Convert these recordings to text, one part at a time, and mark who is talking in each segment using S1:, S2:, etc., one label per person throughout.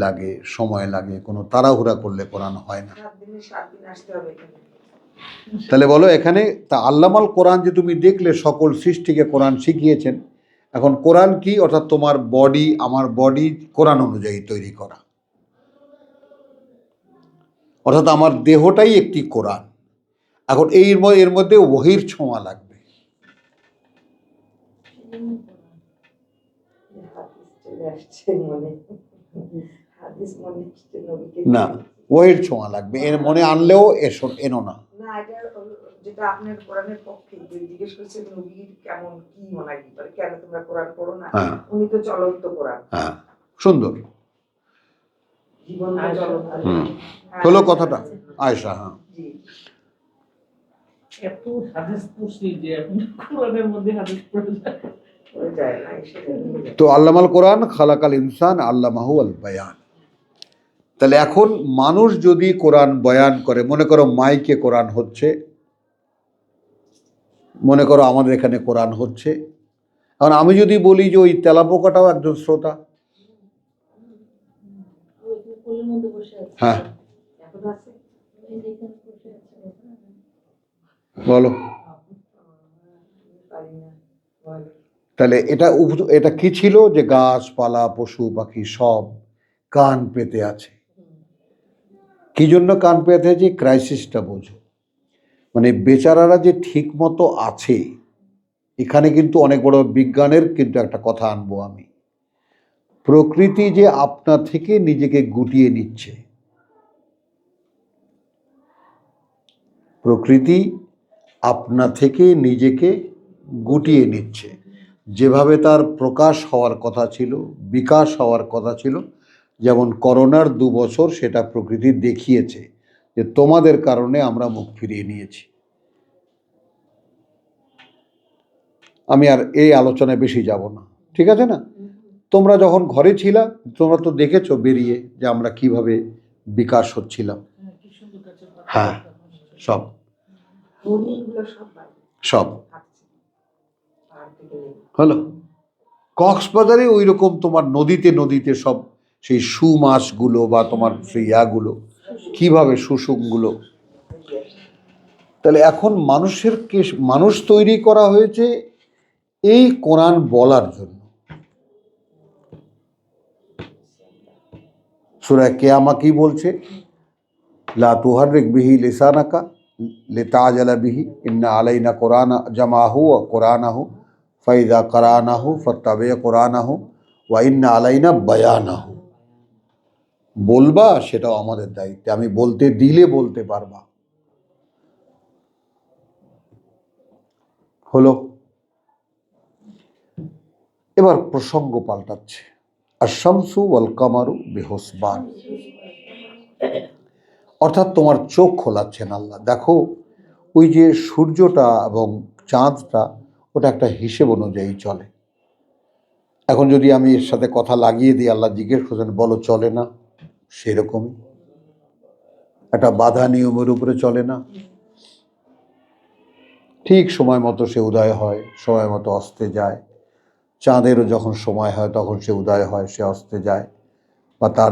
S1: লাগে, সময় লাগে, কোনো তাড়াহুড়া করলে কোরআন হয় না। তাহলে বলো এখানে তা আল্লামাল কোরআন যে তুমি দেখলে সকল সৃষ্টিকে কোরআন শিখিয়েছেন, এখন কোরআন কি? অর্থাৎ তোমার বডি, আমার বডি কোরআন অনুযায়ী তৈরি করা, অর্থাৎ আমার দেহটাই একটি কোরআন। এখন এর মধ্যে ওহীর ছোঁয়া লাগবে। না, ওহীর ছোঁয়া লাগবে, এর মনে আনলেও এনো না।
S2: যেটা আপনার কোরআনের পক্ষে জিজ্ঞেস করছেন নবী কেমন, কি মনে হয়, কেন তোমরা কোরআন পড়ো না? উনি তো চলন্ত কোরআন।
S1: হ্যাঁ, সুন্দর
S2: জীবন্ত চলন্ত।
S1: হলো কথাটা আয়েশা। হ্যাঁ,
S2: এত হাদিস পড়ছি যে কোরআনের মধ্যে হাদিস পড়ে যায় না।
S1: তো আল্লামাল কোরআন খালাকাল ইনসান আল্লামাহু আল বায়ান। তাহলে এখন মানুষ যদি কোরআন বয়ান করে, মনে করো মাইকে কোরআন হচ্ছে, মনে করো আমাদের এখানে কোরআন হচ্ছে, এখন আমি যদি বলি যে ওই তেলাপোকাটাও একজন শ্রোতা, হ্যাঁ বলো, তাহলে এটা কি ছিল? যে গাছপালা পশু পাখি সব কান পেতে আছে। কি জন্য কান পেতে আছে? ক্রাইসিসটা বোঝো, মানে বেচারারা যে ঠিক মতো আছে। এখানে কিন্তু অনেক বড় বিজ্ঞানের কিন্তু একটা কথা আনবো আমি। প্রকৃতি যে আপনা থেকে নিজেকে গুটিয়ে নিচ্ছে, প্রকৃতি আপনা থেকে নিজেকে গুটিয়ে নিচ্ছে। যেভাবে তার প্রকাশ হওয়ার কথা ছিল, বিকাশ হওয়ার কথা ছিল, যেমন করোনার 2 বছর সেটা প্রকৃতি দেখিয়েছে যে তোমাদের কারণে আমরা মুখ ফিরিয়ে নিয়েছি। আমি আর এই আলোচনায় বেশি যাব না, ঠিক আছে না? তোমরা যখন ঘরে ছিলা তোমরা তো দেখেছো বেরিয়ে যে আমরা কিভাবে বিকাশ হচ্ছিলাম। হ্যাঁ, সব সব হলো। কক্সবাজারে ওই রকম তোমার নদীতে নদীতে সব সেই সুমাছগুলো বা তোমার সেই ইয়াগুলো কিভাবে শুশুকগুলো। তাহলে এখন মানুষ তৈরি করা হয়েছে এই কোরআন বলার জন্য। সূরা কিয়ামা কি বলছে? লা তুহাররিক বিহি লিসানাকা লিতাজালা বিহি ইন্না আলাইনা কুরআনা জামাহু ওয়া কুরআনাহু ফাইদা কারানাহু ফাত্তাবি কুরআনাহু ওয়া ইন্না আলাইনা বায়ানাহু। বলবা, সেটাও আমাদের দায়িত্ব। আমি বলতে দিলে বলতে পারবা। হলো। এবার প্রসঙ্গ পাল্টাচ্ছে। আশ-শামসু ওয়াল কামারু বিহুসবান, অর্থাৎ তোমার চোখ খোলাচ্ছেন আল্লাহ। দেখো ওই যে সূর্যটা এবং চাঁদটা, ওটা একটা হিসেব অনুযায়ী চলে। এখন যদি আমি এর সাথে কথা লাগিয়ে দিই, আল্লাহ জিজ্ঞেস করছেন বলো চলে না? সেরকমই একটা বাধা নিয়মের উপরে চলে না? ঠিক সময় মতো সে উদয় হয়, সময় মতো অস্তে যায়। চাঁদেরও যখন সময় হয় তখন সে উদয় হয়, সে অস্তে যায়, বা তার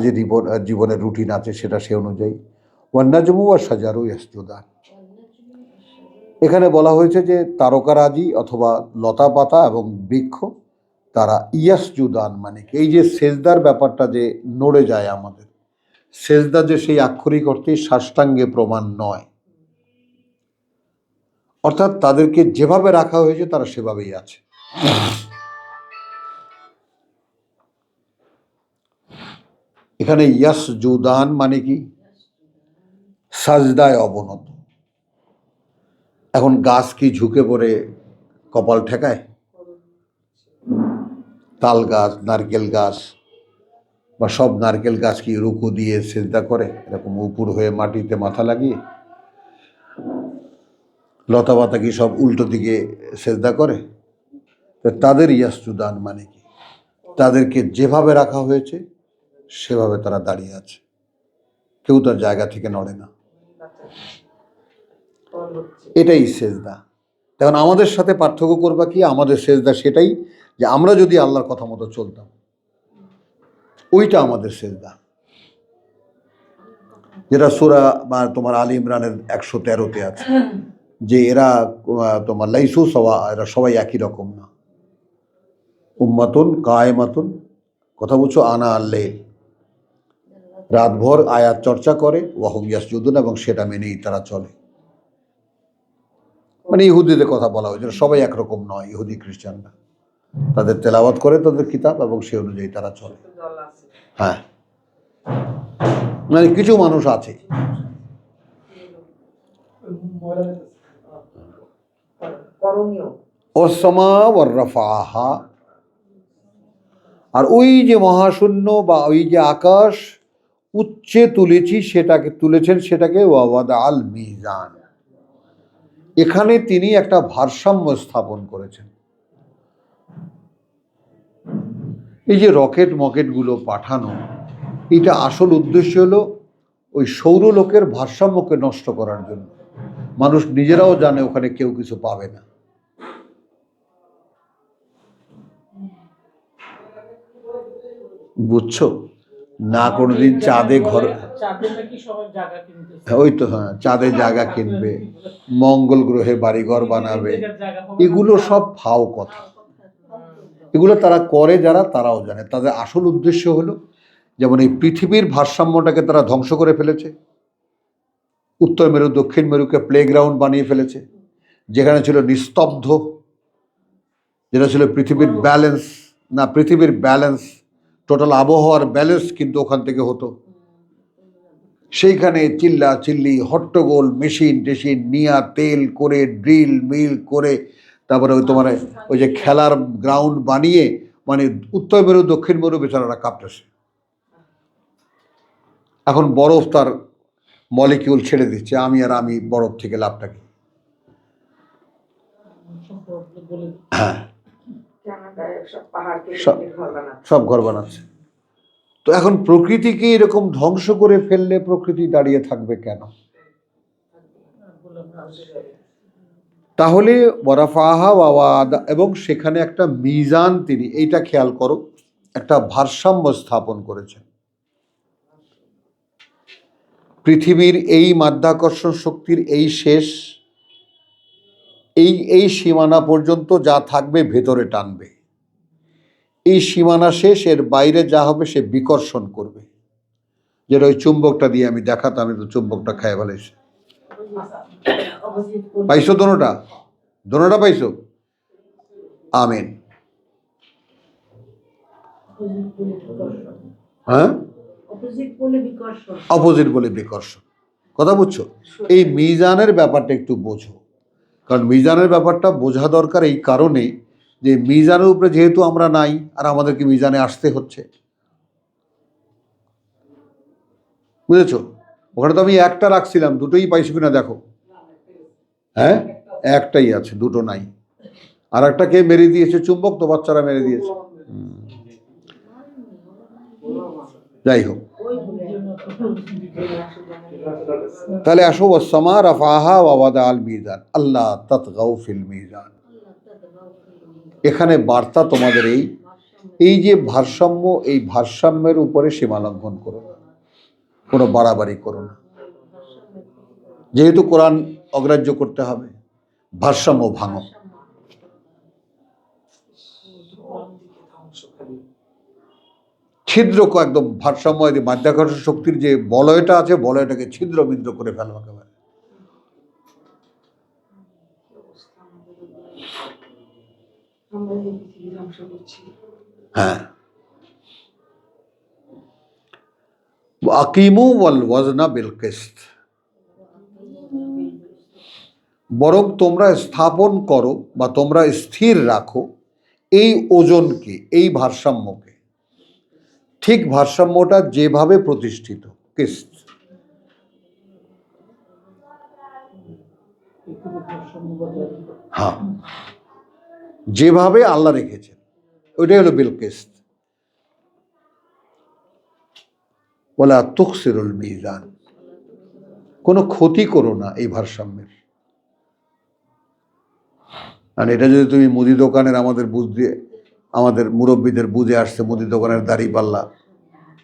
S1: যে জীবনের রুটিন আছে সেটা সে অনুযায়ী। ওয়ান্নাজমু ওয়া শাজারু ইয়াসজুদান, এখানে বলা হয়েছে যে তারকারাজি অথবা লতা পাতা এবং বৃক্ষ তারা ইয়াসজুদান, মানে এই যে সেজদার ব্যাপারটা যে নড়ে যায় আমাদের, সেজদা যে সেই আক্ষরিক অর্থে সাষ্টাঙ্গে প্রমাণ নয়, অর্থাৎ তাদেরকে যেভাবে রাখা হয়েছে তারা সেভাবেই আছে। এখানে ইয়াসজুদান মানে কি? সাজদায় অবনত। এখন গাছ কি ঝুঁকে পড়ে কপাল ঠেকায়? তাল গাছ, নারকেল গাছ বা সব নারকেল গাছ কি রুকু দিয়ে সেজদা করে এরকম উপর হয়ে মাটিতে মাথা লাগিয়ে? লতা পাতা কি সব উল্টো দিকে সেজদা করে? তাদের ইয়াসজুদান মানে কি? তাদেরকে যেভাবে রাখা হয়েছে সেভাবে তারা দাঁড়িয়ে আছে, কেউ তার জায়গা থেকে নড়ে না। এটাই সেজদা। এখন আমাদের সাথে পার্থক্য করবা কি? আমাদের সেজদা সেটাই যে আমরা যদি আল্লাহর কথা মতো চলতাম, ওইটা আমাদের সেজদা, যেটা সূরা বা তোমার আলী ইমরানের 113-তে আছে যে এরা তোমার লাইসু সাওয়া, এরা সবাই একই রকম না। উম্মাতুন কায়েমাতুন, কথা বলছো, আনা আল্লাইল, রাতভর আয়াত চর্চা করে, ওয়াহুম ইয়াসজুদুন, এবং সেটা মেনেই তারা চলে। মানে ইহুদিদের কথা বলা হয়েছে, সবাই একরকম নয়। ইহুদি খ্রিস্টানরা তাদের তেলাওয়াত করে তাদের কিতাব, এবং সে অনুযায়ী তারা চলে। হ্যাঁ, মানে কিছু মানুষ আছে।
S2: করণীয়
S1: ওয়াসসামা ওয়ার রাফাহা, আর ওই যে মহাশূন্য বা ওই যে আকাশ উচ্চে তুলেছি, সেটাকে তুলেছেন, সেটাকে ওয়াওয়াদা আল মিজান, এখানে তিনি একটা ভারসাম্য স্থাপন করেছেন। এই যে রকেট মকেটগুলো পাঠানো, এটা আসল উদ্দেশ্য হলো ওই সৌরলোকের ভারসাম্যকে নষ্ট করার জন্য। মানুষ নিজেরাও জানে ওখানে কেউ কিছু পাবে না। বুঝছো না? কোনোদিন চাঁদে ঘর, ওই তো হ্যাঁ, চাঁদে জায়গা কিনবে, মঙ্গল গ্রহে বাড়িঘর বানাবে, এগুলো সব ফাও কথা। এগুলো তারা করে যারা, তারাও জানে। তাদের আসল উদ্দেশ্য হলো, যেমন এই পৃথিবীর ভারসাম্যটাকে তারা ধ্বংস করে ফেলেছে, উত্তর মেরু দক্ষিণ মেরুকে প্লেগ্রাউন্ড বানিয়ে ফেলেছে, যেখানে ছিল নিস্তব্ধ, যেটা ছিল পৃথিবীর ব্যালেন্স, না পৃথিবীর ব্যালেন্স, টোটাল আবহাওয়ার ব্যালেন্স কিন্তু ওখান থেকে হতো। সেইখানে চিল্লা চিল্লি, হট্টগোল, মেশিন টেশিন নিয়া তেল করে, ড্রিল মিল করে, তারপরে ওই তোমার ওই যে খেলার গ্রাউন্ড বানিয়ে, মানে উত্তর মেরু দক্ষিণ মেরু বেচারারা কাঁপতেছে। এখন বরফ তার মলিকিউল ছেড়ে দিচ্ছে, আমি বরফ থেকে লাভটা কি? হ্যাঁ, সব ঘর বানাচ্ছে। তো এখন প্রকৃতিকে এরকম ধ্বংস করে ফেললে প্রকৃতি দাঁড়িয়ে থাকবে কেন? তাহলে ওয়ারাফাহা ওয়াওয়াদা, এবং সেখানে একটা মিজান, তিনি এইটা খেয়াল করো, একটা ভারসাম্য স্থাপন করেছেন। পৃথিবীর এই মাধ্যাকর্ষণ শক্তির এই শেষ, এই সীমানা পর্যন্ত যা থাকবে ভেতরে টানবে, এই সীমানা শেষ, এর বাইরে যা হবে সে বিকর্ষণ করবে। যেটা ওই চুম্বকটা দিয়ে আমি দেখাতাম, আমি তো চুম্বকটা খায় ফেলেছি। পাইছো দোনোটা? দোনোটা পাইছো? আমিন। হ্যাঁ, অপোজিট বলে বিকর্ষণ। কথা বুঝছো? এই মিজানের ব্যাপারটা একটু বোঝো, কারণ মিজানের ব্যাপারটা বোঝা দরকার এই কারণে যে মিজানের উপরে যেহেতু আমরা নাই, আর আমাদেরকে মিজানে আসতে হচ্ছে। বুঝেছো? ওখানে তো আমি একটা রাখছিলাম, দুটোই পাইছি কিনা দেখো। হ্যাঁ, একটাই আছে, দুটো নাই। আর একটা কে মেরে দিয়েছে? চুম্বক তো, বাচ্চারা মেরে দিয়েছে। যাই হোক, তাহলে আসো, ওয়াসসামা রাফাহা ওয়াওয়াদা আল মিজান আল্লাহ তাতগাউ ফিল মিজান। এখানে বার্তা তোমাদের এই যে ভারসাম্য, এই ভারসাম্যের উপরে সীমা লঙ্ঘন করো না, কোনো বাড়াবাড়ি করো না। যেহেতু কোরআন অগ্রাহ্য করতে হবে, ভারসাম্য ভাঙো। ছিদ্র একদম ভারসাম্য, মাধ্যাকর্ষণ শক্তির যে বলয়টা আছে, বলয়টাকে ছিদ্র বিদ্র করে ফেলো একেবারে। হ্যাঁ, আকিমু ওয়াল ওয়াজনা বিল কিসত, বরং তোমরা স্থাপন করো বা তোমরা স্থির রাখো এই ওজনকে, এই ভারসাম্যকে। ঠিক ভারসাম্যটা যেভাবে প্রতিষ্ঠিত, কিসত, হ্যাঁ, যেভাবে আল্লাহ রেখেছেন ওইটাই হলো বিল কিসত। ওয়ালা তুখসিরুল মিজান, কোনো ক্ষতি করো না এই ভারসাম্যের। আর এটা যদি তুমি মুদি দোকানের, আমাদের মুরব্বীদের বুঝে আসছে, মুদি দোকানের দাড়ি পাল্লা,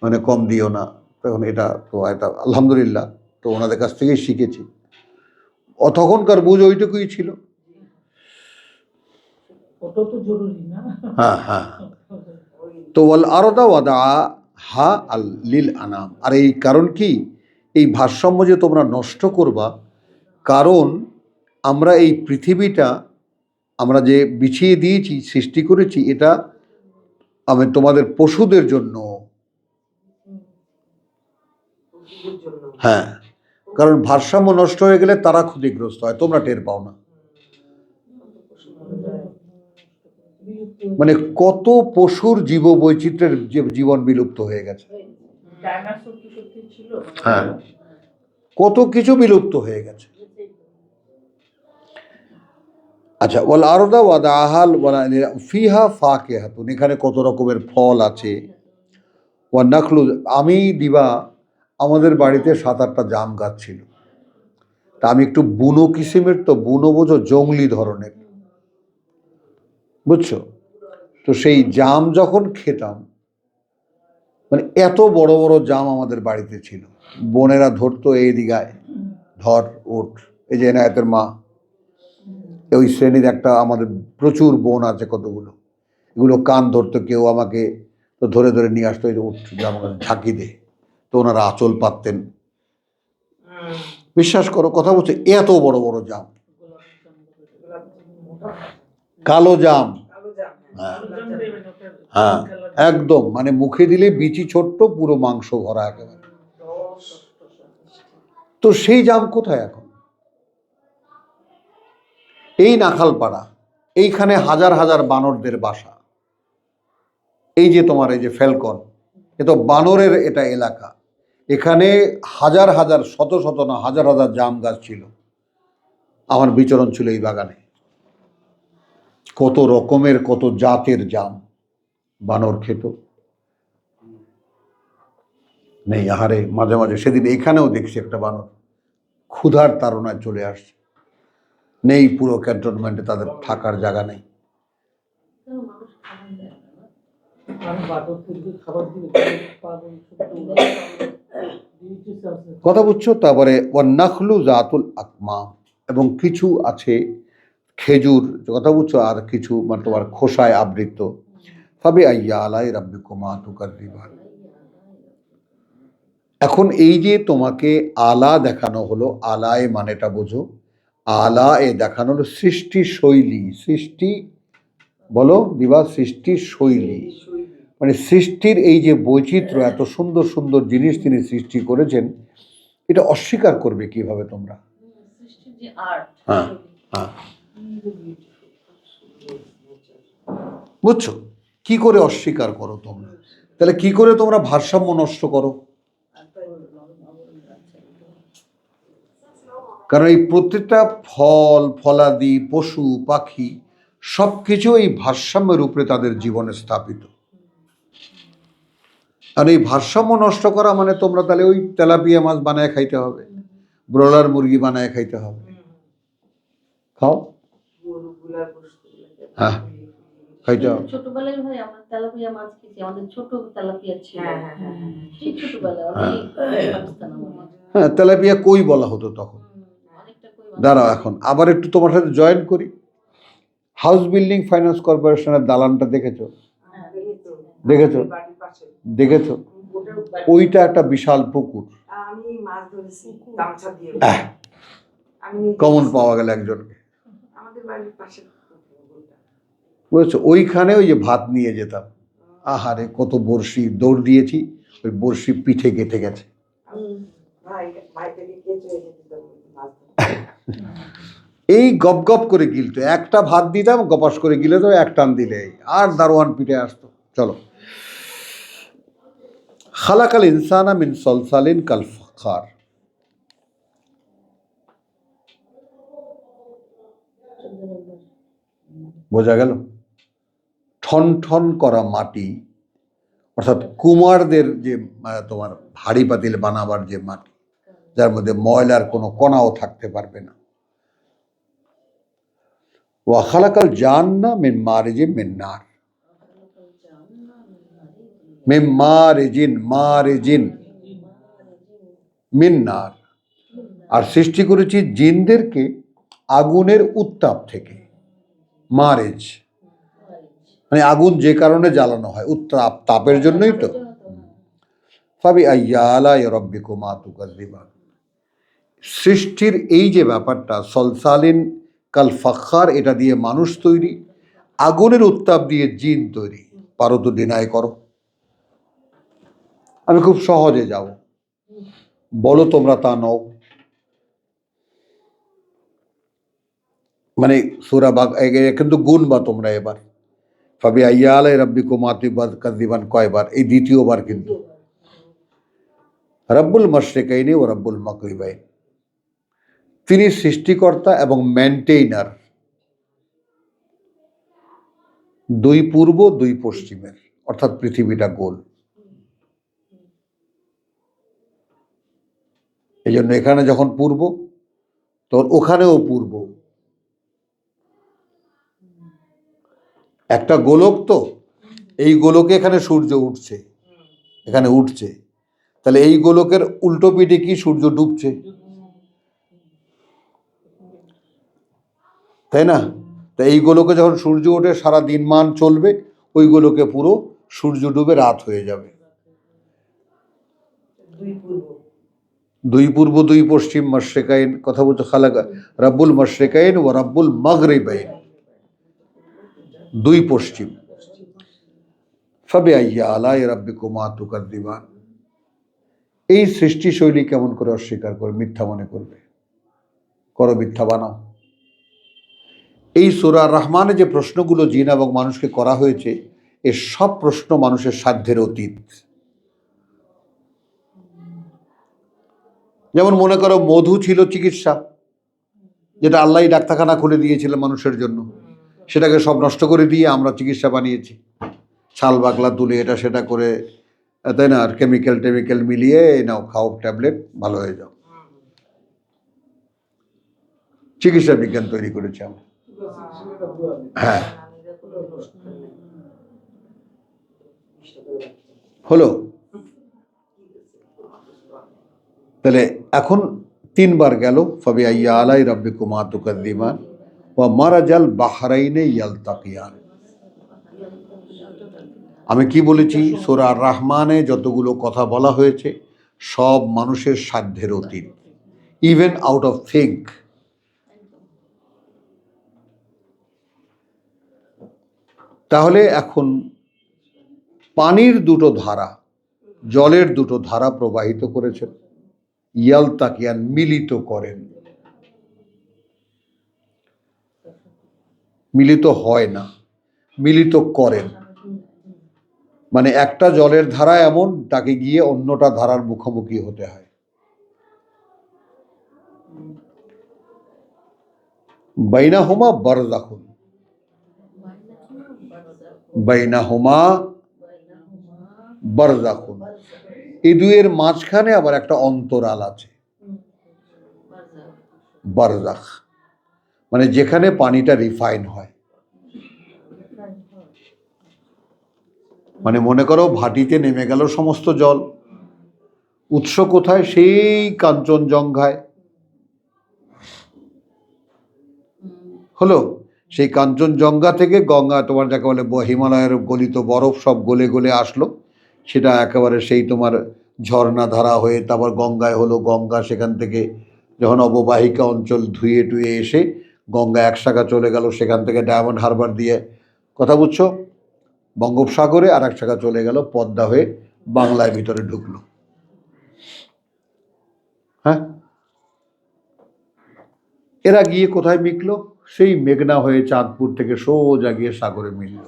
S1: মানে কম দিও না। তখন এটা তো এটা আলহামদুলিল্লাহ, তো ওনাদের কাছ থেকেই শিখেছি। তখনকার বুঝ ওইটুকুই ছিল। হ্যাঁ হ্যাঁ। তো ওয়াল আরদা ওয়াদা হা আল লিল আনাম, আর এই কারণ কি এই ভারসাম্য যে তোমরা নষ্ট করবা, কারণ আমরা এই পৃথিবীটা আমরা যে বিছিয়ে দিয়েছি, সৃষ্টি করেছি, এটা আমি তোমাদের পশুদের জন্য। হ্যাঁ, কারণ ভারসাম্য নষ্ট হয়ে গেলে তারা ক্ষতিগ্রস্ত হয়, তোমরা টের পাও না। মানে কত পশুর জীব বৈচিত্র্যের জীবন বিলুপ্ত হয়ে গেছে। হ্যাঁ, কত কিছু বিলুপ্ত হয়ে গেছে। আচ্ছা, ওয়াল আরদা ওয়াদাহাল ফিহা ফাকিহাতুন, এখানে কত রকমের ফল আছে। ওয়ান নাখলু, আমি দিবা আমাদের বাড়িতে 7-8টা জাম গাছ ছিল, তা আমি একটু বুনো কিসিমের, তো বুনো বোঝো জঙ্গলি ধরনের, বুঝছো? তো সেই জাম যখন খেতাম, মানে এত বড় বড় জাম আমাদের বাড়িতে ছিল, বোনেরা ধরতো, এই দিঘায় ধর ওঠ, এই যে এনায়েতের মা, ওই শ্রেণীর একটা আমাদের প্রচুর বোন আছে কতগুলো, এগুলো কান ধরতো, কেউ আমাকে তো ধরে ধরে নিয়ে আসতো, এই যে উঠ জাম ঝাঁকি দে, তো ওনারা আঁচল পাততেন। বিশ্বাস করো, কথা বলছে, এত বড় বড় জাম, কালো জাম। হ্যাঁ হ্যাঁ, একদম মানে মুখে দিলে বিচি ছোট্ট, পুরো মাংস ভরা একেবারে। তো সেই জাম কোথায় এখন? এই নাখালপাড়া, এইখানে হাজার হাজার বানরদের বাসা। এই যে তোমার এই যে ফ্যালকন, এ তো বানরের এটা এলাকা। এখানে হাজার হাজার, শত শত না, হাজার হাজার জাম গাছ ছিল, আমার বিচরণ ছিল এই বাগানে। কত রকমের, কত জাতের জাম বানর খেত। নেই, আহারে, মাঝে মাঝে সেদিন এখানেও দেখছি একটা বানর ক্ষুধার তাড়নায় চলে আসছে। নেই, পুরো ক্যান্টনমেন্টে তাদের থাকার জায়গা নেই। কথা বুঝছো? তারপরে ওয়ান্নাখলু জাতুল আকমাম, এবং কিছু আছে খেজুর, কথা বুঝছো, আর কিছু মানে তোমার খোসায় আবৃত। ফাবি আইয়া আলাই রাব্বিকুমা তুকাজ্জিবান। এখন এই যে তোমাকে আলা দেখানো হলো, আলায় মানেটা বোঝো, আলা এ দেখানো হলো সৃষ্টি শৈলী, সৃষ্টি বলো দিবা, সৃষ্টির শৈলী, মানে সৃষ্টির এই যে বৈচিত্র্য, এত সুন্দর সুন্দর জিনিস তিনি সৃষ্টি করেছেন, এটা অস্বীকার করবে কিভাবে তোমরা? হ্যাঁ হ্যাঁ, বুঝছো, কি করে অস্বীকার করো তোমরা? তাহলে কি করে তোমরা ভারসাম্য নষ্ট করো? কারণ এই প্রত্যেকটা ফল, ফলাদি, পশু পাখি সবকিছু এই ভারসাম্যের উপরে তাদের জীবনে স্থাপিত। আর এই ভারসাম্য নষ্ট করা মানে তোমরা তাহলে ওই তেলাপিয়া মাছ বানায় খাইতে হবে, ব্রয়লার মুরগি বানায় খাইতে হবে। খাও, হ্যাঁ খাইতে হবে।
S3: ছোটবেলায় ভাই আমরা তেলাপিয়া মাছ খেয়েছি, আমাদের ছোট তেলাপিয়া ছিল, সেই ছোটবেলায়
S1: হ্যাঁ, তেলাপিয়া কই বলা হতো তখন। দাঁড়াও, এখন আবার একটু তোমার সাথে জয়েন করি। হাউস বিল্ডিং ফাইন্যান্স কর্পোরেশনের দালানটা দেখেছো? দেখেছো? দেখেছো? ওইটা একটা বিশাল পুকুর, কমন পাওয়া গেল একজনকে, বুঝেছো? ওইখানে ওই যে ভাত নিয়ে যেতাম, আহারে কত বড়শি দৌড় দিয়েছি, ওই বড়শি পিঠে গেঁথে গেছে। এই গপ গপ করে গিলতো, একটা ভাত দিতাম, গপাস করে গিলে তো এক টান দিলে আর দারোয়ান পিঠে আসতো। চলো, খালাকাল ইনসানা মিন সলসালিন কাল ফাখার, বোঝা গেল? ঠন ঠন করা মাটি, অর্থাৎ কুমারদের যে তোমার হাড়ি পাতিল বানাবার যে মাটি, যার মধ্যে ময়লার কোনো কণাও থাকতে পারবে না। ওয়া খালাকাল জান্না মিন মারিজিম মিন নার, মিম মারিজিন মিন নার। আর সৃষ্টি করেছি জিনদেরকে আগুনের উত্তাপ থেকে। মারেজ মানে আগুন যে কারণে জ্বালানো হয়, উত্তাপ, তাপের জন্যই তো। ফাবি আইয়া আলাই রাব্বিকুমা তুকাজ্জিবান। সৃষ্টির এই যে ব্যাপারটা, সলসালিন কাল ফাখার, এটা দিয়ে মানুষ তৈরি, আগুনের উত্তাপ দিয়ে জিন তৈরি। পারো তো ডিনাই করো। আমি খুব সহজে যাব, বলো তোমরা তা নও। মানে সূরা কিন্তু গুণ বা তোমরা এবার ফাবি আইয়া আলাই রাব্বিকুমা তুকাজ্জিবান কয়বার? এই দ্বিতীয়বার। কিন্তু রব্বুল মাশরিকাইনি ও রব্বুল মাগরিবাইন, তিনি সৃষ্টিকর্তা এবং মেনটেইনার, দুই পূর্ব দুই পশ্চিমের, অর্থাৎ পৃথিবীটা গোল। এই জন্য এখানে যখন পূর্ব, তখন ওখানেও পূর্ব। একটা গোলক তো, এই গোলকে এখানে সূর্য উঠছে, এখানে উঠছে, তাহলে এই গোলকের উল্টো পিঠে কি সূর্য ডুবছে, তাই না? তা এই গোলকে যখন সূর্য ওঠে সারা দিনমান চলবে, ওই গোলকে পুরো সূর্য ডুবে রাত হয়ে যাবে। দুই পূর্ব দুই পশ্চিম, মাশরিকাইন, কথা বলছো খালাকা রব্বুল মাশরিকাইন ও রব্বুল মাগরিবাইন, দুই পশ্চিম। ফাবি আইয়া আলাই রাব্বিকুমা তুকাজ্জিবান। এই সৃষ্টি শৈলী কেমন করে অস্বীকার করে, মিথ্যা মনে করবে? করো, মিথ্যা বানাও। এই সূরা রহমানে যে প্রশ্নগুলো জিন এবং মানুষকে করা হয়েছে, এর সব প্রশ্ন মানুষের সাধ্যের অতীত। যেমন মনে করো, মধু ছিল চিকিৎসা, যেটা আল্লাহ ডাক্তারখানা খুলে দিয়েছিলেন মানুষের জন্য, সেটাকে সব নষ্ট করে দিয়ে আমরা চিকিৎসা বানিয়েছি। ছাল বাকলা তুলে এটা সেটা করে, তাই না? আর কেমিক্যাল মিলিয়ে নাও, খাও ট্যাবলেট, ভালো হয়ে যাও। চিকিৎসা বিজ্ঞান তৈরি করেছি আমরা। হ্যাঁ, হলো। তাহলে এখন তিনবার গেল ফাবি আইয়া আলাই রাব্বিকুমা তুকাজ্জিবান ওয়া মারাজাল বাহরাইনে ইয়ালতাকিয়ান। আমি কি বলেছি? সূরা রহমানে যতগুলো কথা বলা হয়েছে সব মানুষের সাধ্যের অতীত, ইভেন আউট অফ থিঙ্ক। তাহলে এখন পানির দুটো ধারা, জলের দুটো ধারা প্রবাহিত করেছেন, ইয়ালতাকিয়ান, মিলিত করেন। মিলিত হয় না, মিলিত করেন। মানে একটা জলের ধারা এমন, তাকে গিয়ে অন্যটা ধারার মুখোমুখি হতে হয়। বাইনাহুমা বারযাখুন, বাইনাহুমা বারযাখুন, এই দুইয়ের মাঝখানে আবার একটা অন্তরাল আছে, বারযাখ, মানে যেখানে পানিটা রিফাইন হয়। মানে মনে করো ভাটিতে নেমে গেল সমস্ত জল, উৎস কোথায়? সেই কাঞ্চনজঙ্ঘায়। হলো, সেই কাঞ্চনজঙ্ঘা থেকে গঙ্গা, তোমার যাকে বলে হিমালয়ের গলিত বরফ, সব গলে গলে আসলো, সেটা একেবারে সেই তোমার ঝর্ণা ধারা হয়ে তারপর গঙ্গায় হলো। গঙ্গা সেখান থেকে যখন অববাহিকা অঞ্চল ধুয়ে টুয়ে এসে গঙ্গা এক শাখা চলে গেল, সেখান থেকে ডায়মন্ড হারবার দিয়ে, কথা বুঝছো, বঙ্গোপসাগরে, আর এক শাখা চলে গেল পদ্মা হয়ে বাংলার ভিতরে ঢুকলো। হ্যাঁ, এরা গিয়ে কোথায় মিকলো? সেই মেঘনা হয়ে চাঁদপুর থেকে সোজা গিয়ে সাগরে মিলল,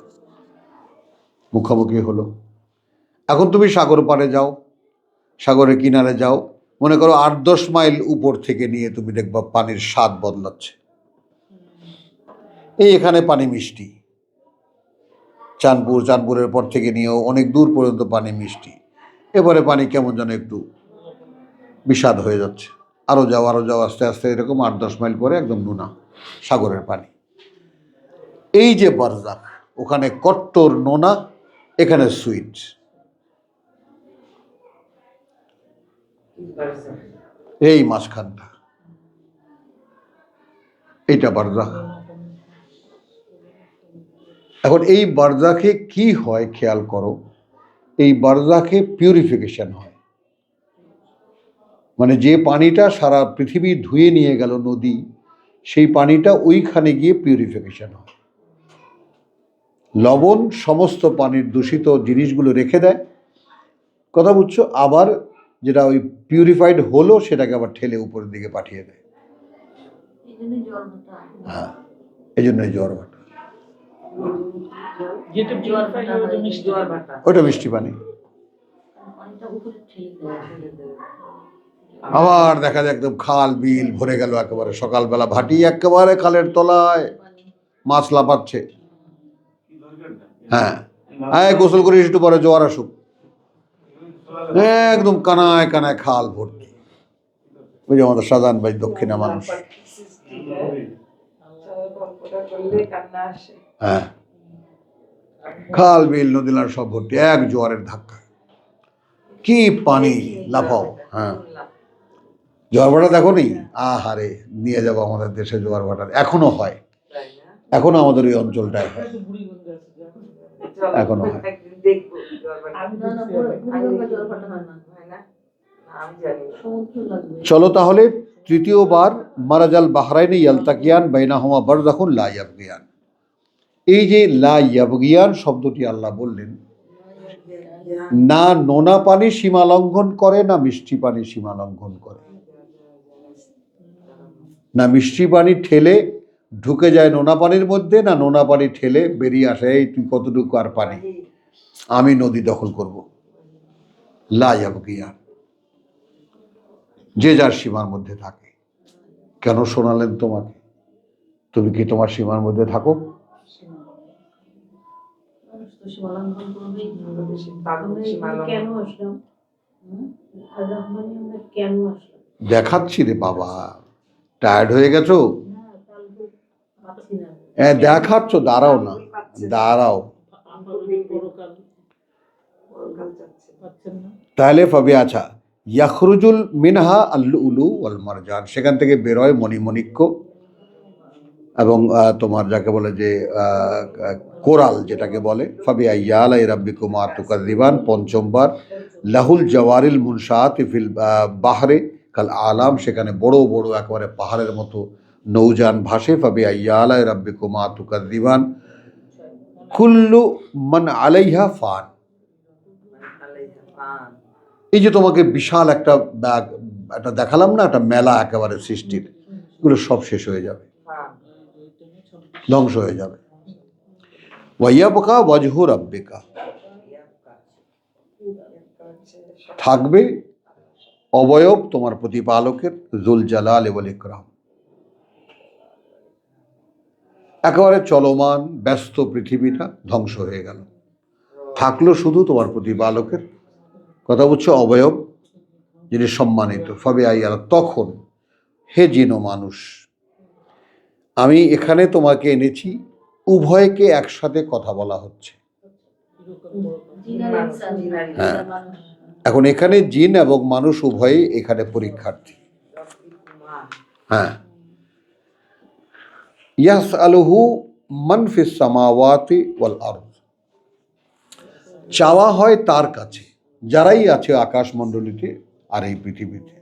S1: মুখোমুখি হলো। এখন তুমি সাগর পাড়ে যাও, সাগরের কিনারে যাও, মনে করো 8-10 মাইল উপর থেকে নিয়ে তুমি দেখবা পানির স্বাদ বদলাচ্ছে। এই এখানে পানি মিষ্টি, চাঁদপুরের পর থেকে নিয়েও অনেক দূর পর্যন্ত পানি মিষ্টি, এবারে পানি কেমন যেন একটু বিষাদ হয়ে যাচ্ছে। আরও যাও আস্তে আস্তে, এরকম 8-10 মাইল পরে একদম নোনা সাগরের পানি। এই যে বারযাখ, ওখানে কট্টর নোনা, এখানে সুইট। এই মাঝখানটা, এইটা বারজাখ। এখন এই বারজাখে কি হয় খেয়াল করো, এই বারজাখে পিউরিফিকেশন হয়, মানে যে পানিটা সারা পৃথিবী ধুয়ে নিয়ে গেল নদী, সেই পানিটা ওইখানে গিয়ে পিউরিফিকেশন হয়। লবণ সমস্ত পানির দূষিত জিনিসগুলো রেখে দেয়, কথা বুঝছো, আবার যেটা ওই পিউরিফাইড হলো সেটাকে আবার ঠেলে উপরের দিকে পাঠিয়ে দেয়। হ্যাঁ, এই জন্যই জ্বর ভাটা। ওটা মিষ্টি পানি। আবার দেখা যায় একদম খাল বিল ভরে গেল একেবারে, সকালবেলা ভাটি একেবারে খালের তলায় মাছ লাফাচ্ছে। হ্যাঁ, গোসল করিস একটু পরে, জোয়ার আসুক। একদম কানায় কানায় খাল ভর্তি। ওই যে আমাদের শাহজাহান ভাই দক্ষিণা মানুষ। হ্যাঁ, খাল বিল নদী নালা সব ভর্তি, এক জোয়ারের ধাক্কা, কি পানি লাফাও। হ্যাঁ, জোয়ার ভাটা দেখো নি? আহারে, নিয়ে যাবো আমাদের দেশে জোয়ার ভাটা, এখনো হয়, এখনো আমাদের ওই অঞ্চলটায় হয়, এখনো হয়। চলো তাহলে তৃতীয়বার মারাজাল বাহরাইনে ইয়ালতাকিয়ান বাইনাহুমা বারযাখুন লা ইয়াবগিয়ান। এই যে লা ইয়াবগিয়ান শব্দটি আল্লাহ বললেন, না নোনা পানি সীমা লঙ্ঘন করে, না মিষ্টি পানি সীমা লঙ্ঘন করে, না মিষ্টি পানি ঠেলে ঢুকে যায় নোনা পানির মধ্যে, না নোনা পানি ঠেলে বেরিয়ে আসে, এই তুই কতটুকু আর পানি, আমি নদী দখল করব। লা ইয়াবগিয়ান, যে যার সীমার মধ্যে থাকে। কেন শোনালেন তোমাকে? তুমি কি তোমার সীমার মধ্যে থাকো? দেখাচ্ছি রে বাবা, টায়ার্ড হয়ে গেছো? দেখাচ্ছ, দাঁড়াও না, দাঁড়াও। তাহলে ফাবি আচ্ছা, ইয়াখরুজুল মিনহা আল-লুলু ওয়াল মারজান, সেখান থেকে বেরোয় মণিমণিক্য এবং তোমার যাকে বলে যে কোরাল, যেটাকে বলে। ফাবি আইয়া আলাই রাব্বিকুমা তুকাযযিবান, পঞ্চমবার। লাহুল জাওয়ারিল মুনশাআত ফিল বাহরে কাল আলাম, সেখানে বড় বড় একেবারে পাহাড়ের মতো নৌযান ভাসে। ফাবি আইয়া আলাই রাব্বিকুমা তুকাযযিবান, কুল্লু মান আলাইহা ফান। এই যে তোমাকে বিশাল একটা দেখালাম না, একটা মেলা একেবারে সৃষ্টির, এগুলো সব শেষ হয়ে যাবে, ধ্বংস হয়ে যাবে। ওয়াইয়াবকা ওয়াজহু রাব্বিকা, থাকবে অবয়ব তোমার প্রতিপালকের, যুল জালাল ওয়াল ইকরাম। একেবারে চলমান ব্যস্ত পৃথিবীটা ধ্বংস হয়ে গেল, থাকলো শুধু তোমার প্রতিপালকের, কথা বুঝছো, অবয়ব, যিনি সম্মানিত। ফাবি আইয়াল, তখন হে জিন ও মানুষ, আমি এখানে তোমাকে এনেছি, উভয়কে একসাথে কথা বলা হচ্ছে। হ্যাঁ, এখন এখানে জিন এবং মানুষ উভয়ই এখানে পরীক্ষার্থী। হ্যাঁ, ইয়াসআলুহু মান ফিস সামাওয়াতি ওয়াল আরদ, চাওয়া হয় তার কাছে যারাই আছে আকাশমণ্ডলীতে আর এই পৃথিবীতে।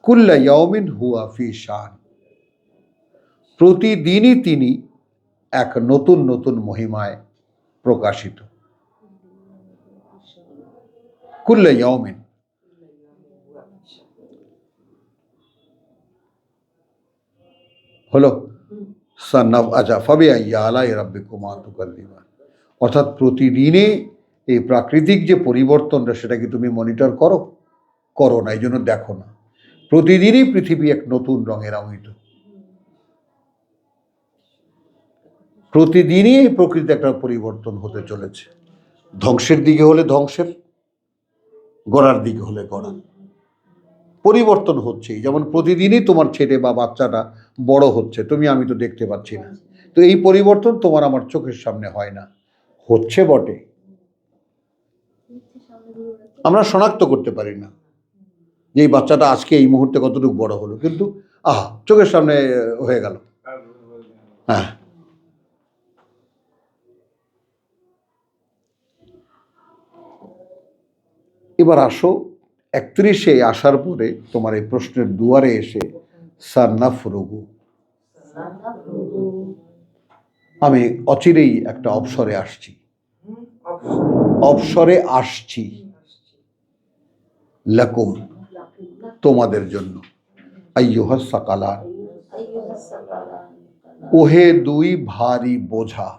S1: কুল্লা ইয়াউমিন হুয়া ফি শান, প্রতিদিনই তিনি এক নতুন নতুন মহিমায় প্রকাশিত। কুল্লা ইয়াউমিন, হলো সান্নাফ। আচ্ছা, ফাবি আইয়া আলাই রাব্বিকুমা তুকাযযিবান, অর্থাৎ প্রতিদিনই এই প্রাকৃতিক যে পরিবর্তনটা, সেটা কি তুমি মনিটর করো? করো না, এই জন্য দেখো না। প্রতিদিনই পৃথিবী এক নতুন রঙে রঙিত, প্রতিদিনই এই প্রকৃতি একটা পরিবর্তন হতে চলেছে, ধ্বংসের দিকে হলে ধ্বংসের, গড়ার দিকে হলে গড়ার, পরিবর্তন হচ্ছেই। যেমন প্রতিদিনই তোমার ছেলে বা বাচ্চাটা বড় হচ্ছে, আমি তো দেখতে পাচ্ছি না, তো এই পরিবর্তন তোমার আমার চোখের সামনে হয় না, হচ্ছে বটে, আমরা শনাক্ত করতে পারি না, যে এই বাচ্চাটা আজকে এই মুহূর্তে কতটুকু বড় হলো, কিন্তু চোখের সামনে হয়ে গেল। হ্যাঁ, এবার আসো 31-এ আসার পরে তোমার এই প্রশ্নের দুয়ারে এসে সান্নাফরুগু, আমি অচিরেই একটা অবসরে আসছি, অবসরে আসছি, লাকুম, তোমাদের জন্য, আইয়ুহাস সাকালান, ওহে দুই ভারী বোঝা,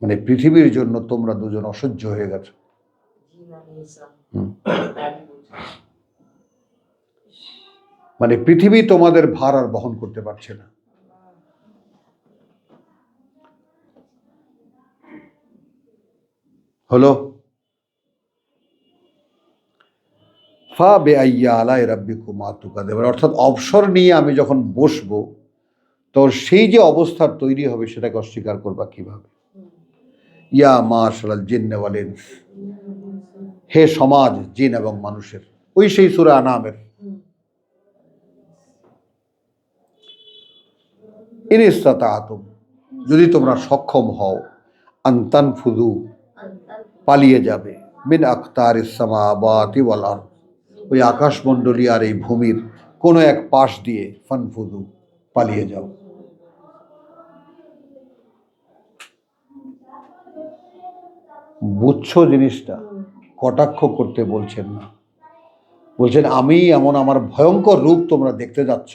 S1: মানে পৃথিবীর জন্য তোমরা দুজন অসহ্য হয়ে গেছো। মানে পৃথিবী তোমাদের ভার আর বহন করতে পারছে না। হলো ফা বেআইয়া আলাই রাব্বিকুমা তুকাযিবান, অর্থাৎ অবসর নিয়ে আমি যখন বসবো তো সেই যে অবস্থার তৈরি হবে সেটাকে অস্বীকার করবা কিভাবে? ইয়া মাশারাল জিন্নি ওয়াল ইনস, হে সমাজ জিন এবং মানুষের, ওই সেই সূরা আনামের ইন ইসতাতাতুম, যদি তোমরা সক্ষম হও, আন তানফুযু, পালিয়ে যাবে, মিন আকতারিস সামাওয়াতি ওয়াল আরদ, ওই আকাশমণ্ডলী আর এই ভূমির কোনো এক পাশ দিয়ে, ফানফুযু, পালিয়ে যাও। বুঝছো জিনিসটা? কটাক্ষ করতে বলছেন না, বলছেন আমি এমন আমার ভয়ঙ্কর রূপ তোমরা দেখতে যাচ্ছ,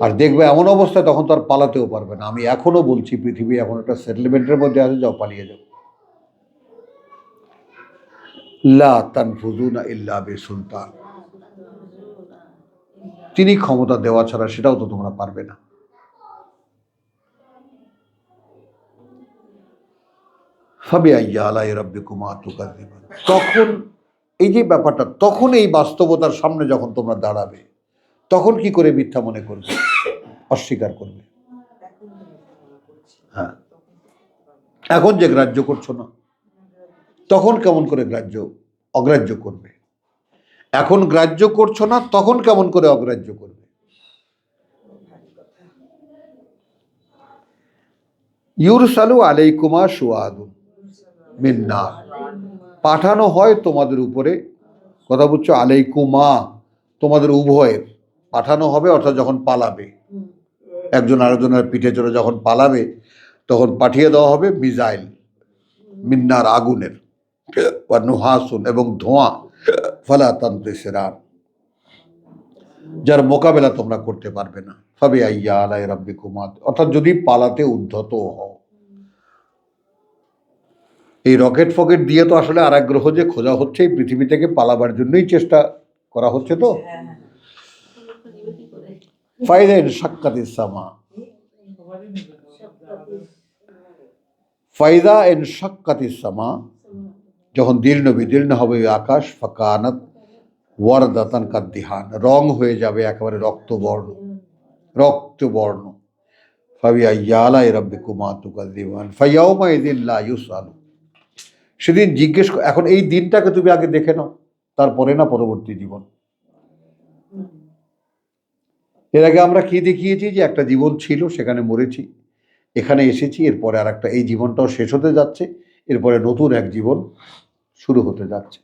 S1: আর দেখবে এমন অবস্থায় তখন তো আর পালাতেও পারবে না। আমি এখনো বলছি পৃথিবী এখন একটা সেটেলমেন্টের মধ্যে আছে, যাও পালিয়ে যাও। লা তানফুযুনা ইল্লা বিসুলতান, তিনি ক্ষমতা দেওয়া ছাড়া সেটাও তো তোমরা পারবে না। ফাবিআইয়ি আলাই রাব্বিকুমা তুকাযিবান, তখন এই যে ব্যাপারটা, তখন এই বাস্তবতার সামনে যখন তোমরা দাঁড়াবে তখন কি করে মিথ্যা মনে করবে, অস্বীকার করবে? হ্যাঁ, এখন যে গ্রাহ্য করছো না, তখন কেমন করে অগ্রাহ্য করবে? এখন গ্রাহ্য করছো না, তখন কেমন করে অগ্রাহ্য করবে? ইউরসালু আলাইকুমা শুআদুন মিন নার, পাঠানো হয় তোমাদের উপরে, কথা বুঝছো, আলাইকুমা, তোমাদের উভয়ের পাঠানো হবে, অর্থাৎ যখন পালাবে, একজন আরেকজনের পিঠে চড়ে যখন পালাবে তখন পাঠিয়ে দেওয়া হবে মিসাইল, মিন্নার, আগুনের, বা নুহাসুন, এবং ধোঁয়া, ফালা তানতাসিরান, যার মোকাবেলা তোমরা করতে পারবে না। ফাবিআইয়ি আলাই রাব্বিকুমা, অর্থাৎ যদি পালাতে উদ্ধত হও। এই রকেট ফকেট দিয়ে তো আসলে আর এক গ্রহ যে খোঁজা হচ্ছে, এই পৃথিবী থেকে পালাবার জন্যই চেষ্টা করা হচ্ছে। তো ফাইদা ইনশাক্কাতিস সামা, ফাইদা ইনশাক্কাতিস সামা, যখন বিদীর্ণ হবে ওই আকাশ, ফাকানাত ওয়ারদাতান কাদ্দিহান, রং হয়ে যাবে একেবারে রক্তবর্ণ। ফাবিআইয়ি আলাই রাব্বিকুমা তুকাযিবান ফায়াউমা ইযিন লা ইউসআলু, সেদিন জিজ্ঞেস, এখন এই দিনটাকে তুমি আগে দেখে নাও, তারপরে না পরবর্তী জীবন। এর আগে আমরা কি দেখিয়েছি, যে একটা জীবন ছিল, সেখানে মরেছি, এখানে এসেছি, এরপরে আর একটা, এই জীবনটাও শেষ হতে যাচ্ছে, এরপরে নতুন এক জীবন শুরু হতে যাচ্ছে।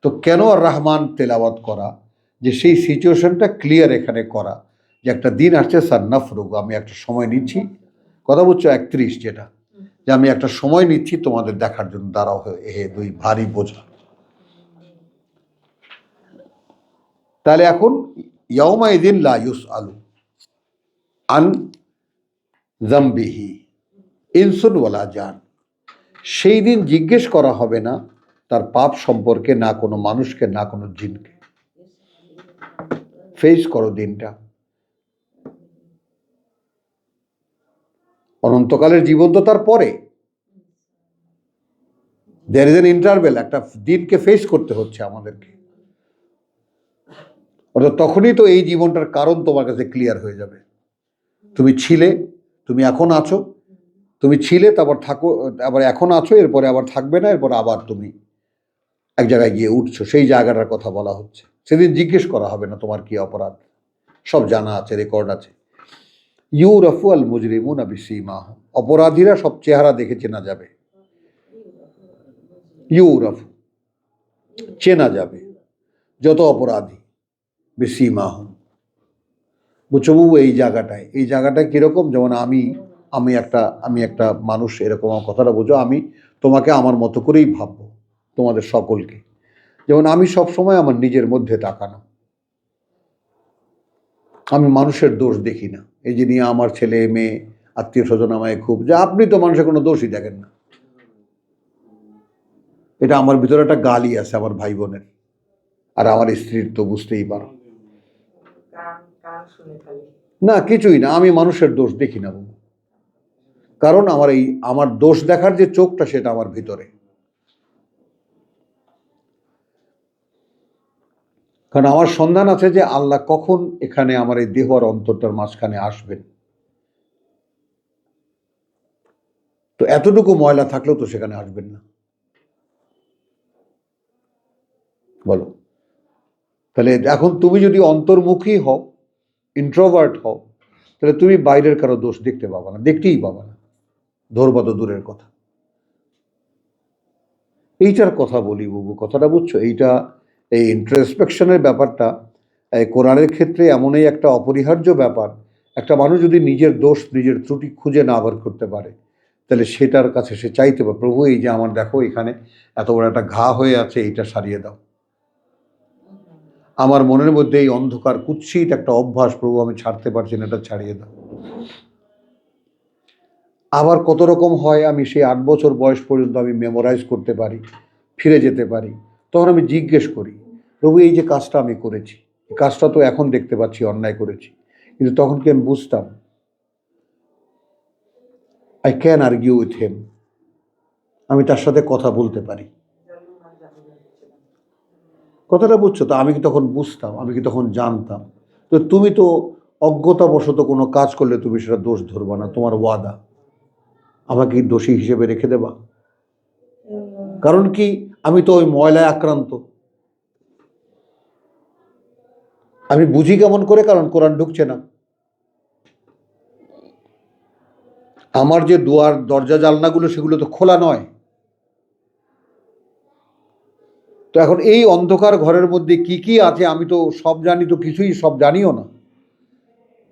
S1: তো কেন আর রহমান তেলাওয়াত করা, যে সেই সিচুয়েশনটা ক্লিয়ার এখানে করা, যে একটা দিন আসছে সান্নাফরুগু, আমি একটা সময় নিচ্ছি, কথা বলছো 31, যেটা, যে আমি একটা সময় নিচ্ছি তোমাদের দেখার জন্য, দাঁড়াও হে দুই ভারী বোঝা। তাহলে এখন ইয়াউমা ইযিন লা ইউসআলু আন যামবিহি ইনসুন ওয়ালা জান, সেই দিন জিজ্ঞেস করা হবে না তার পাপ সম্পর্কে, না কোনো মানুষকে, না কোনো জিনকে। ফেস করো দিনটা। অনন্তকালের জীবন তো তার পরে, দেয়ার ইজ এন ইন্টারভেল, একটা দিনকে ফেস করতে হচ্ছে আমাদেরকে। অর্থাৎ তখনই তো এই জীবনটার কারণ তোমার কাছে ক্লিয়ার হয়ে যাবে। তুমি ছিলে, তুমি এখন আছো, তুমি ছিলে, তারপর থাকো, আবার এখন আছো, এরপরে আবার থাকবে না, এরপর আবার তুমি এক জায়গায় গিয়ে উঠছো, সেই জায়গাটার কথা বলা হচ্ছে। সেদিন জিজ্ঞেস করা হবে না তোমার কি অপরাধ, সব জানা আছে, রেকর্ড আছে। ইউরাফু আল মুজরিমুনা বিসীমাহুম, অপরাধীরা সব চেহারা দেখে চেনা যাবে। ইউরাফু, চেনা যাবে যত অপরাধী, বিসীমাহুম। বুঝছো বাবু, এই জায়গাটায় কিরকম, যেমন আমি একটা মানুষ, এরকম আমার কথাটা বোঝো, আমি তোমাকে আমার মতো করেই ভাববো, তোমাদের সকলকে। যেমন আমি সবসময় আমার নিজের মধ্যে তাকানো, আমি মানুষের দোষ দেখি না। এই যে নিয়ে আমার ছেলে মেয়ে আত্মীয় স্বজন আমায় খুব, যে আপনি তো মানুষের কোনো দোষই দেখেন না। এটা আমার ভিতরে একটা গালি আছে আমার ভাই বোনের, আর আমার স্ত্রীর তো বুঝতেই পারো।
S2: কান কান শুনে খালি।
S1: না, কিছুই না, আমি মানুষের দোষ দেখি না বাবু। কারণ আমার দোষ দেখার যে চোখটা, সেটা আমার ভিতরে। কারণ আমার সন্ধান আছে যে আল্লাহ কখন এখানে আমার এই দেহ আর অন্তরটার মাঝখানে আসবেন। তো এতটুকু ময়লা থাকলেও তো সেখানে আসবেন না, বলো। তাহলে এখন তুমি যদি অন্তর্মুখী হও, ইন্ট্রোভার্ট হও, তাহলে তুমি বাইরের কারো দোষ দেখতে পাবা না, দেখতেই পাবা না, ধরবা তো দূরের কথা। এইটার কথা বলি বাবু, কথাটা বুঝছো? এই ইন্ট্রোস্পেকশনের ব্যাপারটা কোরআনের ক্ষেত্রে এমনই একটা অপরিহার্য ব্যাপার। একটা মানুষ যদি নিজের দোষ, নিজের ত্রুটি খুঁজে না বার করতে পারে, তাহলে সেটার কাছে সে চাইতে পারে, প্রভু এই যে আমার দেখো এখানে এত বড় একটা ঘা হয়ে আছে, এইটা সারিয়ে দাও। আমার মনের মধ্যে এই অন্ধকার কুৎসিত একটা অভ্যাস, প্রভু আমি ছাড়তে পারছি না, এটা ছাড়িয়ে দাও। আবার কত রকম হয়, আমি সেই 8 বছর বয়স পর্যন্ত আমি মেমোরাইজ করতে পারি, ফিরে যেতে পারি। তখন আমি জিজ্ঞেস করি, প্রভু এই যে কাজটা আমি করেছি, এই কাজটা তো এখন দেখতে পাচ্ছি অন্যায় করেছি, কিন্তু তখন কি আমি বুঝতাম? I can argue with him, আমি তার সাথে কথা বলতে পারি। কথাটা বুঝছো তো? আমি কি তখন বুঝতাম? আমি কি তখন জানতাম? তো তুমি তো অজ্ঞতাবশত কোনো কাজ করলে তুমি সেটা দোষ ধরবা না, তোমার ওয়াদা আমাকে দোষী হিসেবে রেখে দেবা। কারণ কি, আমি তো ওই ময়লায় আক্রান্ত। আমি বুঝি কেমন করে? কারণ কোরআন ঢুকছে না। আমার যে দুয়ার দরজা জানলাগুলো, সেগুলো তো খোলা নয়। তো এখন এই অন্ধকার ঘরের মধ্যে কি কি আছে আমি তো সব জানি, তো কিছুই সব জানিও না।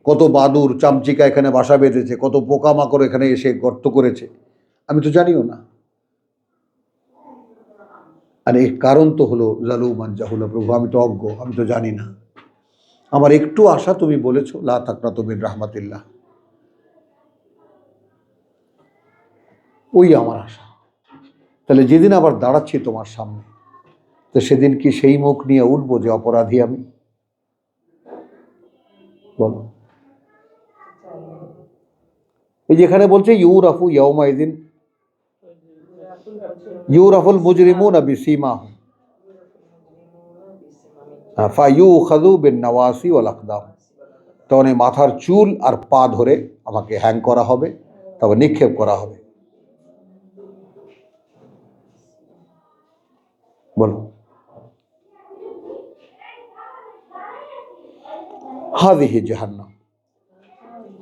S1: কত বাদুর চামচিকা এখানে বাসা বেঁধেছে, কত পোকামাকড় এখানে এসে গর্ত করেছে, আমি তো জানিও না। আর এর কারণ তো হলো জালুমান জাহুলা, প্রভু আমি তো অজ্ঞ, আমি তো জানি না। আমার একটু আশা, তুমি বলেছো লা তাকনাতু মিন রাহমাতিল্লাহ, ওই আমার আশা। তাহলে যেদিন আবার দাঁড়াচ্ছি তোমার সামনে, তো সেদিন কি সেই মুখ নিয়ে উঠবো যে অপরাধী আমি? বলো। এই যেখানে বলছে ইউরাফু ইয়াউমাইদিন ইউরাফুল মুজরিমুনা বিসীমাহুম ফায়ুখাযু বিন-নাওয়াসি ওয়াল আকদাম, তখন এই মাথার চুল আর পা ধরে আমাকে হ্যাং করা হবে, তারপর নিক্ষেপ করা হবে। বলো। হাযিহি জাহান্নাম,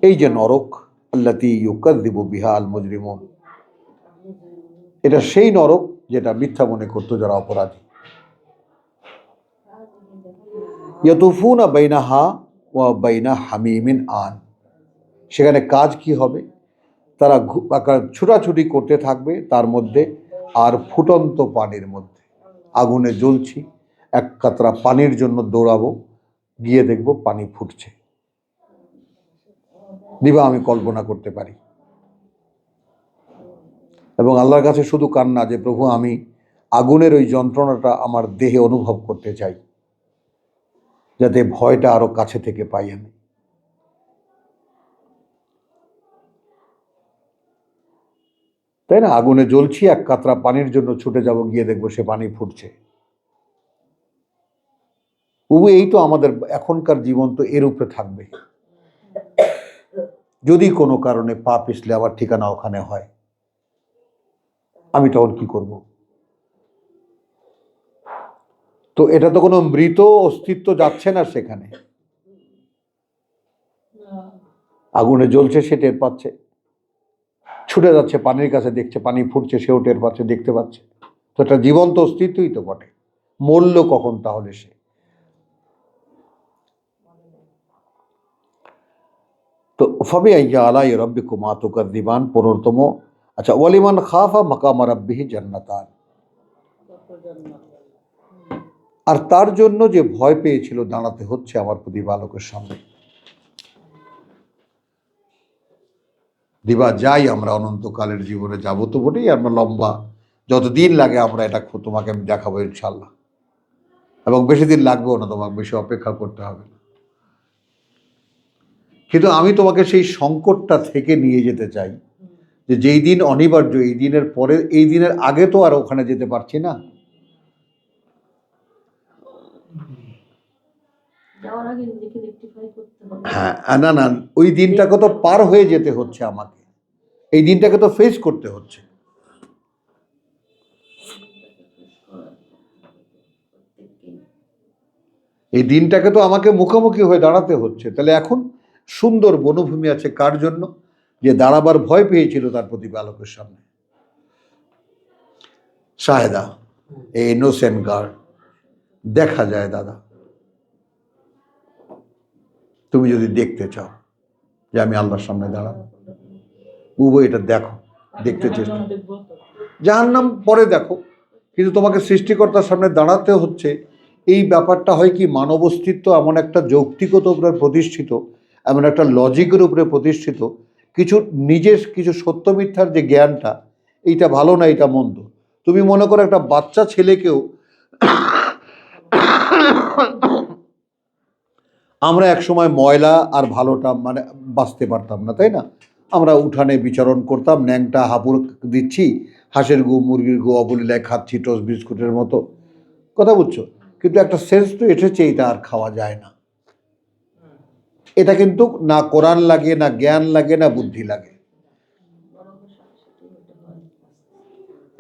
S1: এই যে নরক, আল্লাতী ইউকাযযিবু বিহা আল মুজরিমুন, এটা সেই নরক যেটা মিথ্যা মনে করতো যারা অপরাধী। ইয়াতুফুনা বাইনাহা ওয়া বাইনা হামিমিন আন, সেখানে কাজ কি হবে? তারা ছুটাছুটি করতে থাকবে তার মধ্যে আর ফুটন্ত পানির মধ্যে। আগুনে জ্বলছি, এক কাতরা পানির জন্য দৌড়াবো, গিয়ে দেখব পানি ফুটছে। দিবা আমি কল্পনা করতে পারি। এবং আল্লাহর কাছে শুধু কান্না যে প্রভু আমি আগুনের ওই যন্ত্রণাটা আমার দেহে অনুভব করতে চাই, যাতে ভয়টা আরো কাছে থেকে পাই আমি। তাই না? আগুনে জ্বলছি, এক কাতরা পানির জন্য ছুটে যাব, গিয়ে দেখবো সে পানি ফুটছে। এই তো আমাদের এখনকার জীবন তো এর উপরে থাকবে। যদি কোনো কারণে পা পিছলে আমার ঠিকানা ওখানে হয়, আমি তখন কি করব? তো এটা তো কোনো মৃত অস্তিত্ব যাচ্ছে না সেখানে, আগুনে জ্বলছে সে টের পাচ্ছে, ছুটে যাচ্ছে পানির কাছে, দেখছে পানি ফুটছে, সেও টের পাচ্ছে, দেখতে পাচ্ছে। তো এটা জীবন্ত অস্তিত্বই তো বটে, মরল কখন তাহলে সে? তো ফবি আইয়া আলাই রব্বিকুমা তুকাদ্দিবান 15তম। আচ্ছা, ওয়ালিমান খাফা মাকামা রাব্বিহি জান্নাতান, আর তার জন্য যে ভয় পেয়েছিল দাঁড়াতে হচ্ছে আমার প্রতিপালকের সামনে। দিবা যাই আমরা অনন্তকালের জীবনে যাব তো বটেই, আমরা লম্বা যতদিন লাগে আমরা এটা তোমাকে আমি দেখাবো ইনশাল্লাহ, এবং বেশি দিন লাগবেও না, তোমাকে বেশি অপেক্ষা করতে হবে না। কিন্তু আমি তোমাকে সেই সংকটটা থেকে নিয়ে যেতে চাই, যে যেই দিন অনিবার্য, এই দিনের পরে, এই দিনের আগে তো আর ওখানে যেতে পারছি না। হ্যাঁ, না না, ওই দিনটাকে তো পার হয়ে যেতে হচ্ছে আমাকে, এই দিনটাকে তো ফেস করতে হচ্ছে। এই দিনটাকে তো আমাকে মুখোমুখি হয়ে দাঁড়াতে হচ্ছে। তাহলে এখন সুন্দর বনভূমি আছে কার জন্য? যে দাঁড়াবার ভয় পেয়েছিল তার প্রতিপালকের সামনে। শাহেদা, এই ইনোসেন্ট গার্ল দেখা যায় দাদা, তুমি যদি দেখতে চাও যে আমি আল্লাহর সামনে দাঁড়াবো, বুবু এটা দেখো, দেখতে চেষ্টা। জাহান্নাম পরে দেখো, কিন্তু তোমাকে সৃষ্টিকর্তার সামনে দাঁড়াতে হচ্ছে। এই ব্যাপারটা হয় কি, মানব অস্তিত্ব এমন একটা যৌক্তিকতার উপরে প্রতিষ্ঠিত, এমন একটা লজিকের উপরে প্রতিষ্ঠিত, কিছু নিজের কিছু সত্য মিথ্যার যে জ্ঞানটা, এইটা ভালো না এইটা মন্দ। তুমি মনে করো একটা বাচ্চা ছেলেকেও আমরা একসময় ময়লা আর ভালোটা মানে বাঁচতে পারতাম না, তাই না? আমরা উঠানে বিচরণ করতাম, ন্যাংটা হাঁপুর দিচ্ছি, হাঁসের গু মুরগির গু অবলীলায় খাচ্ছি টোস্ট বিস্কুটের মতো, কথা বুঝছো? কিন্তু একটা সেন্স তো এসেছে, এটা আর খাওয়া যায় না। এটা কিন্তু না কোরআন লাগে, না জ্ঞান লাগে, না বুদ্ধি লাগে।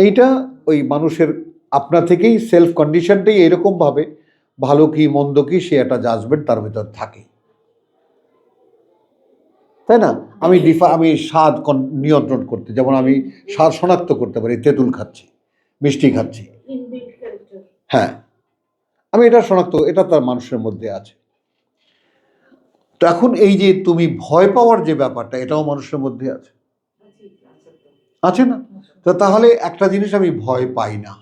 S1: এইটা ওই মানুষের আপনা থেকেই সেলফ কন্ডিশনটাই এরকম ভাবে, ভালো কি মন্দ কি সে একটা জাজমেন্ট তার ভিতর থাকে, তাই না? আমি স্বাদ নিয়ন্ত্রণ করতে, যেমন আমি স্বাদ শনাক্ত করতে পারি, তেঁতুল খাচ্ছি, মিষ্টি খাচ্ছি, হ্যাঁ আমি এটা শনাক্ত, এটা তার মানুষের মধ্যে আছে। তো এখন এই যে তুমি ভয় পাওয়ার যে ব্যাপারটা, এটাও মানুষের মধ্যে আছে, আছে না? তো তাহলে একটা জিনিস আমি ভয় পাই না,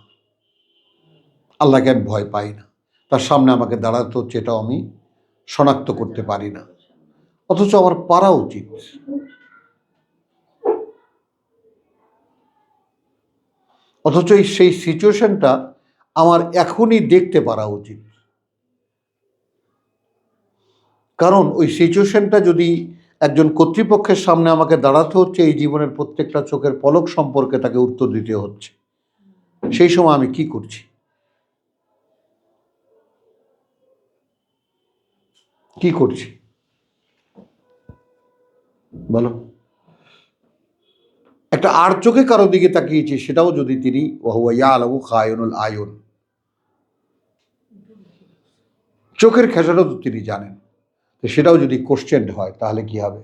S1: আল্লাহকে আমি ভয় পাই না, তার সামনে আমাকে দাঁড়াতে হচ্ছে, এটাও আমি শনাক্ত করতে পারি না, অথচ আমার পারা উচিত। অথচ সেই সিচুয়েশনটা আমার এখনই দেখতে পারা উচিত, কারণ ওই সিচুয়েশনটা যদি একজন কর্তৃপক্ষের সামনে আমাকে দাঁড়াতে হচ্ছে, এই জীবনের প্রত্যেকটা চোখের পলক সম্পর্কে তাকে উত্তর দিতে হচ্ছে, সেই সময় আমি কি করছি, কি করছি বলো? একটা আর চোখে কারো দিকে তাকিয়েছি, সেটাও যদি তিনি ওয়াহুয়া ইয়ালামু খায়ুনুল আয়ুন, চোখের খেসারত তো তিনি জানেন, তো সেটাও যদি কোশ্চেন হয় তাহলে কি হবে?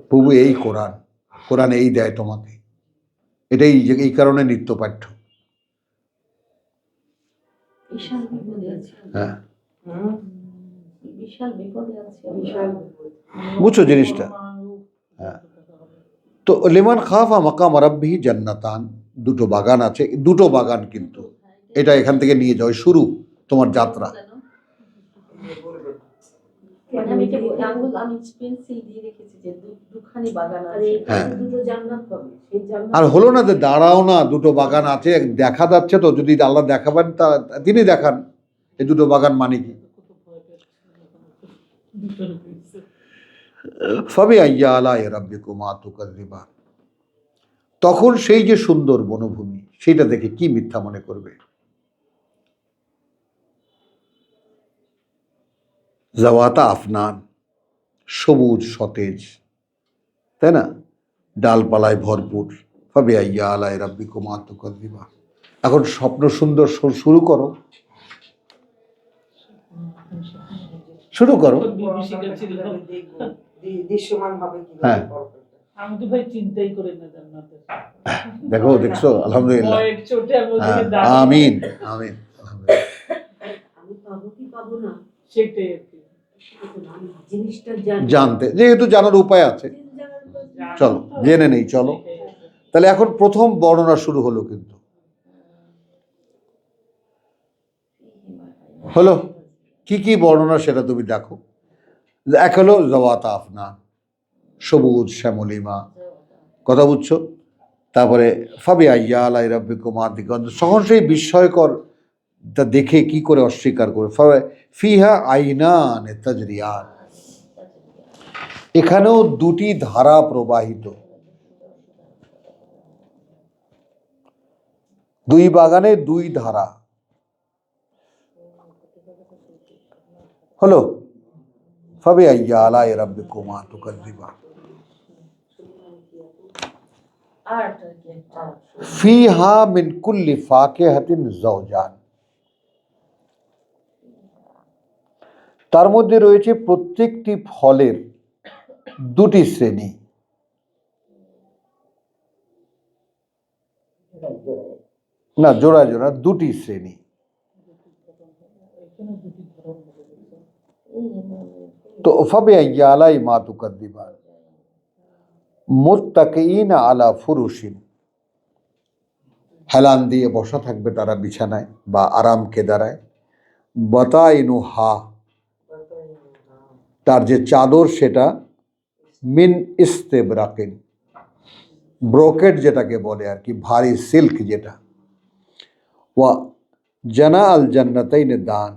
S1: প্রভু এই কোরআন, কোরআন এই দেয় তোমাকে, এটাই এই কারণে নিত্য পাঠ্য। হ্যাঁ, বুঝছো জিনিসটা? হ্যাঁ, তো লিমান খাফা মাকাম রাব্বিহি জান্নাতান, দুটো বাগান আছে, দুটো বাগান, কিন্তু এটা এখান থেকে নিয়ে যাও, শুরু তোমার যাত্রা। হ্যাঁ, আর হলো না যে দাঁড়াও না, দুটো বাগান আছে, দেখা যাচ্ছে তো, যদি আল্লাহ দেখাবেন তা তিনি দেখান এই দুটো বাগান মানে কি। ফাবি আইয়া আলাই রাব্বিকুমা তুকাযযিবান, তখন সেই যে সুন্দর বনভূমি, সেটা দেখে কি মিথ্যা মনে করবে? জাওয়াতা আফনান, সবুজ সতেজ, তাই না, ডালপালায় ভরপুর, ফাবিআইয়ি আলাই রাব্বিকুমা তুকাযযিবান। এখন স্বপ্ন সুন্দর শুরু করো, শুরু করো।
S2: দৃশ্যমান হবে কি
S1: হ্যাঁ।
S4: আমি তো ভাই চিন্তাই করি না জান্নাতের।
S1: দেখো, দেখছো, আলহামদুলিল্লাহ।
S4: ভয়ের চোটে আমি
S1: হ্যাঁ,
S4: ওদিকে দাঁড়িয়ে
S1: আমিন আমিন। আলহামদুলিল্লাহ।
S3: আমি পাবো কি পাবো না
S4: সেটাই আর কি।
S3: জিনিসটা
S1: জানতে, যেহেতু জানার উপায় আছে, চলো জেনে নেই। চলো, তাহলে এখন প্রথম বর্ণনা শুরু হলো, কিন্তু হলো কি কি বর্ণনা সেটা তুমি দেখো। এক হলো যাওয়াতা আফনান, সবুজ শ্যামলিমা, কথা বুঝছো? তারপরে ফাবিআইয়ি আলাই রাব্বিকুমা তুকাযযিবান, তখন সেই বিস্ময়কর তা দেখে কি করে অস্বীকার করে। ফিহা আইনান তাজরিয়ান, এখানেও দুটি ধারা প্রবাহিত। দুই বাগানে দুই ধারা হলো। ফাবিআইয়ি আলাই রাব্বিকুমা তুকাযযিবান। ফিহা মিন কুল্লি ফাকিহাতিন যাওজান, তার মধ্যে রয়েছে প্রত্যেকটি ফলের দুটি শ্রেণী। না, জোড়া জোড়া দুটি শ্রেণী। তো ফাবিআইয়ি আলাই মা তুকাযযিবান, মুত্তাকিইনা আলা ফুরুশিন, হেলান দিয়ে বসা থাকবে তারা বিছানায় বা আরাম কেদারায়। বাতাইনুহা, তার যে চাদর সেটা মিন ইস্তেবরাকিন, ব্রোকেট যেটাকে বলে আর কি, ভারী সিল্ক যেটা। ওয়া জানা আল জান্নাতাইনে দান,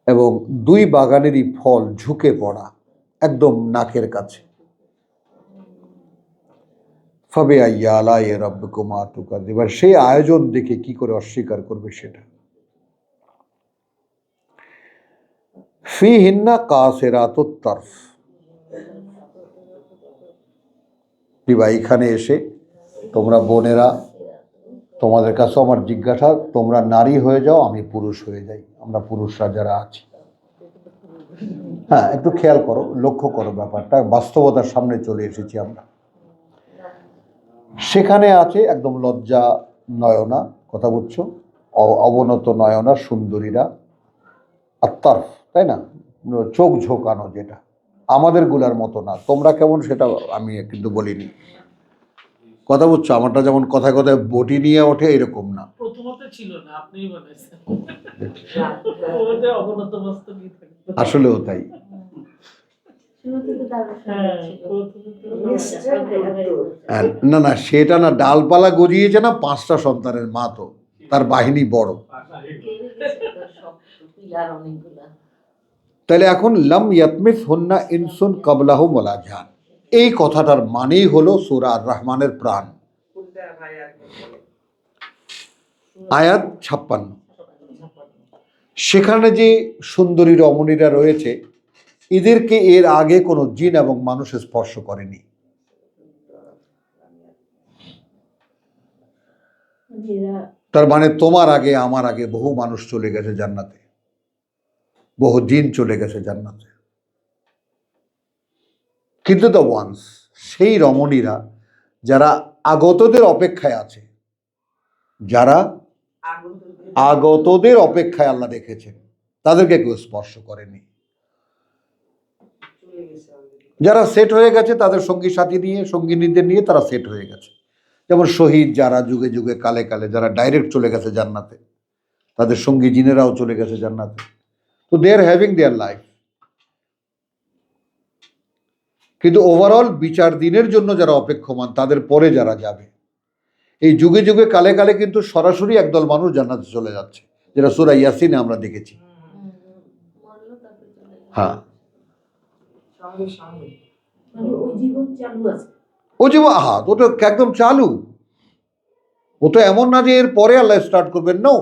S1: এবং দুই বাগানেরই ফল ঝুঁকে পড়া, একদম নাকের কাছে। ফাবিআইয়ি আলাই রাব্বিকুমা তুকাযযিবান, সেই আয়োজন দেখে কি করে অস্বীকার করবে সেটা। ফিহিন্না কাসিরাতুত তারফ, এখানে এসে তোমরা বোনেরা, তোমাদের কাছে আমার জিজ্ঞাসা, তোমরা নারী হয়ে যাও, আমি পুরুষ হয়ে যাই, আমরা পুরুষরা যারা আছি। হ্যাঁ, একটু খেয়াল করো, লক্ষ্য করো ব্যাপারটা, বাস্তবতার সামনে চলে এসেছি আমরা। সেখানে আছে একদম লজ্জা নয়না, কথা বুঝছো, অবনত নয়না সুন্দরীরা, আত্তারফ, তাই না, চোখ ঝোঁকানো, যেটা আমাদের গুলার মতো না। তোমরা কেমন সেটা আমি কিন্তু বলিনি, কথা বুঝছো, আমারটা যেমন কথায় কথায় বটি নিয়ে ওঠে এরকম না।
S4: প্রথমত ছিল না, আপনিই বলেছেন। ওটা অবনত বস্তু কি থাকতো।
S1: আসলেও তাই। না না, সেটা না, ডালপালা গজিয়েছে না, 5টা সন্তানের মা, তো তার বাহিনী বড়। তাহলে এখন লাম ইয়াতমিস হুন্না ইনসুন কাবলাহুম ওয়ালা জান, এই কথাটার মানেই হলো সূরা আর রহমানের প্রাণ। আয়াত 56, সেখানে যে সুন্দরী রমণীরা রয়েছে, এদেরকে এর আগে কোনো জিন এবং মানুষ স্পর্শ করেনি। তার মানে তোমার আগে আমার আগে বহু মানুষ চলে গেছে জান্নাতে, বহু জিন চলে গেছে জান্নাতে। কিন্তু দ্য ওয়ান্স, সেই রমণীরা যারা আগতদের অপেক্ষায় আছে, যারা আগতদের অপেক্ষায় আল্লাহ রেখেছেন, তাদেরকে কেউ স্পর্শ করেনি। যারা সেট হয়ে গেছে, তাদের সঙ্গী সাথী নিয়ে, সঙ্গিনীদের নিয়ে তারা সেট হয়ে গেছে। যেমন শহীদ যারা যুগে যুগে কালে কালে যারা ডাইরেক্ট চলে গেছে জান্নাতে, তাদের সঙ্গী জিনেরাও চলে গেছে জান্নাতে। তো দে আর হ্যাভিং দেয়ার লাইফ। কিন্তু ওভারঅল বিচার দিনের জন্য যারা অপেক্ষমান, তাদের পরে যারা যাবে, এই যুগে যুগে কালে কালে কিন্তু সরাসরি একদল মানুষ জান্নাতে চলে যাচ্ছে, যেটা সূরা ইয়াসিনে আমরা দেখেছি। হ্যাঁ, ও জীবন, আহা, ও তো একদম চালু। ও তো এমন না যে এর পরে আল্লাহ স্টার্ট করবেন, না,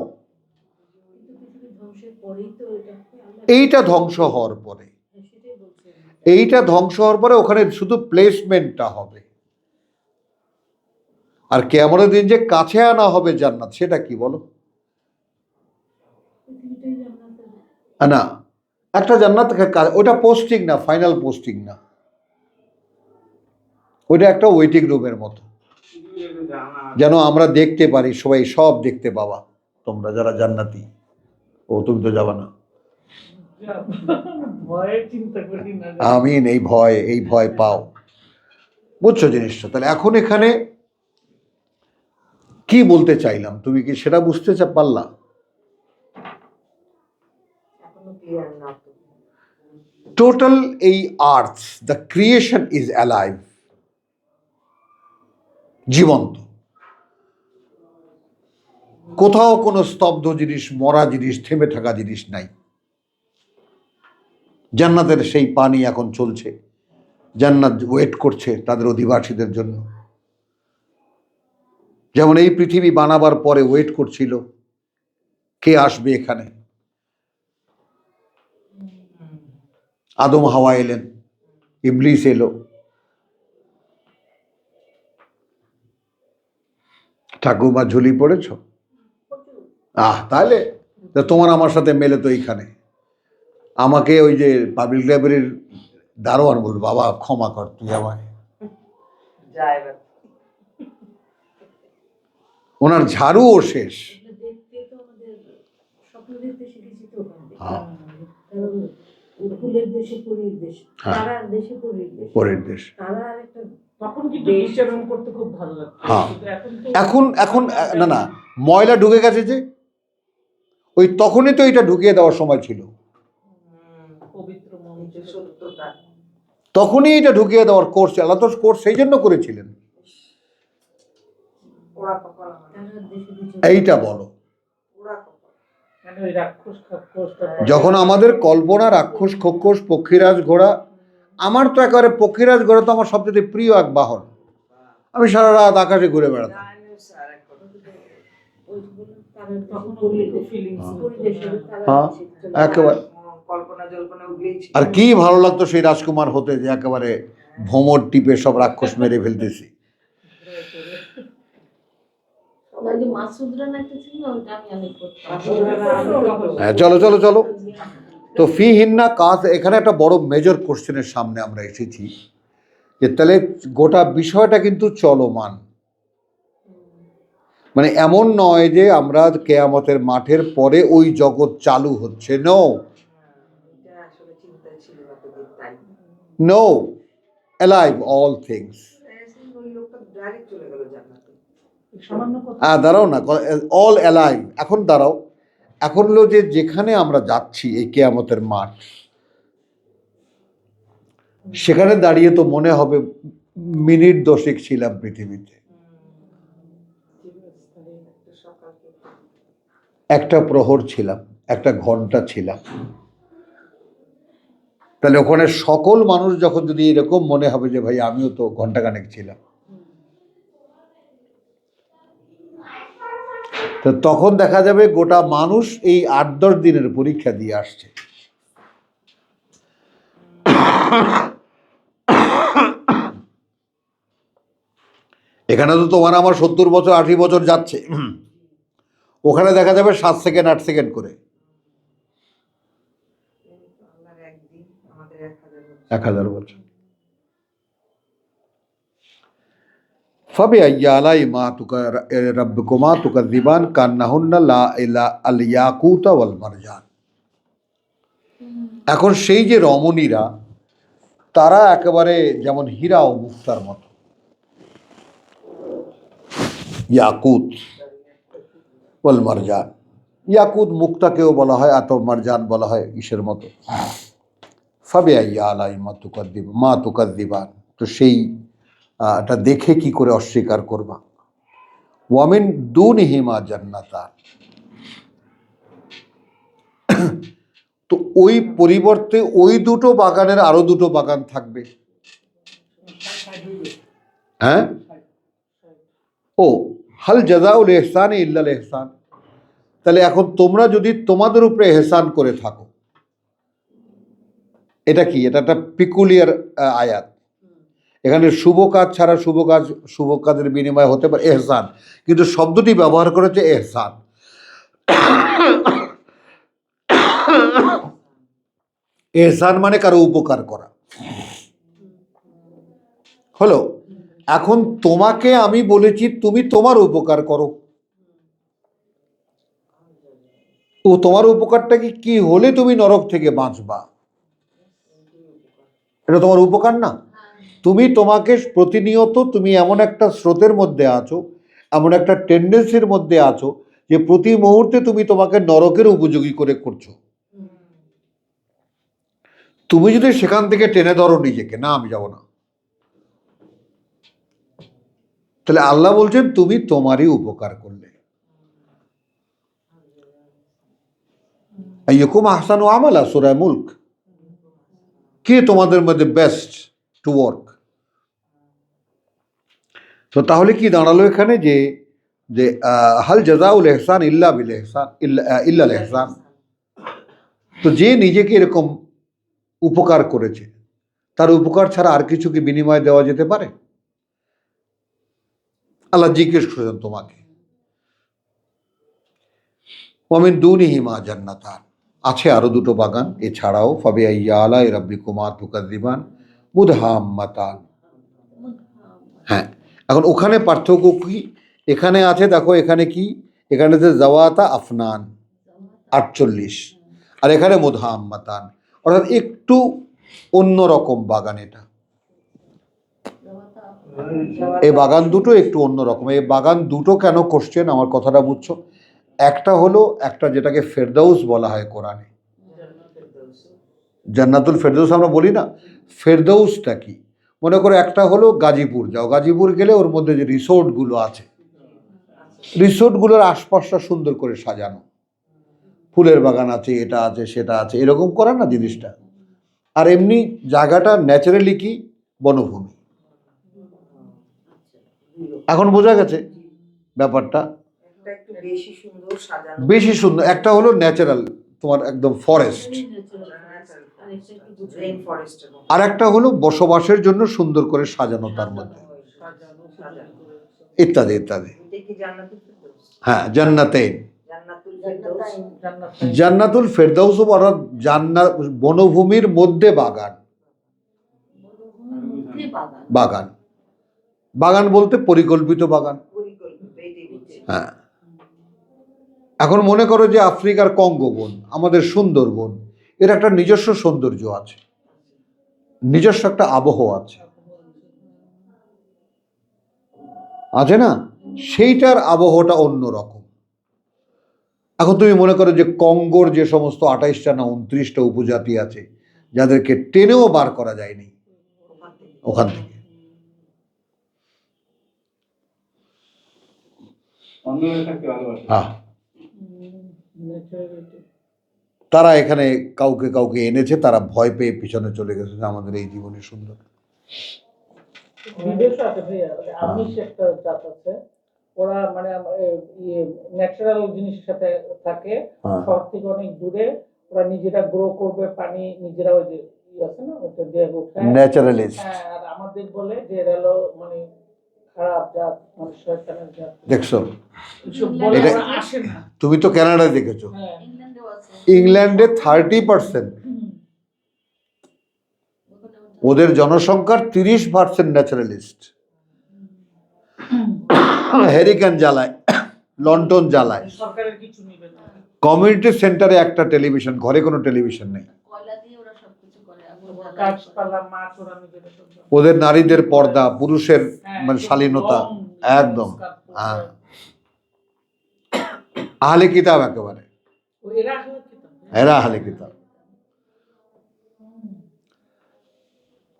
S1: এইটা ধ্বংস হওয়ার পরে, এইটা ধ্বংস হওয়ার পরে ওখানে শুধু প্লেসমেন্টটা হবে। আর কিয়ামতের দিন যে কাছে আনা হবে জান্নাত, সেটা কি বলো? না, একটা জান্নাত, ওটা পোস্টিং না, ফাইনাল পোস্টিং না, ওইটা একটা ওয়েটিং রুমের মতো, যেন আমরা দেখতে পারি, সবাই সব দেখতে পাবা তোমরা যারা জান্নাতি। ও তুমি তো যাবা না।
S4: ভয়ে চিন্তা করি না।
S1: আমিন। এই ভয় পাও, বুঝছো জিনিসটা? তাহলে এখন এখানে কি বলতে চাইলাম, তুমি কি সেটা বুঝতে পারলা?
S2: এখনো ক্লিয়ার না তো।
S1: টোটাল এই আর্থ, দ্য ক্রিয়েশন ইজ অ্যালাইভ, জীবন্ত। কোথাও কোনো স্তব্ধ জিনিস, মরা জিনিস, থেমে থাকা জিনিস নাই। জান্নাতের সেই পানি এখন চলছে, জান্নাত ওয়েট করছে তাদের অধিবাসীদের জন্য। যেমন এই পৃথিবী বানাবার পরে ওয়েট করছিল কে আসবে এখানে। আদম হাওয়া এলেন, ইবলিস এলো, ঠাকুমা ঝুলি পড়েছ? তাহলে তোমার আমার সাথে মেলে তো এইখানে। আমাকে ওই যে পাবলিক লাইব্রেরির দারোয়ান বলল, বাবা ক্ষমা কর, তুই আমায়। ওনার ঝাড়ুও শেষ। পরের দেশ।
S4: তখন কিন্তু বিচরণ করতে খুব ভালো লাগতো।
S1: হ্যাঁ, এখন না, ময়লা ঢুকে গেছে যে, ওই তখনই তো এটা ঢুকিয়ে দেওয়ার সময় ছিল,
S2: পবিত্র মন্ত্র সত্যতা,
S1: তখনই এটা ঢুকিয়ে দেওয়ার কোর্স, আল্লাহ তো কোর্স সেই জন্য করেছিলেন।
S2: ওরা কপাল
S1: এইটা বলো,
S2: ওরা কপাল।
S4: মানে ওই রাক্ষস খাক্ষসটা
S1: যখন আমাদের কল্পনা রাক্ষস খক্ষস পক্ষীরাজ ঘোড়া, আমার তো একেবারে পক্ষীরাজ ঘোড়া তো আমার সবচেয়ে প্রিয় এক বাহন। আমি সারা রাত আকাশে ঘুরে বেড়াতাম। হ্যাঁ, একেবারে।
S2: কল্পনা জল্পনা উগলেই ছিল।
S1: আর কি ভালো লাগতো সেই রাজকুমার হতে, যে একেবারে ভ্রমর টিপে সব রাক্ষস মেরে ফেলতেছি। চলো চলো চলো। তো ফি হিন্না কাজ, এখানে একটা বড় মেজর কোশ্চেনের সামনে আমরা এসেছি, যে তাহলে গোটা বিষয়টা কিন্তু চলমান। মানে এমন নয় যে আমরা কেয়ামতের মাঠের পরে ওই জগৎ চালু হচ্ছে। No no, alive all things. দাঁড়াও না, অল অ্যালাইভ। এখন দাঁড়াও, এখন হলো যে যেখানে আমরা যাচ্ছি এই কেয়ামতের মাঠ, সেখানে দাঁড়িয়ে তো মনে হবে মিনিট 10 ছিলাম পৃথিবীতে, একটা প্রহর ছিলাম, একটা ঘন্টা ছিলাম। তাহলে ওখানে সকল মানুষ যখন যদি এরকম মনে হবে যে ভাই আমিও তো ঘন্টাখানেক ছিলাম, তো তখন দেখা যাবে গোটা মানুষ এই 8-10 দিনের পরীক্ষা দিয়ে আসছে। এখানে তো তোমার আমার 70 বছর 80 বছর যাচ্ছে, ওখানে দেখা যাবে 7 সেকেন্ড 8 সেকেন্ড করে। 1000 বছর। ফাবিআইয়ি আলাই মা রাব্বিকুমা তুকাযিবান কান্নাহুন্না লা আল ইয়াকুত ওয়াল মারজান। এখন সেই যে রমণীরা, তারা একেবারে যেমন হীরা ও মুক্তার মতো। ইয়াকুত ওয়াল মারজান, ইয়াকুত মুক্তাকেও বলা হয়, আত মারজান বলা হয় ইসের মতো। ফাবিআইয়ি আলাই মা তুকাযিবান, তো সেই এটা দেখে কি করে অস্বীকার করবা। ওয়ামিন দুনিহিমা জান্নাতান, তো ওই পরিবর্তে ওই দুটো বাগানের আরো দুটো বাগান থাকবে। হ্যাঁ, ও হাল জাযাউল ইহসানি ইল্লাল ইহসান। তাহলে এখন তোমরা যদি তোমাদের উপরে এহসান করে থাকো, এটা কি? এটা একটা পিকুলিয়ার আয়াত। এখানে শুভ কাজ ছাড়া শুভ কাজের বিনিময় হতে পারে এহসান, কিন্তু শব্দটি ব্যবহার করেছে এহসান। এহসান মানে কারো উপকার করা হলো। এখন তোমাকে আমি বলেছি তুমি তোমার উপকার করো, ও তোমার উপকারটা কি হলে তুমি নরক থেকে বাঁচবা, এটা তোমার উপকার না? তুমি তোমাকে প্রতিনিয়ত তুমি এমন একটা স্রোতের মধ্যে আছো, এমন একটা টেন্ডেন্সির মধ্যে আছো যে প্রতি মুহূর্তে তুমি তোমাকে নরকের উপযোগী করে করছো। তুমি যদি সেখান থেকে টেনে ধরো নিজেকে, না আমি যাব না, তাহলে আল্লাহ বলছেন তুমি তোমারই উপকার করলে। আইয়ুকুম আহসানু আমালা, সূরা মুলক। কে তোমাদের মধ্যে বেস্ট টু ওয়ার্ক? তো তাহলে কি দাঁড়ালো এখানে যে যে হাল জাযাউল ইহসান ইল্লা বিল ইহসান, ইল্লাল ইহসান। তো যে নিজেকে এরকম উপকার করেছে, তার উপকার ছাড়া আর কিছু কি বিনিময় দেওয়া যেতে পারে? আল্লাহ জিজ্ঞেস করেছেন তোমাকে, ওয়ামিন দুনিহিমা জান্নাতান, আছে আরো দুটো বাগান এছাড়াও, ফাবিআইয়ি আলাই রাব্বিকুমা তুকাযযিবান মুদহাম্মাতান। হ্যাঁ, এখন ওখানে পার্থক্য কি? এখানে আছে দেখো, এখানে কি, এখানে যে জাওয়াতা আফনান 48, আর এখানে মুদহাম্মাতান, অর্থাৎ একটু অন্যরকম বাগান। এটা এই বাগান দুটো একটু অন্যরকম। এই বাগান দুটো কেন কোশ্চেন, আমার কথাটা বুঝছো? একটা হলো একটা যেটাকে ফেরদাউস বলা হয় কোরআনে, জান্নাতুল ফেরদাউস আমরা বলি না, ফেরদাউসটা কি? মনে করো একটা হলো গাজীপুর যাও, গাজীপুর গেলে ওর মধ্যে যে রিসোর্টগুলো আছে, রিসোর্টগুলোর আশপাশটা সুন্দর করে সাজানো, ফুলের বাগান আছে, এটা আছে সেটা আছে, এরকম করা না জিনিসটা। আর এমনি জায়গাটা ন্যাচারালি কি, বনভূমি। এখন বোঝা গেছে ব্যাপারটা? বেশি সুন্দর একটা হলো ন্যাচারাল, তোমার একদম ফরেস্ট, আর একটা হলো বসবাসের জন্য সুন্দর করে সাজানো, তার মধ্যে ইত্যাদি ইত্যাদি। হ্যাঁ, জান্নাতেইন, জান্নাতুল ফেরদাউস, অর্থাৎ জান্নাত বনভূমির মধ্যে বাগান। বাগান, বাগান বলতে পরিকল্পিত বাগান। হ্যাঁ, এখন মনে করো যে আফ্রিকার কঙ্গো বন, আমাদের সুন্দরবন, এর একটা নিজস্ব সৌন্দর্য আছে, নিজস্ব একটা আবহাওয়া আছে, আছে না? সেইটার আবহাওয়াটা অন্যরকম। এখন তুমি মনে করো যে কঙ্গোর যে সমস্ত 28টা না 29টা উপজাতি আছে, যাদেরকে টেনেও বার করা যায়নি ওখান থেকে, হ্যাঁ, তারা এখানে কাউকে কাউকে এনেছে, তারা ভয় পেয়ে পিছনে চলে গেছে যে আমাদের এই জীবনে সুন্দর।
S4: বিদেশে আছে ভাইয়া, আমিষ একটা জাত আছে, ওরা মানে ন্যাচারাল জিনিসের সাথে থাকে, শহর থেকে অনেক দূরে, ওরা নিজেরা গ্রো করবে, পানি নিজেরা, ওই যে আছে না ওটা দিয়ে উঠায়, ন্যাচারালিস্ট। আর আমাদের বলে যে এরা হলো মানে খারাপ জাত, মানে শয়তানের জাত।
S1: দেখছো, এটা তুমি তো কানাডায় দেখেছো, ইংল্যান্ডে 30%, ওদের জনসংখ্যার 30% ন্যাচারালিস্ট। হ্যারিকেন জ্বালায়, লন্ডন জ্বালায়, কমিউনিটি সেন্টারে একটা টেলিভিশন, ঘরে কোনো টেলিভিশন নেই। ওদের নারীদের পর্দা, পুরুষের মানে শালীনতা একদম। আহলে কিতাব একেবারে, এরা আহলে কিতাব।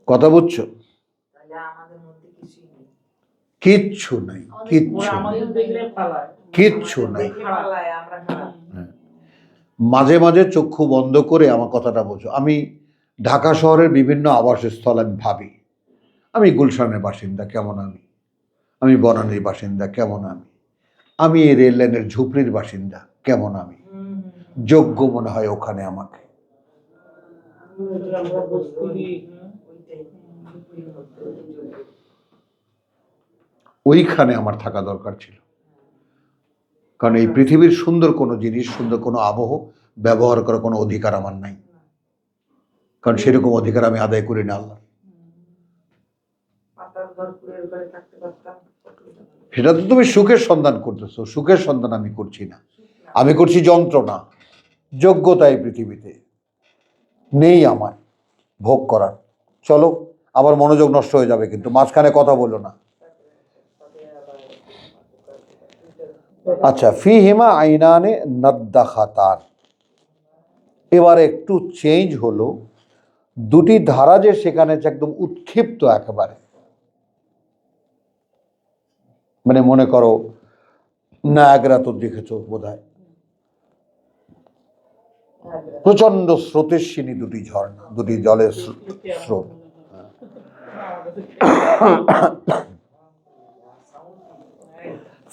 S1: কথা বুঝছো? কিচ্ছু নাই, কিচ্ছু নাই। মাঝে মাঝে চক্ষু বন্ধ করে আমার কথাটা বোঝো। আমি ঢাকা শহরের বিভিন্ন আবাসস্থল আমি ভাবি, আমি গুলশানের বাসিন্দা, কেমন আমি বনানীর বাসিন্দা, কেমন আমি এই রেল লাইনের ঝুপড়ির বাসিন্দা, কেমন যোগ্য মনে হয় ওখানে আমাকে। ওইখানে আমার থাকা দরকার ছিল, কারণ এই পৃথিবীর সুন্দর কোনো জিনিস, সুন্দর কোনো আবহ ব্যবহার করার কোনো অধিকার আমার নাই, কারণ সেরকম অধিকার আমি আদায় করি না আল্লাহ।
S2: পাতার ঘর কুড়ের ঘরে থাকতে পারতাম।
S1: সেটা তো তুমি সুখের সন্ধান করতেছো, সুখের সন্ধান আমি করছি না, আমি করছি যন্ত্রণা। যোগ্যতা এই পৃথিবীতে নেই আমার ভোগ করার। চলো, আবার মনোযোগ নষ্ট হয়ে যাবে, কিন্তু মাঝখানে কথা বলো না। আচ্ছা, ফিহিমা আইনানে নাদ্দাখাতান, এবার একটু চেঞ্জ হলো, দুটি ধারা যে সেখানে একদম উৎক্ষিপ্ত একেবারে, মানে মনে করো নায়াগ্রা তো দেখেছো বোধহয়, প্রচন্ড স্রোতেস্বিনী দুটি ঝর্ণা, দুটি জলের স্রোত।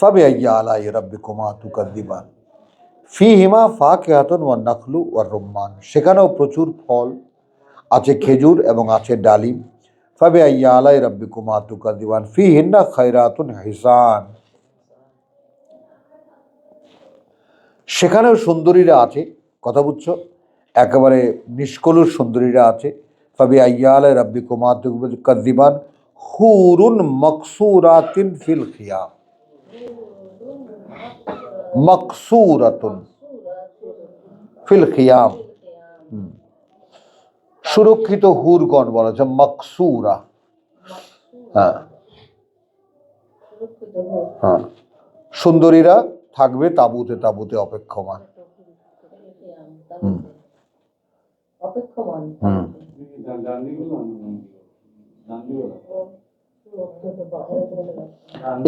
S1: ফাবিআইয়ি আলাই রাব্বিকুমা তুকাযযিবান ফীহিমা ফাকিহাতুন ওয়ান নাখলু ওয়ার রুম্মান, সেখানেও প্রচুর ফল আছে, খেজুর এবং আছে ডালিম। ফাবিআইয়ি আলাই রাব্বিকুমা তুকাযযিবান ফীহিন্না খায়রাতুন হিসান, সেখানেও সুন্দরীরা আছে, কথা বুঝছো, একেবারে নিষ্কলুষ সুন্দরীরা আছে। ফাবিআইয়ি আলাই রাব্বিকুমা তুকাযযিবান হুরুন মাকসুরাতিন ফিল খিয়াম, মাকসুরাতুন ফিল খিয়াম, সুরক্ষিত হুরগণ বলা হচ্ছে মাকসুরা। হ্যাঁ হ্যাঁ, সুন্দরীরা থাকবে তাঁবুতে, তাঁবুতে অপেক্ষমান।
S3: অপেক্ষমান।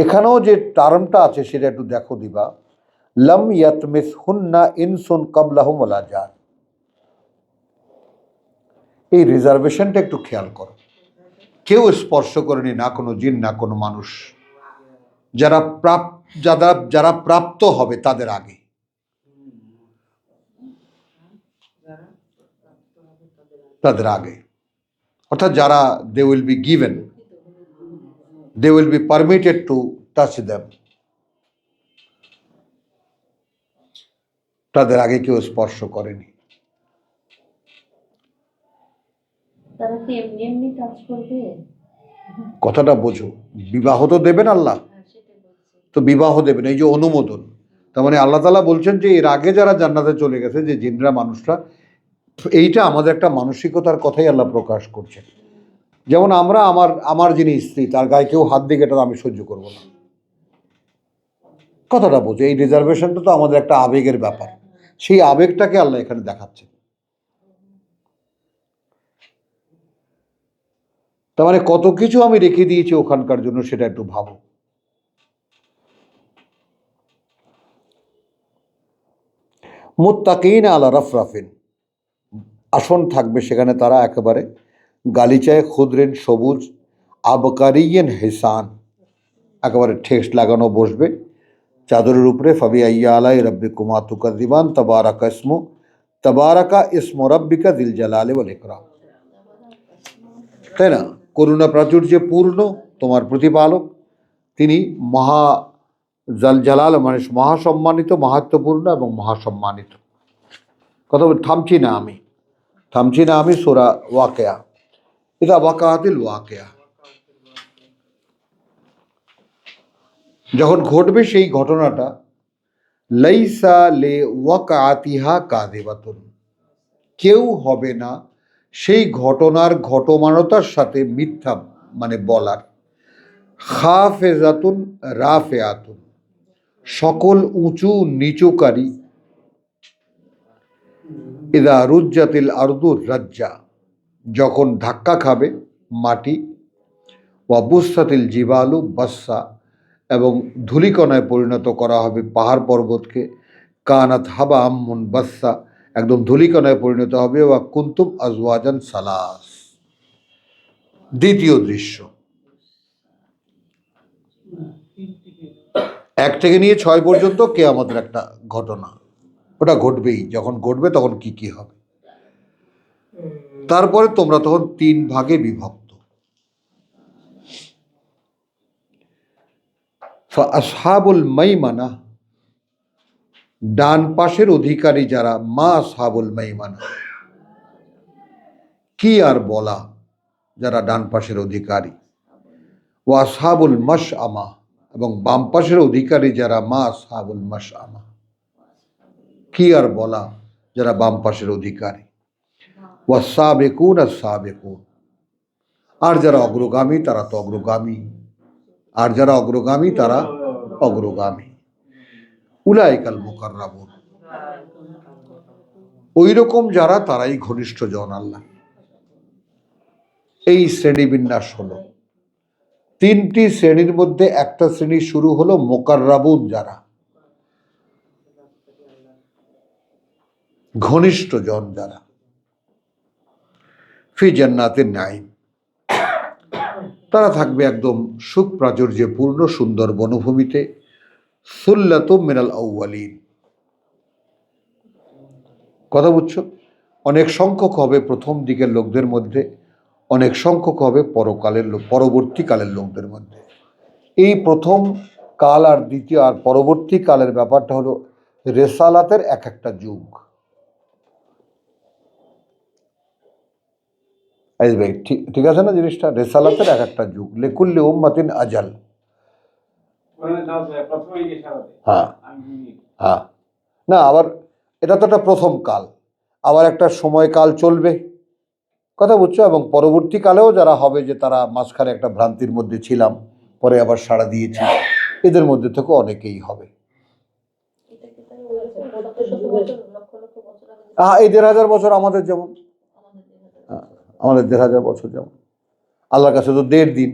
S1: এখানেও যে টার্মটা আছে সেটা একটু দেখো দিবা, লাম ইয়াতমিসহুন্না ইনসুন ক্বাবলাহুম ওয়ালা জান, এই রিজার্ভেশনটা একটু খেয়াল করো। কেউ স্পর্শ করেনি, না কোনো জিন না কোনো মানুষ, যারা প্রাপ্ত হবে তাদের আগে। তাদের আগে অর্থাৎ যারা they will be given, they will be permitted to touch them, তাদের আগে কেউ স্পর্শ করেনি।
S3: তারা কি এমনি এমনি কাজ করবে?
S1: কথাটা বোঝো, বিবাহ তো দেবেন আল্লাহ, তো বিবাহ দেবেন, এই যে অনুমোদন, তার মানে আল্লাহ তাআলা বলছেন যে এর আগে যারা জান্নাতে চলে গেছে, যে জিনরা মানুষরা, এইটা আমাদের একটা মানসিকতার কথাই আল্লাহ প্রকাশ করছেন। যেমন আমরা, আমার যিনি স্ত্রী, তার গায়ে কেউ হাত দিয়ে এটা আমি সহ্য করব না, কথাটা বোঝো। এই রিজার্ভেশনটা তো আমাদের একটা আবেগের ব্যাপার, সেই আবেগটাকে আল্লাহ এখানে দেখাচ্ছেন। তার মানে কত কিছু আমি রেখে দিয়েছি ওখানকার জন্য, সেটা একটু ভাবো। মুত্তাকিন আলা রাফরাফিন, আসন থাকবে সেখানে তারা একেবারে গালিচায় খুদরিন সবুজ, আবকারিয়েন হিসান, একেবারে ঠেস লাগানো বসবে চাদরের উপরে। ফাবিআইয়ি আলাই রাব্বিকুমা তুকাযযিবান তাবারাকা ইসমু রাব্বিকা যিল জালালি ওয়াল ইকরাম, তাই না? করুণা প্রাচুর্যে পূর্ণ তোমার প্রতিপালক, তিনি মহা জালাল, মানে মহাসম্মানিত, মাহাত্ম্যপূর্ণ এবং মহাসম্মানিত। কথা থামছি না আমি সূরা ওয়াকিয়া, ইযা ওয়াকাআতিল ওয়াকিয়া, যখন ঘটবে সেই ঘটনাটা, লাইসা লে ওয়াকাআতিহা কাযিবাতুন, কেউ হবে না সেই ঘটনার ঘটমানতার সাথে মিথ্যা মানে বলার। খাফেজাতুন রাফিআতুন, সকল উঁচু নিচুকারী। ইযা রুজ্জাতিল আরদু রাজ্জা, যখন ধাক্কা খাবে মাটি। ওয়া বুসসাতিল জিবালু বাসসা, এবং ধূলিকণায় পরিণত করা হবে পাহাড় পর্বতকে। কানাত হাবা আম্মুন বাসসা, একদম ধূলিকণায় পরিণত হবে। ওয়া কুনতুম আজওয়াজান সালাস, দ্বিতীয় দৃশ্য 1 থেকে নিয়ে 6 পর্যন্ত কিয়ামতের একটা ঘটনা, ওটা ঘটবেই। যখন ঘটবে তখন কি কি হবে, তারপরে তোমরা তখন 3 ভাগে বিভক্ত। আসহাবুল মাইমানা, ডান পাশের অধিকারী যারা, মা আসহাবুল মাইমানা, কি আর বলা, যারা ডান পাশের অধিকারী। ও আসহাবুল মাশআমা, এবং বাম পাশের অধিকারী যারা, মা আসহাবুল মাশআমা, কি আর বলা, যারা বাম পাশের অধিকারী। ওয়াসাবিকুন আস-সাবিকুন, আর যারা অগ্রগামী তারা তো অগ্রগামী, আর যারা অগ্রগামী তারা অগ্রগামী। উলাইকাল মুকাররাবুন, ওই রকম যারা তারাই ঘনিষ্ঠ জন আল্লাহ। এই শ্রেণীবিন্যাস হলো। তিনটি শ্রেণীর মধ্যে একটা শ্রেণী শুরু হলো মুকাররাবুন, যারা ঘনিষ্ঠ জন, যারা ফি জান্নাতিন নাঈম, তারা থাকবে একদম সুখ প্রাচুর্যে পূর্ণ সুন্দর বনভূমিতে। সুল্লাতুম মিনাল আউয়ালিন, কথা বুঝছো? অনেক সংখ্যক হবে প্রথম দিকের লোকদের মধ্যে, অনেক সংখ্যক হবে পরকালের লোক, পরবর্তীকালের লোকদের মধ্যে। এই প্রথম কাল আর দ্বিতীয় আর পরবর্তী কালের ব্যাপারটা হলো রেসালাতের এক একটা যুগ। ভাই ঠিক আছে না জিনিসটা? রেসালাতের এক একটা যুগ। লিকুল্লি উম্মাতিন আজাল। হ্যাঁ হ্যাঁ, না আবার এটা তো একটা প্রথম কাল, আবার একটা সময়কাল চলবে, কথা বুঝছো? এবং পরবর্তীকালেও যারা হবে, যে তারা মাঝখানে একটা ভ্রান্তির মধ্যে ছিলাম, পরে আবার সাড়া দিয়েছি, এদের মধ্যে থেকে অনেকেই হবে। এই ১,৫০০ বছর আমাদের যেমন, আমাদের ১,৫০০ বছর যেমন, আল্লাহর কাছে তো ১.৫ দিন।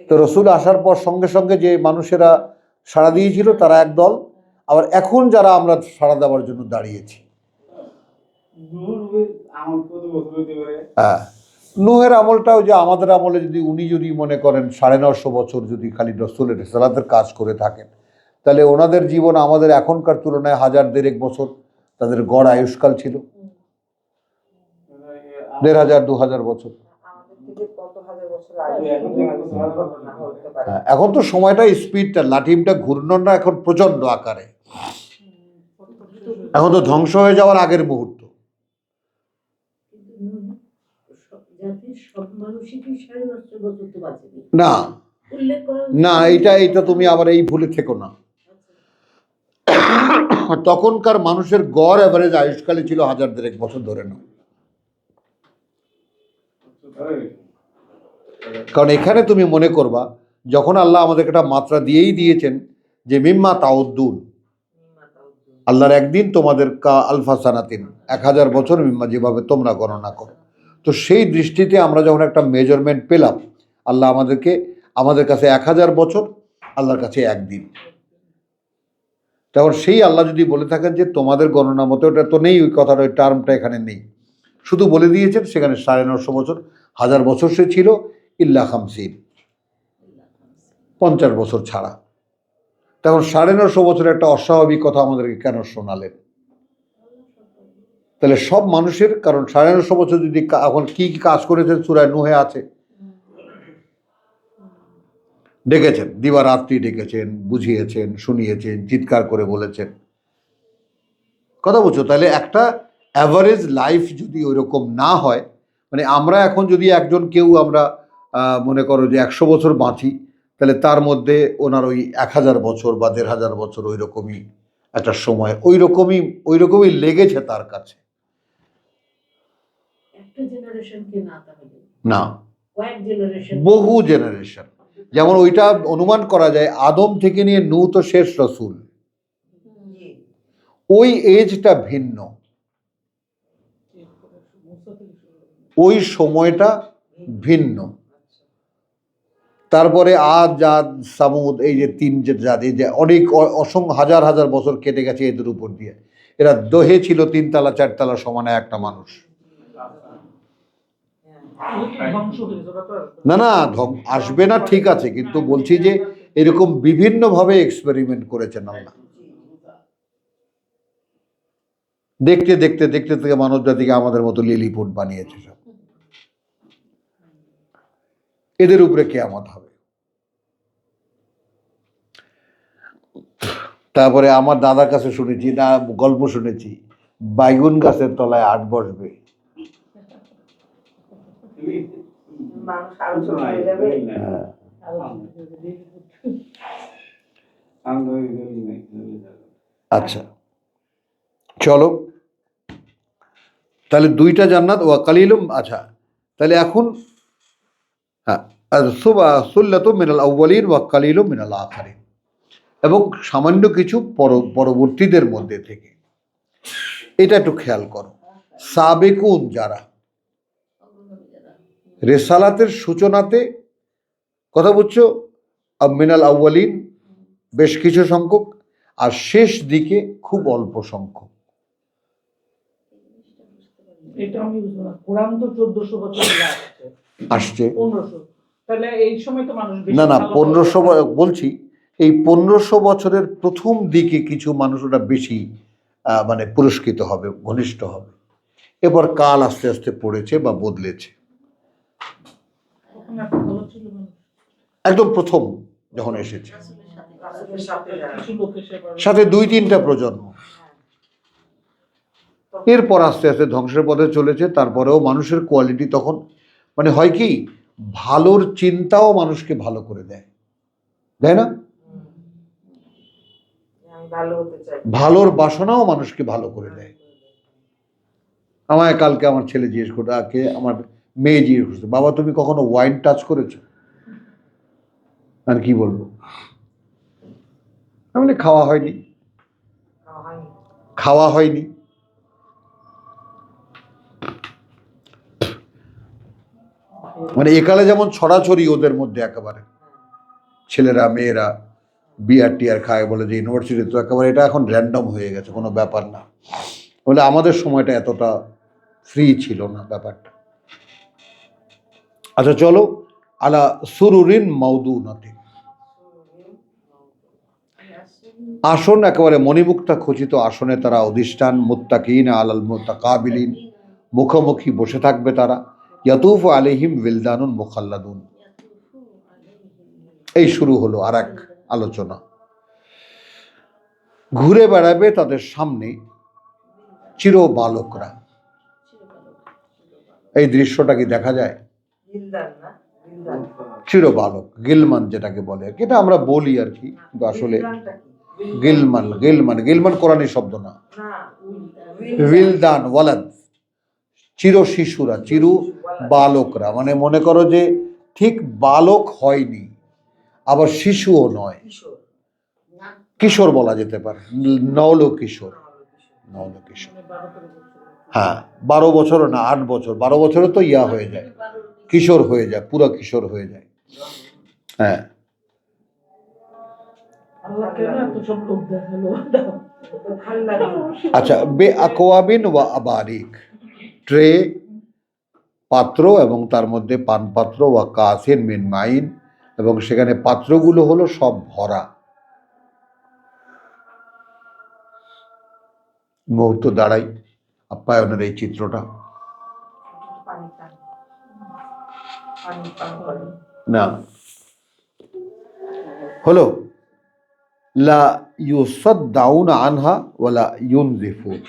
S1: তো রসুল আসার পর সঙ্গে সঙ্গে যে মানুষেরা সাড়া দিয়েছিল তারা একদল, আবার এখন যারা আমরা সাড়া দেওয়ার জন্য দাঁড়িয়েছি। হ্যাঁ, নূহের আমলটাও যে আমাদের আমলে, যদি উনি যদি মনে করেন ৯৫০ বছর যদি খালি রসুলের রিসালাতের কাজ করে থাকেন, তাহলে ওনাদের জীবন আমাদের এখনকার তুলনায় ১,০০০-১,৫০০ বছর তাদের গড় আয়ুষ্কাল ছিল। ১,৫০০-২,০০০ বছর। এখন তো সময়টা, স্পিডটা, লাঠিমটা ঘূর্ণনটা এখন প্রচন্ড আকারে, এখন তো ধ্বংস হয়ে যাওয়ার আগের মুহূর্ত। না না, এইটা তুমি আবার এই ভুলে থেকো না। তখনকার মানুষের গড় এভারেজ আয়ুষ্কালে ছিল ১,০০০-১,৫০০ বছর ধরে নাও। কারণ এখানে তুমি মনে করবা, যখন আল্লাহ আমাদেরকে একটা মাত্রা দিয়েই দিয়েছেন যে মিম্মা তাউদ্দুন, আল্লাহর একদিন তোমাদের আলফা সানাতিন, ১,০০০ বছর, মিম্মা যেভাবে তোমরা গণনা করো। তো সেই দৃষ্টিতে আমরা যখন একটা মেজারমেন্ট পেলাম, আল্লাহ আমাদের কাছে ১,০০০ বছর, আল্লাহর কাছে একদিন। তখন সেই আল্লাহ যদি বলে থাকেন যে তোমাদের গণনা মতো, ওটা তো নেই, ওই কথাটা, ওই টার্মটা এখানে নেই, শুধু বলে দিয়েছেন সেখানে ৯৫০ বছর, ১,০০০ বছর সে ছিল, ইল্লা ৫০, ৫০ বছর ছাড়া। তখন ৯৫০ বছর একটা অস্বাভাবিক কথা আমাদেরকে কেন শোনালেন? তাহলে সব মানুষের, কারণ ৯৫০ বছর যদি এখন কি কি কাজ করেছেন সূরা নূহে আছে, ডেকেছেন, দিবারাত্রি ডেকেছেন, বুঝিয়েছেন, শুনিয়েছেন, চিৎকার করে বলেছেন, কথা বুঝছো? তাহলে একটা অ্যাভারেজ লাইফ যদি ওইরকম না হয়, মানে আমরা এখন যদি কেউ আমরা মনে করো যে ১০০ বছর বাঁচি, তাহলে তার মধ্যে ওনার ওই ১,০০০ বছর বা ১,৫০০ বছর ওই রকমই একটা সময়, ওই রকমই লেগেছে তার কাছে। না, বহু জেনারেশন। যেমন ওইটা অনুমান করা যায়, আদম থেকে নিয়ে নূহ তো শেষ রসুল, ওই এজটা ভিন্ন, ওই সময়টা ভিন্ন। তারপরে আদ, জাদ, সামুদ, এই যে ৩ যে জাত, এই যে অনেক অসংখ্য হাজার হাজার বছর কেটে গেছে এদের উপর দিয়ে। এরা দহে ছিল ৩ তলা ৪ তলা সমানে একটা মানুষ। না না, আসবে না, ঠিক আছে, কিন্তু বলছি যে এরকম বিভিন্নভাবে এক্সপেরিমেন্ট করেছেন আল্লাহ। দেখতে দেখতে দেখতে থেকে মানব জাতিকে আমাদের মতো লিলিপুট বানিয়েছে সব। এদের উপরে কিয়ামত হবে। তারপরে আমার দাদার কাছে শুনেছি, না গল্প শুনেছি, বাইগুন গাছের তলায় 8 বসবে।
S2: মানুষ আরো ছোট হয়ে যাবে।
S1: হ্যাঁ। আচ্ছা চলো, তাহলে 2টা জান্নাত ওয়া কালিলুম। আচ্ছা তাহলে এখন হ্যাঁ, সুল্লাতু মিনাল আউয়ালিন ওয়া কালিলুম মিনাল আখিরিন, এবং সামান্য কিছু পরবর্তীদের মধ্যে থেকে। এটা একটু খেয়াল করো, সাবেকুন যারা রেসালাতের সূচনাতে, কথা বুঝছো, মিনাল আউয়ালিন বেশ কিছু সংখ্যক, আর শেষ দিকে খুব অল্প সংখ্যক।
S4: এটা আমি বুঝবো না, কোরআন তো 1400 বছর আগে
S1: আসছে
S4: 1500, তাহলে এই সময় তো মানুষ বেশি
S1: না না,
S4: ভালো
S1: 1500
S4: করে।
S1: বলছি, এই 1500 বছরের প্রথম দিকে কিছু মানুষ ওটা বেশি মানে পুরস্কৃত হবে, ঘনিষ্ঠ হবে। এরপর কাল আস্তে আস্তে পড়েছে বা বদলেছে।
S4: তখন এত ভালো ছিল মানুষ।
S1: একদম প্রথম যখন এসেছে,
S2: রাসূলের সাথে যারা।
S4: কিছু লোক এসে আবার
S1: সাথে 2-3টা প্রজন্ম, এরপর আস্তে আস্তে ধ্বংসের পথে চলেছে। তারপরেও মানুষের কোয়ালিটি তখন মানে হয় কি, ভালোর চিন্তাও মানুষকে ভালো করে দেয়, তাই না?
S2: আমি ভালো হতে চাই।
S1: ভালোর বাসনাও মানুষকে ভালো করে দেয়। আমায় কালকে আমার ছেলে জিজ্ঞেস করতো, আমার মেয়ে জিজ্ঞেস করতো, বাবা তুমি কখনো ওয়াইন টাচ করেছো? আর কি বলবো, আমি বলি খাওয়া হয়নি,
S2: হয়নি।
S1: খাওয়া হয়নি। মানে একালে যেমন ছড়াছড়ি ওদের মধ্যে, একেবারে ছেলেরা মেয়েরা বিয়ার টিয়ার খায়, বলে যে ইউনিভার্সিটি তো একেবারে এটা এখন র্যান্ডম হয়ে গেছে, কোনো ব্যাপার না। বলে আমাদের সময়টা এতটা ফ্রি ছিল না ব্যাপারটা। আচ্ছা চলো, আলা সুরুরিন মাউদুনাতিন, আসন একেবারে মণিমুক্তা খচিত আসনে তারা অধিষ্ঠান, মুত্তাকিন আলাল মুতাকাবিলিন, মুখোমুখি বসে থাকবে তারা, ইয়াতুফু আলাইহিম উইলদানুন মুখাল্লাদুন। এই শুরু হলো আর এক আলোচনা। ঘুরে বেড়াবে তাদের সামনে চির বালকরা। এই দৃশ্যটা কি দেখা যায়?
S2: গিলদান না, গিলদান।
S1: চির বালক, গিলমান যেটাকে বলে আর কি, এটা আমরা বলি আর কি, কিন্তু আসলে
S2: গিলদানটা কি?
S1: গিলমান, গিলমান, গিলমান কোরআনী শব্দ না।
S2: না,
S1: উইলদান ওয়ালাদ, চির শিশুরা, চিরু বালকরা, মানে মনে করো যে ঠিক বালক হয়নি, আবার শিশুও নয়,
S2: কিশোর।
S1: কিশোর বলা যেতে পারে, নওল কিশোর, নওল কিশোর।
S4: মানে 12-13 বছর।
S1: হ্যাঁ 12 বছরও না, 8 বছর, 12 বছরও তো ইয়া হয়ে যায়, কিশোর হয়ে যায়, পুরো কিশোর হয়ে যায়। হ্যাঁ
S4: আল্লাহ কেন এত সব লোক দেখালো?
S1: আচ্ছা, বে আকওয়াবিন ওয়া আবারিক, ট্রে পাত্র এবং তার মধ্যে পান পাত্র, ওয়া কাসিন মিন মাইন, এবং সেখানে পাত্রগুলো হলো সব ভরা। মুহূর্ত দাঁড়াই আপ্যায়নের এই চিত্রটা।
S2: পানি পান। পানি পান করেন।
S1: না হলো লা ইউসাদ্দাউনা আনহা ওয়ালা ইউনজিফুন,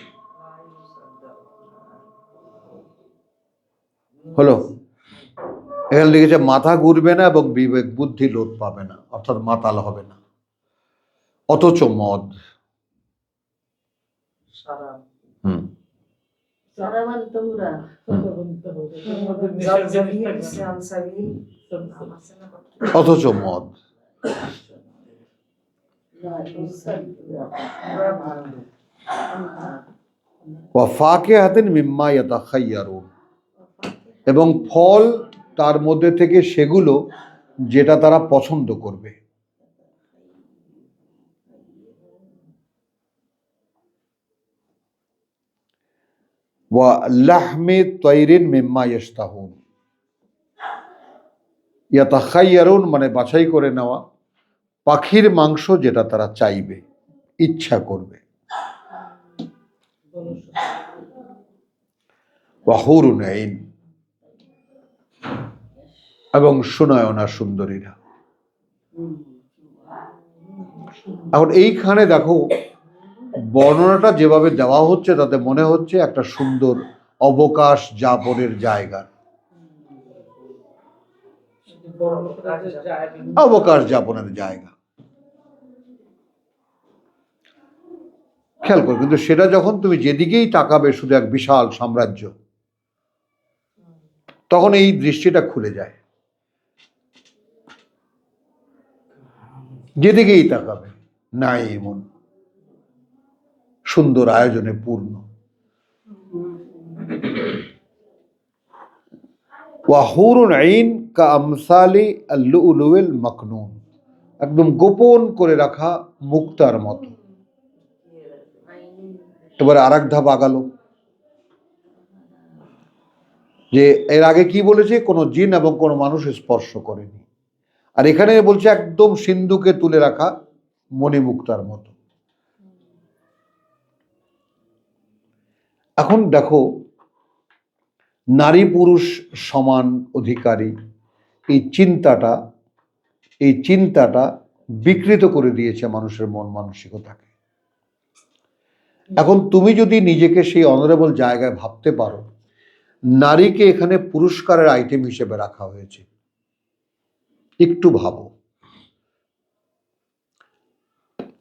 S1: হলো এখানে লিখেছে মাথা ঘুরবে না এবং বিবেক বুদ্ধি লোপ পাবে না, অর্থাৎ মাতাল হবে না। অথচ মদ,
S2: সারা।
S3: সারা মানে তোমরা
S1: অথচ মদ, ওয়া ফাকিহাতিন মিম্মা ইয়াতাখায়্যারুন, এবং ফল তার মধ্যে থেকে সেগুলো যেটা তারা পছন্দ করবে। ওয়া লাহমি তাইরিন মিম্মা ইয়াশতাহুন, ইয়াতাখায়্যারুন মানে বাছাই করে নেওয়া, পাখির মাংস যেটা তারা চাইবে, ইচ্ছা করবে। ওয়া হুরুন আইন, এবং সুনয়না সুন্দরীরা। এখন এইখানে দেখো বর্ণনাটা যেভাবে দেওয়া হচ্ছে তাতে মনে হচ্ছে একটা সুন্দর অবকাশ যাপনের জায়গা,
S4: বড় লোকেরা যে যায় বিভিন্ন
S1: অবকাশ যাপনের জায়গা। খেয়াল করো, কিন্তু সেটা যখন তুমি যেদিকেই তাকাবে শুধু এক বিশাল সাম্রাজ্য, তখন এই দৃষ্টিটা খুলে যায়। যেদিকেই তাকাবে নাই এমন সুন্দর আয়োজনে পূর্ণ। ওয়াহুরুন আইন কা আমসালি আল-লুউলুল মাকনুন, একদম গোপন করে রাখা মুক্তার মতো। এবার আরেক ধাপ আগালো, যে এর আগে কি বলেছে, কোনো জিন এবং কোনো মানুষ স্পর্শ করেনি, আর এখানে বলছে একদম সিন্ধুকে তুলে রাখা মণিমুক্তার মতো। এখন দেখো, নারী পুরুষ সমান অধিকারী এই চিন্তাটা বিকৃত করে দিয়েছে মানুষের মন মানসিকতাকে। এখন তুমি যদি নিজেকে সেই অনারেবল জায়গায় ভাবতে পারো, নারীকে এখানে পুরস্কারের আইটেম হিসেবে রাখা হয়েছে, একটু ভাবো।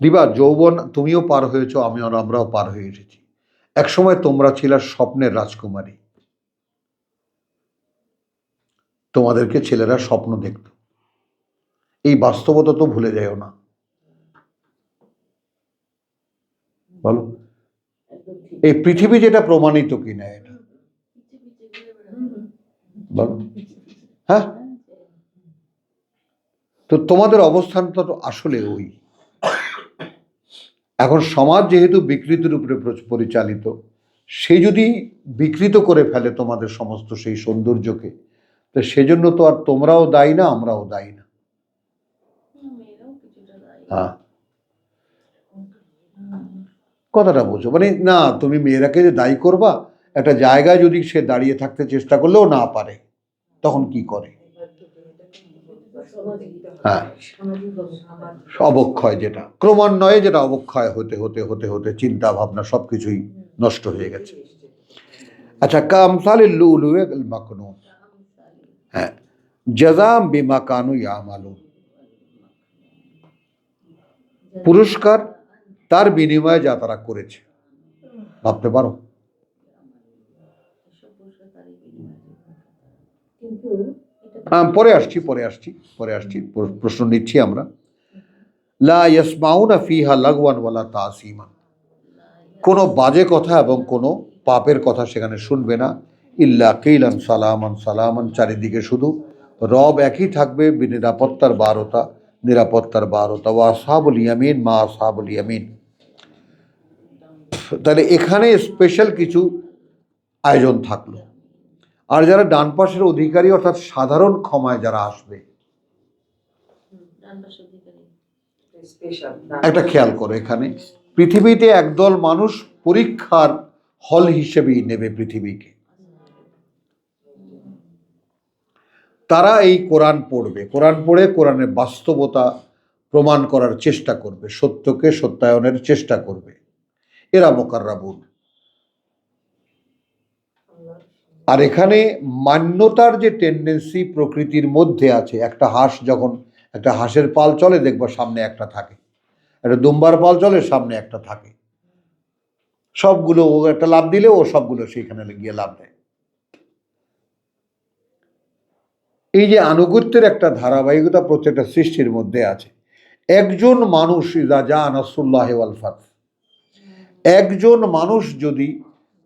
S1: দিবা, যৌবন তুমিও পার হয়েছো, আমরাও পার হয়ে এসেছি। একসময় তোমরা ছিলা স্বপ্নের রাজকুমারী, তোমাদেরকে ছেলেরা স্বপ্ন দেখত। এই বাস্তবতা তো ভুলে যাও না, বলো এই পৃথিবী যেটা প্রমাণিত কিনা এটা, বলো। হ্যাঁ, তো তোমাদের অবস্থানটা তো আসলে ওই। এখন সমাজ যেহেতু বিকৃতির উপরে পরিচালিত, সে যদি বিকৃত করে ফেলে তোমাদের সমস্ত সেই সৌন্দর্যকে, তো সেজন্য তো আর তোমরাও দায়ী না, আমরাও দায়ী না। হ্যাঁ, কথাটা বোঝো, মানে না তুমি মেয়েরাকে যে দায়ী করবা, একটা জায়গায় যদি সে দাঁড়িয়ে থাকতে চেষ্টা করলেও না পারে, তখন কি করে? হ্যাঁ, অবক্ষয়, যেটা ক্রমান্বয়ে যেটা অবক্ষয় হতে হতে হতে হতে চিন্তা ভাবনা সবকিছুই নষ্ট হয়ে গেছে। আচ্ছা, কামসালিল লুলুল মাকনুন, হ্যাঁ, জাযাম বিমা কানু ইয়ামালুন, পুরস্কার তার বিনিময়ে যা তারা করেছে। ভাবতে পারো? পরে আসছি, প্রশ্ন নিচ্ছি আমরা। লা ইয়াসমাউনা ফিহা লাগওয়ান ওয়ালা তাসিমান, কোনো বাজে কথা এবং কোনো পাপের কথা সেখানে শুনবে না। ইল্লা কিলান সালামান সালামান, চারিদিকে শুধু রব একই থাকবে, নিরাপত্তার বারতা। ওয়া আসহাবুল ইয়ামিন মা আসহাবুল ইয়ামিন। তাহলে এখানে স্পেশাল কিছু আয়োজন থাকলো। আর যারা ডান পাশের অধিকারী, অর্থাৎ সাধারণ ক্ষমায় যারা আসবে, একটা খেয়াল করো, এখানে পৃথিবীতে একদল মানুষ পরীক্ষার হল হিসেবেই নেবে পৃথিবীকে। তারা এই কোরআন পড়বে, কোরআন পড়ে কোরআনের বাস্তবতা প্রমাণ করার চেষ্টা করবে, সত্যকে সত্যায়নের চেষ্টা করবে। এরা মুকাররাবুন। আর এখানে মান্যতার যে টেন্ডেন্সি প্রকৃতির মধ্যে আছে, একটা হাঁস যখন একটা হাঁসের পাল চলে, দেখবা সামনে একটা থাকে, একটা দুম্বার পাল চলে সামনে একটা থাকে, সবগুলো ও একটা লাভ দিলে ও সবগুলো সেইখানে গিয়ে লাভ দেয়। এই যে আনুগত্যের একটা ধারাবাহিকতা প্রত্যেকটা সৃষ্টির মধ্যে আছে। একজন মানুষ ইযা জা নাসরুল্লাহি ওয়াল ফাত, একজন মানুষ যদি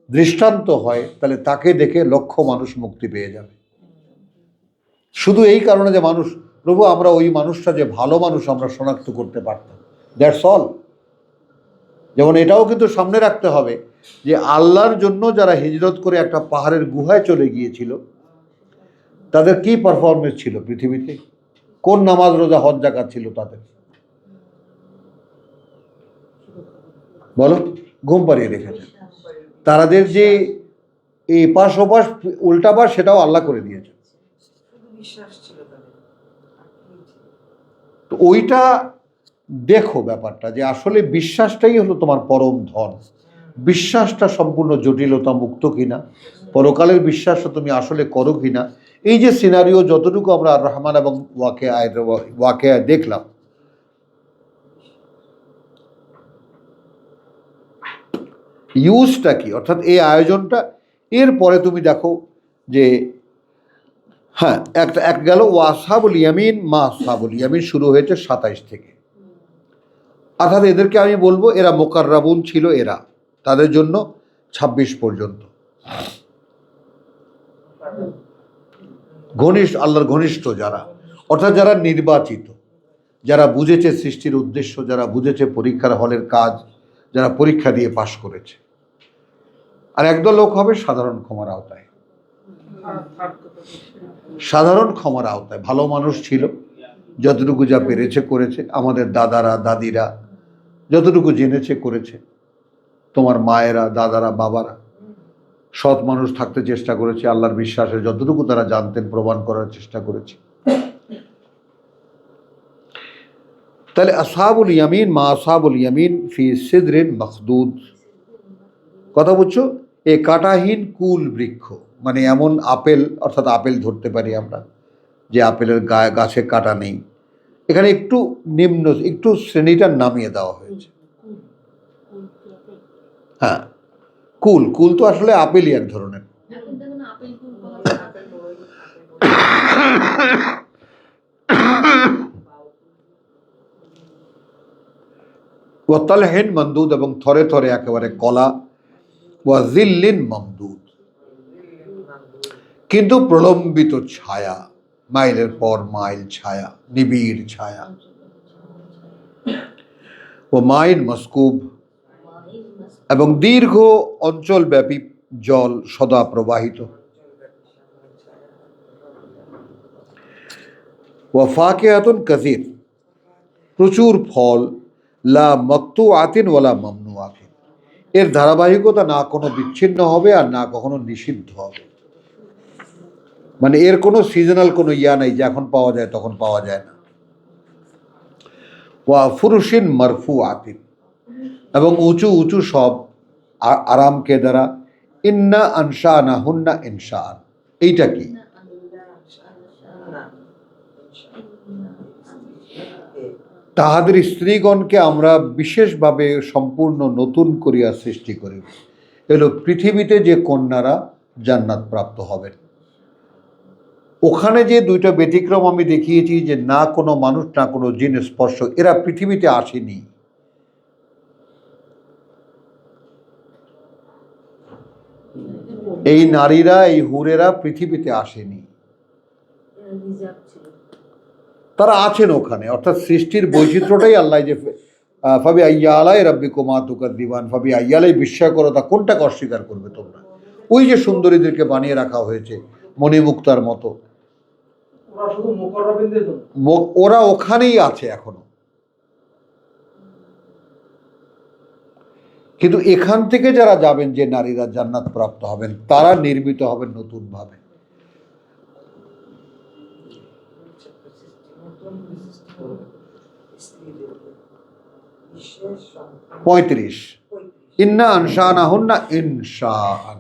S1: দৃষ্টান্ত হয়, তাহলে তাকে দেখে লক্ষ মানুষ মুক্তি পেয়ে যাবে। শুধু এই কারণে যে মানুষ, প্রভু আমরা ওই মানুষটা যে ভালো মানুষ আমরা শনাক্ত করতে পারতাম, দ্যাটস অল। যেমন এটাও কিন্তু সামনে রাখতে হবে যে আল্লাহর জন্য যারা হিজরত করে একটা পাহাড়ের গুহায় চলে গিয়েছিল, তাদের কি পারফরমেন্স ছিল পৃথিবীতে, কোন নামাজ রোজা হজ যাকাত ছিল তাদের, বলো? ঘুম পাড়িয়ে রেখেছে। তাদের যে এই পাশ ওপাশ উল্টা পাশ, সেটাও আল্লাহ করে দিয়েছে। তো ওইটা দেখো ব্যাপারটা যে আসলে বিশ্বাসটাই হলো তোমার পরম ধন। বিশ্বাসটা সম্পূর্ণ জটিলতা মুক্ত কিনা, পরকালের বিশ্বাসটা তুমি আসলে করো কিনা। এই যে সিনারিও যতটুকু আমরা আর রহমান এবং ওয়াকেয়ায় দেখলাম, ইউজটা কি, অর্থাৎ এই আয়োজনটা। এরপরে তুমি দেখো যে হ্যাঁ, এক গেল ওয়াসাবুল ইয়ামিন মা আসহাবুল ইয়ামিন শুরু হয়েছে 27 থেকে। অর্থাৎ এদেরকে আমি বলবো এরা মোকাররাবুন ছিল, এরা তাদের জন্য 26 পর্যন্ত ঘনিষ্ঠ, আল্লাহর ঘনিষ্ঠ যারা, অর্থাৎ যারা নির্বাচিত, যারা বুঝেছে সৃষ্টির উদ্দেশ্য, যারা বুঝেছে পরীক্ষার হলের কাজ, যারা পরীক্ষা দিয়ে পাশ করেছে। আর একদল লোক হবে সাধারণ ক্ষমার আওতায়, সাধারণ ক্ষমার আওতায়। ভালো মানুষ ছিল, যতটুকু যা পেরেছে করেছে, আমাদের দাদারা দাদিরা যতটুকু জেনেছে করেছে, তোমার মায়েরা দাদারা বাবারা সৎ মানুষ থাকতে চেষ্টা করেছে, আল্লাহর বিশ্বাসে যতটুকু তারা জানতেন প্রমাণ করার চেষ্টা করেছে। তাহলে আসহাবুল ইয়ামিন মা আসহাবুল ইয়ামিন ফি সিদরিন মখদুদ, কথা বুঝছো? এ কাঁটাহীন কুল বৃক্ষ, মানে এমন আপেল, অর্থাৎ আপেল ধরতে পারি আমরা যে আপেলের গাছে কাঁটা নেই। এখানে একটু নিম্ন, একটু শ্রেণীটা নামিয়ে দেওয়া হয়েছে। হ্যাঁ, কুল, কুল তো আসলে আপেলই এক ধরনের।
S3: এখন দেখুন আপেল কুল পাওয়া যায় না।
S1: ওয়াতালহিন মমদুদ, এবং থরে থরে একেবারে কলা। ওয়াজিল্লিন মমদুদ, কিন্তু প্রলম্বিত ছায়া, মাইলের পর মাইল ছায়া, নিবিড় ছায়া। ও মাইন মস্কুব, এবং দীর্ঘ অঞ্চলব্যাপী জল সদা প্রবাহিত। ও ফাকিহাতুন কাসীর, প্রচুর ফল। লা মাকতুআতিন ওয়ালা মামনুআতিন, এর ধারাবাহিকতা না কোনো বিচ্ছিন্ন হবে আর না কখনো নিষিদ্ধ হবে। মানে এর কোনো সিজনাল কোনো ইয়া নেই যে এখন পাওয়া যায় তখন পাওয়া যায় না। ওয়া ফুরুশিন মারফুআতিন, এবং উঁচু উঁচু সব আরামকে দ্বারা। ইন্না আনশানাহুন্না ইনশাআন, এইটা কি? তাহাদের স্ত্রীগণকে আমরা বিশেষভাবে সম্পূর্ণ নতুন করিয়া সৃষ্টি করিব। এলো পৃথিবীতে যে কন্যারা জান্নাত প্রাপ্ত হবেন। ওখানে যে দুইটা ব্যতিক্রম আমি দেখিয়েছি, যে না কোনো মানুষ না কোনো জিন স্পর্শ, এরা পৃথিবীতে আসেনি। এই নারীরা, এই হুরেরা পৃথিবীতে আসেনি, তারা আছেন ওখানে। অর্থাৎ সৃষ্টির বৈচিত্র্যটাই আল্লাহ যে ফাবি আইয়ালাই রাব্বিকুমা তুকাদ্দিবান, ফাবি আইয়ালাই বিস্ময়করতা, কোনটাকে অস্বীকার করবে তোমরা? ওই যে সুন্দরীদেরকে বানিয়ে রাখা হয়েছে মণিমুক্তার মতো, ওরা ওখানেই আছে এখনো। কিন্তু এখান থেকে যারা যাবেন, যে নারীরা জান্নাত প্রাপ্ত হবেন, তারা নির্মিত হবেন নতুন ভাবে। 35 ইন্না আনশানাহুন্না ইনশাআন।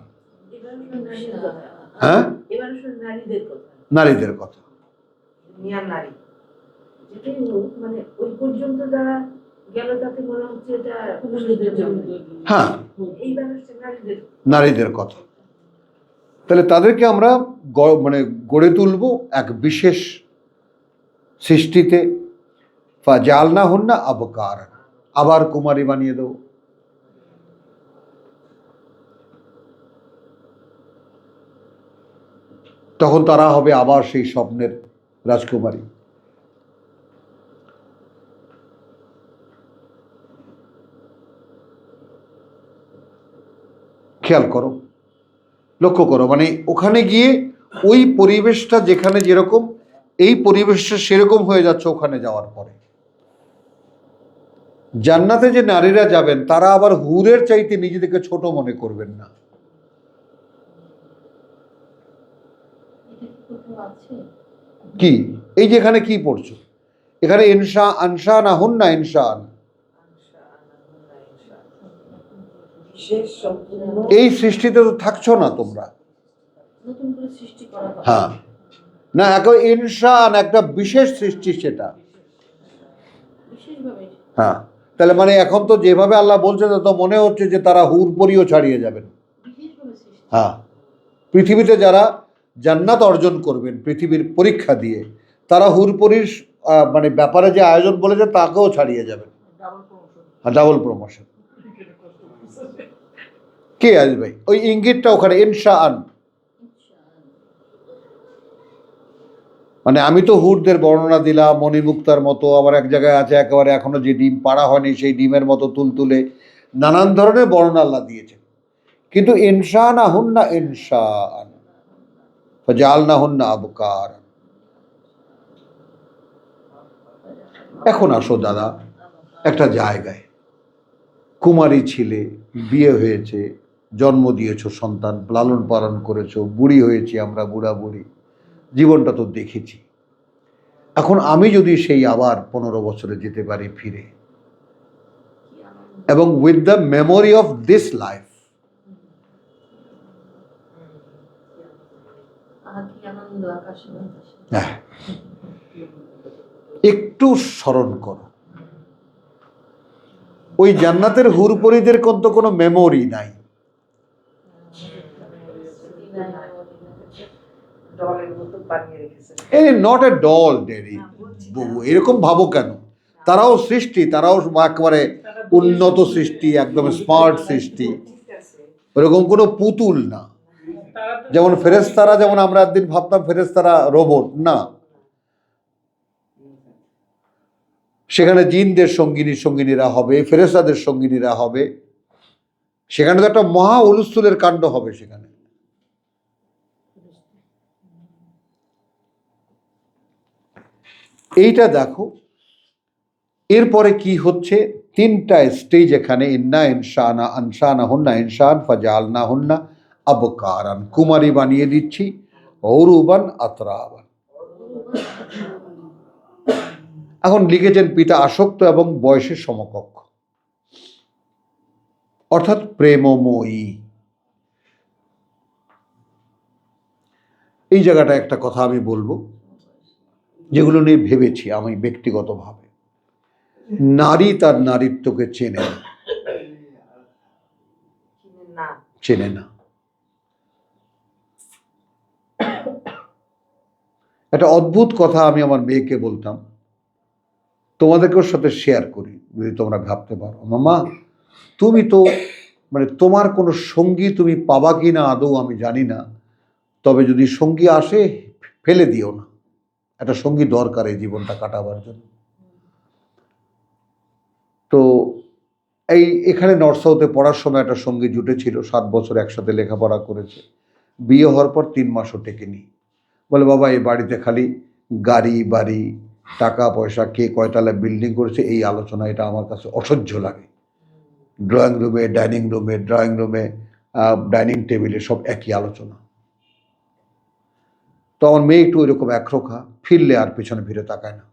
S1: হ্যাঁ, নারীদের কথা।
S3: মানে ওই পর্যন্ত যারা গেল তাতে মনে হচ্ছে এটা
S1: হ্যাঁ,
S3: এইবার
S1: নারীদের কথা। তাহলে তাদেরকে আমরা মানে গড়ে তুলব এক বিশেষ সৃষ্টিতে। ফাজালনাহুন্না আবকার, আবার কুমারী বানিয়ে দেব। তখন তারা হবে আবার সেই স্বপ্নের রাজকুমারী। খেয়াল করো, লক্ষ্য করো, মানে ওখানে গিয়ে ওই পরিবেশটা যেখানে যেরকম, এই পরিবেশটা সেরকম হয়ে যাচ্ছে ওখানে যাওয়ার পরে। জান্নাতে যে নারীরা যাবেন তারা আবার হুরের চাইতে নিজেদেরকে ছোট মনে করবেন না। কি এই যেখানে কি পড়ছো, এখানে ইনশা আনশা না হুন না ইনশান,
S2: বিশেষ সম্পূর্ণ
S1: এই সৃষ্টিতে তো থাকছো না তোমরা।
S3: নতুন করে সৃষ্টি করা হবে।
S1: হ্যাঁ, না এখন ইনশান একটা বিশেষ সৃষ্টি, সেটা
S3: বিশেষভাবে
S1: হ্যাঁ। তাহলে মানে এখন তো যেভাবে আল্লাহ বলছে তো মনে হচ্ছে যে তারা হুরপরিও ছাড়িয়ে যাবেন।
S3: বিশেষভাবে সৃষ্টি।
S1: হ্যাঁ, পৃথিবীতে যারা জান্নাত অর্জন করবেন পৃথিবীর পরীক্ষা দিয়ে, তারা হুরপরির মানে ব্যাপারে যে আয়োজন বলেছে তাকেও ছাড়িয়ে যাবেন। Double promotion. কে আসবে? ওই ইঙ্গিতটা ওখানে ইনশাআন। মানে আমি তো হুরদের বর্ণনা দিলাম মণিমুক্তার মতো, আবার এক জায়গায় আছে একেবারে এখনো যে ডিম পাড়া হয়নি সেই ডিমের মতো তুলতুলে, নানান ধরনের বর্ণনা আল্লাহ দিয়েছেন। কিন্তু ইনশান হুন্না ইনশান ফাজালনা হুন্না আবকার। এখন আসো দাদা, একটা জায়গায় কুমারী ছিলে, বিয়ে হয়েছে, জন্ম দিয়েছো সন্তান, লালন পালন করেছো, বুড়ি হয়েছি আমরা, বুড়া বুড়ি, জীবনটা তো দেখেছি। এখন আমি যদি সেই আবার 15 বছরে যেতে পারি ফিরে, এবং with the memory of this life,
S3: কি আনন্দ আকাশে বাতাসে।
S1: হ্যাঁ, একটু স্মরণ করো, ওই জান্নাতের হুরপরিদের তো কোনো মেমোরি নাই।
S2: ডলের মতো বানিয়ে রেখেছে।
S1: নট এ ডল ডেরি, এরকম ভাবো কেন? তারাও সৃষ্টি, তারাও একেবারে উন্নত সৃষ্টি, একদম স্মার্ট সৃষ্টি, ওরকম কোনো পুতুল না। যেমন ফেরেশতারা, যেমন আমরা একদিন ভাবতাম ফেরেশতারা রোবট, না, সেখানে জিনদের সঙ্গিনীরা হবে, ফেরেশতাদের সঙ্গিনীরা হবে, সেখানে তো একটা মহা উলুস্থুলের কাণ্ড হবে সেখানে। এইটা দেখো, এরপরে কি হচ্ছে, 3টা স্টেজ এখানে, ইন্না ইনশানা আনশানা হুন্না ইনশান ফাজালনা হুন্না আবকারান, কুমারী বানিয়ে দিচ্ছি, অরুবান আতরাবান। এখন লিখেছেন পিতা আসক্ত এবং বয়সের সমকক্ষ, অর্থাৎ প্রেমময়ী। এই জায়গাটা একটা কথা আমি বলবো, যেগুলো নিয়ে ভেবেছি আমি ব্যক্তিগতভাবে। নারী তার নারীত্বকে চেনে না। একটা অদ্ভুত কথা আমি আমার মেয়েকে বলতাম, তোমাদেরকেও সাথে শেয়ার করি যদি তোমরা ভাবতে পারো। মামা, তুমি তো মানে তোমার কোনো সঙ্গী তুমি পাবা কি না আদৌ আমি জানি না, তবে যদি সঙ্গী আসে ফেলে দিও না, একটা সঙ্গী দরকার এই জীবনটা কাটাবার জন্য। তো এখানে নর্থ সাউথে পড়ার সময় একটা সঙ্গী জুটেছিল, 7 বছর একসাথে লেখাপড়া করেছে, বিয়ে হওয়ার পর 3 মাসও টেকেনি। বলে বাবা এই বাড়িতে খালি গাড়ি বাড়ি, টাকা পয়সা, কে কয়তলা বিল্ডিং করেছে, এই আলোচনা, এটা আমার কাছে অসহ্য লাগে। ড্রয়িং রুমে, ডাইনিং টেবিলে সব একই আলোচনা। তো আমার মেয়ে একটু ওইরকম একরোখা, ফিরলে আর পিছনে ফিরে তাকায় না,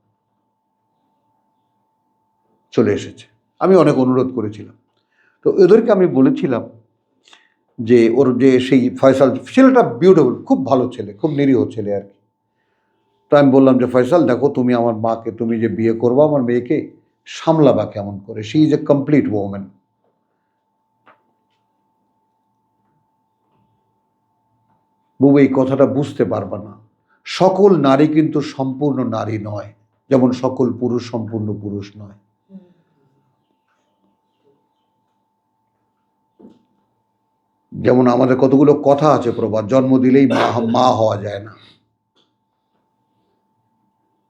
S1: চলে এসেছে। আমি অনেক অনুরোধ করেছিলাম, তো এদেরকে আমি বলেছিলাম যে ওর যে সেই ফয়সাল ছেলেটা বিউটিফুল, খুব ভালো ছেলে, খুব নিরীহ ছেলে আর কি। তো আমি বললাম যে ফয়সাল দেখো, তুমি আমার মাকে, তুমি যে বিয়ে করবো আমার মেয়েকে সামলাবা কেমন করে, she is a complete woman. বউ এই কথাটা বুঝতে পারবা না, সকল নারী কিন্তু সম্পূর্ণ নারী নয়, যেমন সকল পুরুষ সম্পূর্ণ পুরুষ নয়। যেমন আমাদের কতগুলো কথা আছে প্রবাদ, জন্ম দিলেই মা হওয়া যায় না,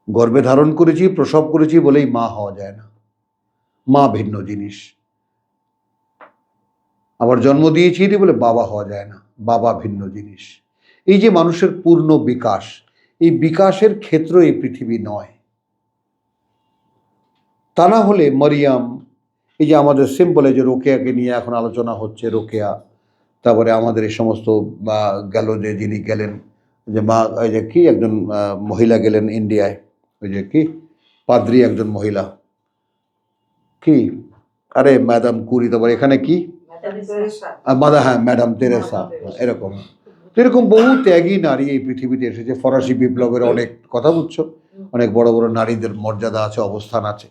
S1: গর্ভে ধারণ করেছি প্রসব করেছি বলেই মা হওয়া যায় না, মা ভিন্ন জিনিস। আবার জন্ম দিয়েছি বলে বাবা হওয়া যায় না, বাবা ভিন্ন জিনিস। এই যে মানুষের পূর্ণ বিকাশ, এই বিকাশের ক্ষেত্র এই পৃথিবী নয়। তা না হলে মরিয়াম, এই যে আমাদের সিম্বলে যে রোকেয়াকে নিয়ে এখন আলোচনা হচ্ছে, রোকেয়া, তারপরে আমাদের এই সমস্ত গেল যে যিনি গেলেন, যে মা, ওই যে কি একজন মহিলা গেলেন ইন্ডিয়ায়, ওই যে কি পাদ্রী একজন মহিলা, কি আরে ম্যাডাম কুরি, তারপর এখানে কি হ্যাঁ ম্যাডাম তেরেসা, এরকম এরকম বহু ত্যাগী নারী এই পৃথিবীতে এসেছে। ফরাসি বিপ্লবের অনেক কথা বুঝছো, অনেক বড় বড় নারীদের মর্যাদা আছে, অবস্থান আছে।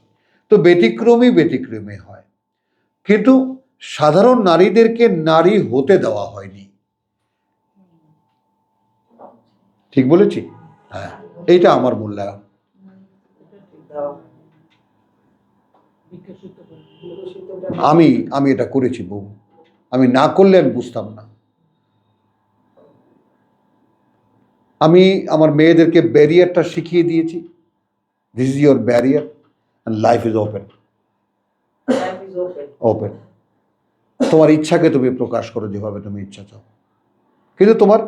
S1: তো ব্যতিক্রমী হয়, কিন্তু সাধারণ নারীদেরকে নারী হতে দেওয়া হয়নি। ঠিক বলেছি? হ্যাঁ, এইটা আমার মূল্যায়ন। আমি এটা করেছি বউ, আমি না করলে আমি বুঝতাম না। আমি আমার মেয়েদেরকে ব্যারিয়ারটা শিখিয়ে দিয়েছি, this is your barrier and life is open. Open, তোমার ইচ্ছাকে তুমি প্রকাশ করো যেভাবে তুমি ইচ্ছা চাও, কিন্তু তোমার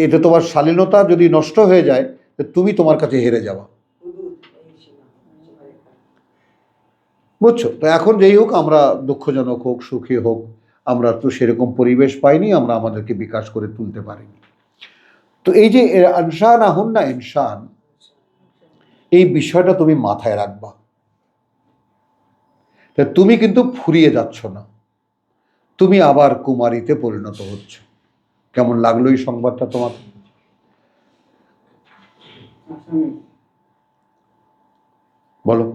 S1: এটা তোমার শালীনতা যদি নষ্ট হয়ে যায়, তুমি তোমার কাছে হেরে যাবা, বুঝছো? তো এখন যেই হোক, আমরা দুঃখজনক হোক সুখী হোক, আমরা তো সেরকম পরিবেশ পাইনি, আমরা আমাদেরকে বিকাশ করে তুলতে পারিনি। তো এই যে ইনসান আহুন না ইনসান, এই বিষয়টা তুমি মাথায় রাখবা। তা তুমি কিন্তু ফুরিয়ে যাচ্ছ না, তুমি আবার কুমারীতে পরিণত হচ্ছ। কেমন লাগলো এই সংবাদটা তোমাকে? বলো,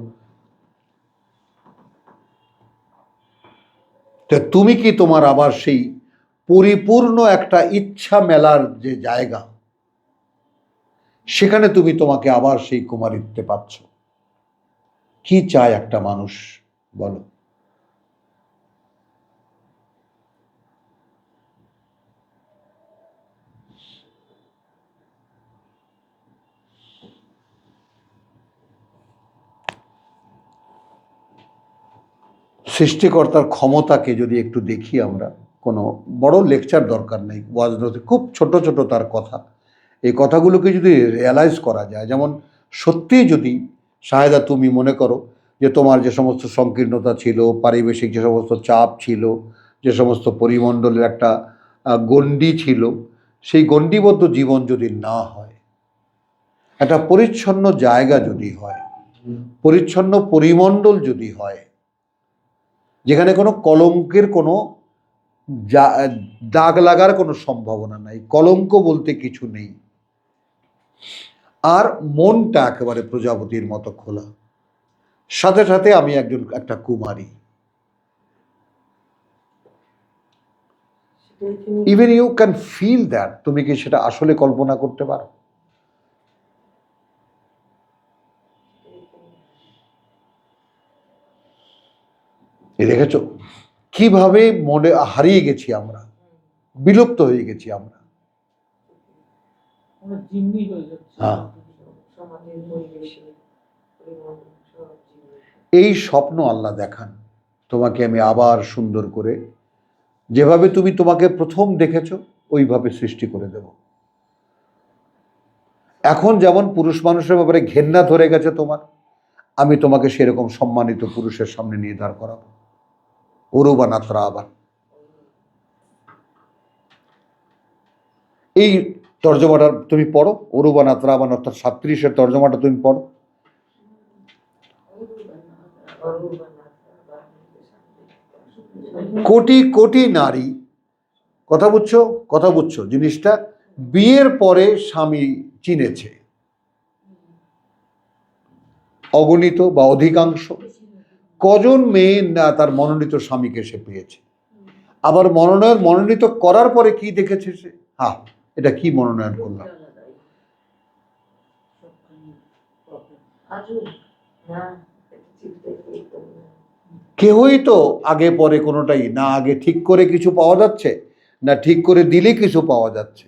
S1: তুমি কি তোমার আবার সেই পরিপূর্ণ একটা ইচ্ছা মেলার যে জায়গা, সেখানে তুমি তোমাকে আবার সেই কুমারীত্বে পাচ্ছ? কি চায় একটা মানুষ, বলো? সৃষ্টিকর্তার ক্ষমতাকে যদি একটু দেখি আমরা, কোনো বড় লেকচার দরকার নেই, ওয়াজ নথি, খুব ছোট ছোট তার কথা, এই কথাগুলোকে যদি রিয়ালাইজ করা যায়, যেমন সত্যিই যদি শাহেদা তুমি মনে করো যে তোমার যে সমস্ত সংকীর্ণতা ছিল, পারিবেশিক যে সমস্ত চাপ ছিল, যে সমস্ত পরিমণ্ডলের একটা গণ্ডি ছিল, সেই গণ্ডিবদ্ধ জীবন যদি না হয়, একটা পরিচ্ছন্ন জায়গা যদি হয়, পরিচ্ছন্ন পরিমণ্ডল যদি হয়, যেখানে কোনো কলঙ্কের কোনো দাগ লাগার কোনো সম্ভাবনা নাই, কলঙ্ক বলতে কিছু নেই, আর মনটা একেবারে প্রজাপতির মতো খোলা, সাথে সাথে আমি একটা কুমারী, even you can feel that, তুমি কি সেটা আসলে কল্পনা করতে পারো? দেখেছো কিভাবে মনে হারিয়ে গেছি আমরা, বিলুপ্ত হয়ে গেছি আমরা। হ্যাঁ, এই স্বপ্ন আল্লাহ দেখান তোমাকে আমি আবার সুন্দর করে, যেভাবে তুমি তোমাকে প্রথম দেখেছো ওইভাবে সৃষ্টি করে দেব। এখন যেমন পুরুষ মানুষের ব্যাপারে ঘেন্না ধরে গেছে তোমার, আমি তোমাকে সেরকম সম্মানিত পুরুষের সামনে নিয়ে দাঁড় করাবো। ওরুবা নাত্রা আবার এই তর্জমাটা তুমি পড়ো, ওরুবা নাত্রা আবার অর্থাৎ 37 তর্জমাটা তুমি পড়ো। কোটি কোটি নারী, কথা বুঝছো জিনিসটা, বিয়ের পরে স্বামী চিনেছে, অগণিত বা অধিকাংশ। কজন মেয়ে না তার মনোনীত স্বামীকে সে পেয়েছে, আবার মনোনীত করার পরে কি দেখেছে সে, হ্যাঁ এটা কি মনোনয়ন করলাম। কেউই তো আগে পরে কোনোটাই না, আগে ঠিক করে কিছু পাওয়া যাচ্ছে না ঠিক করে দিলে কিছু পাওয়া যাচ্ছে।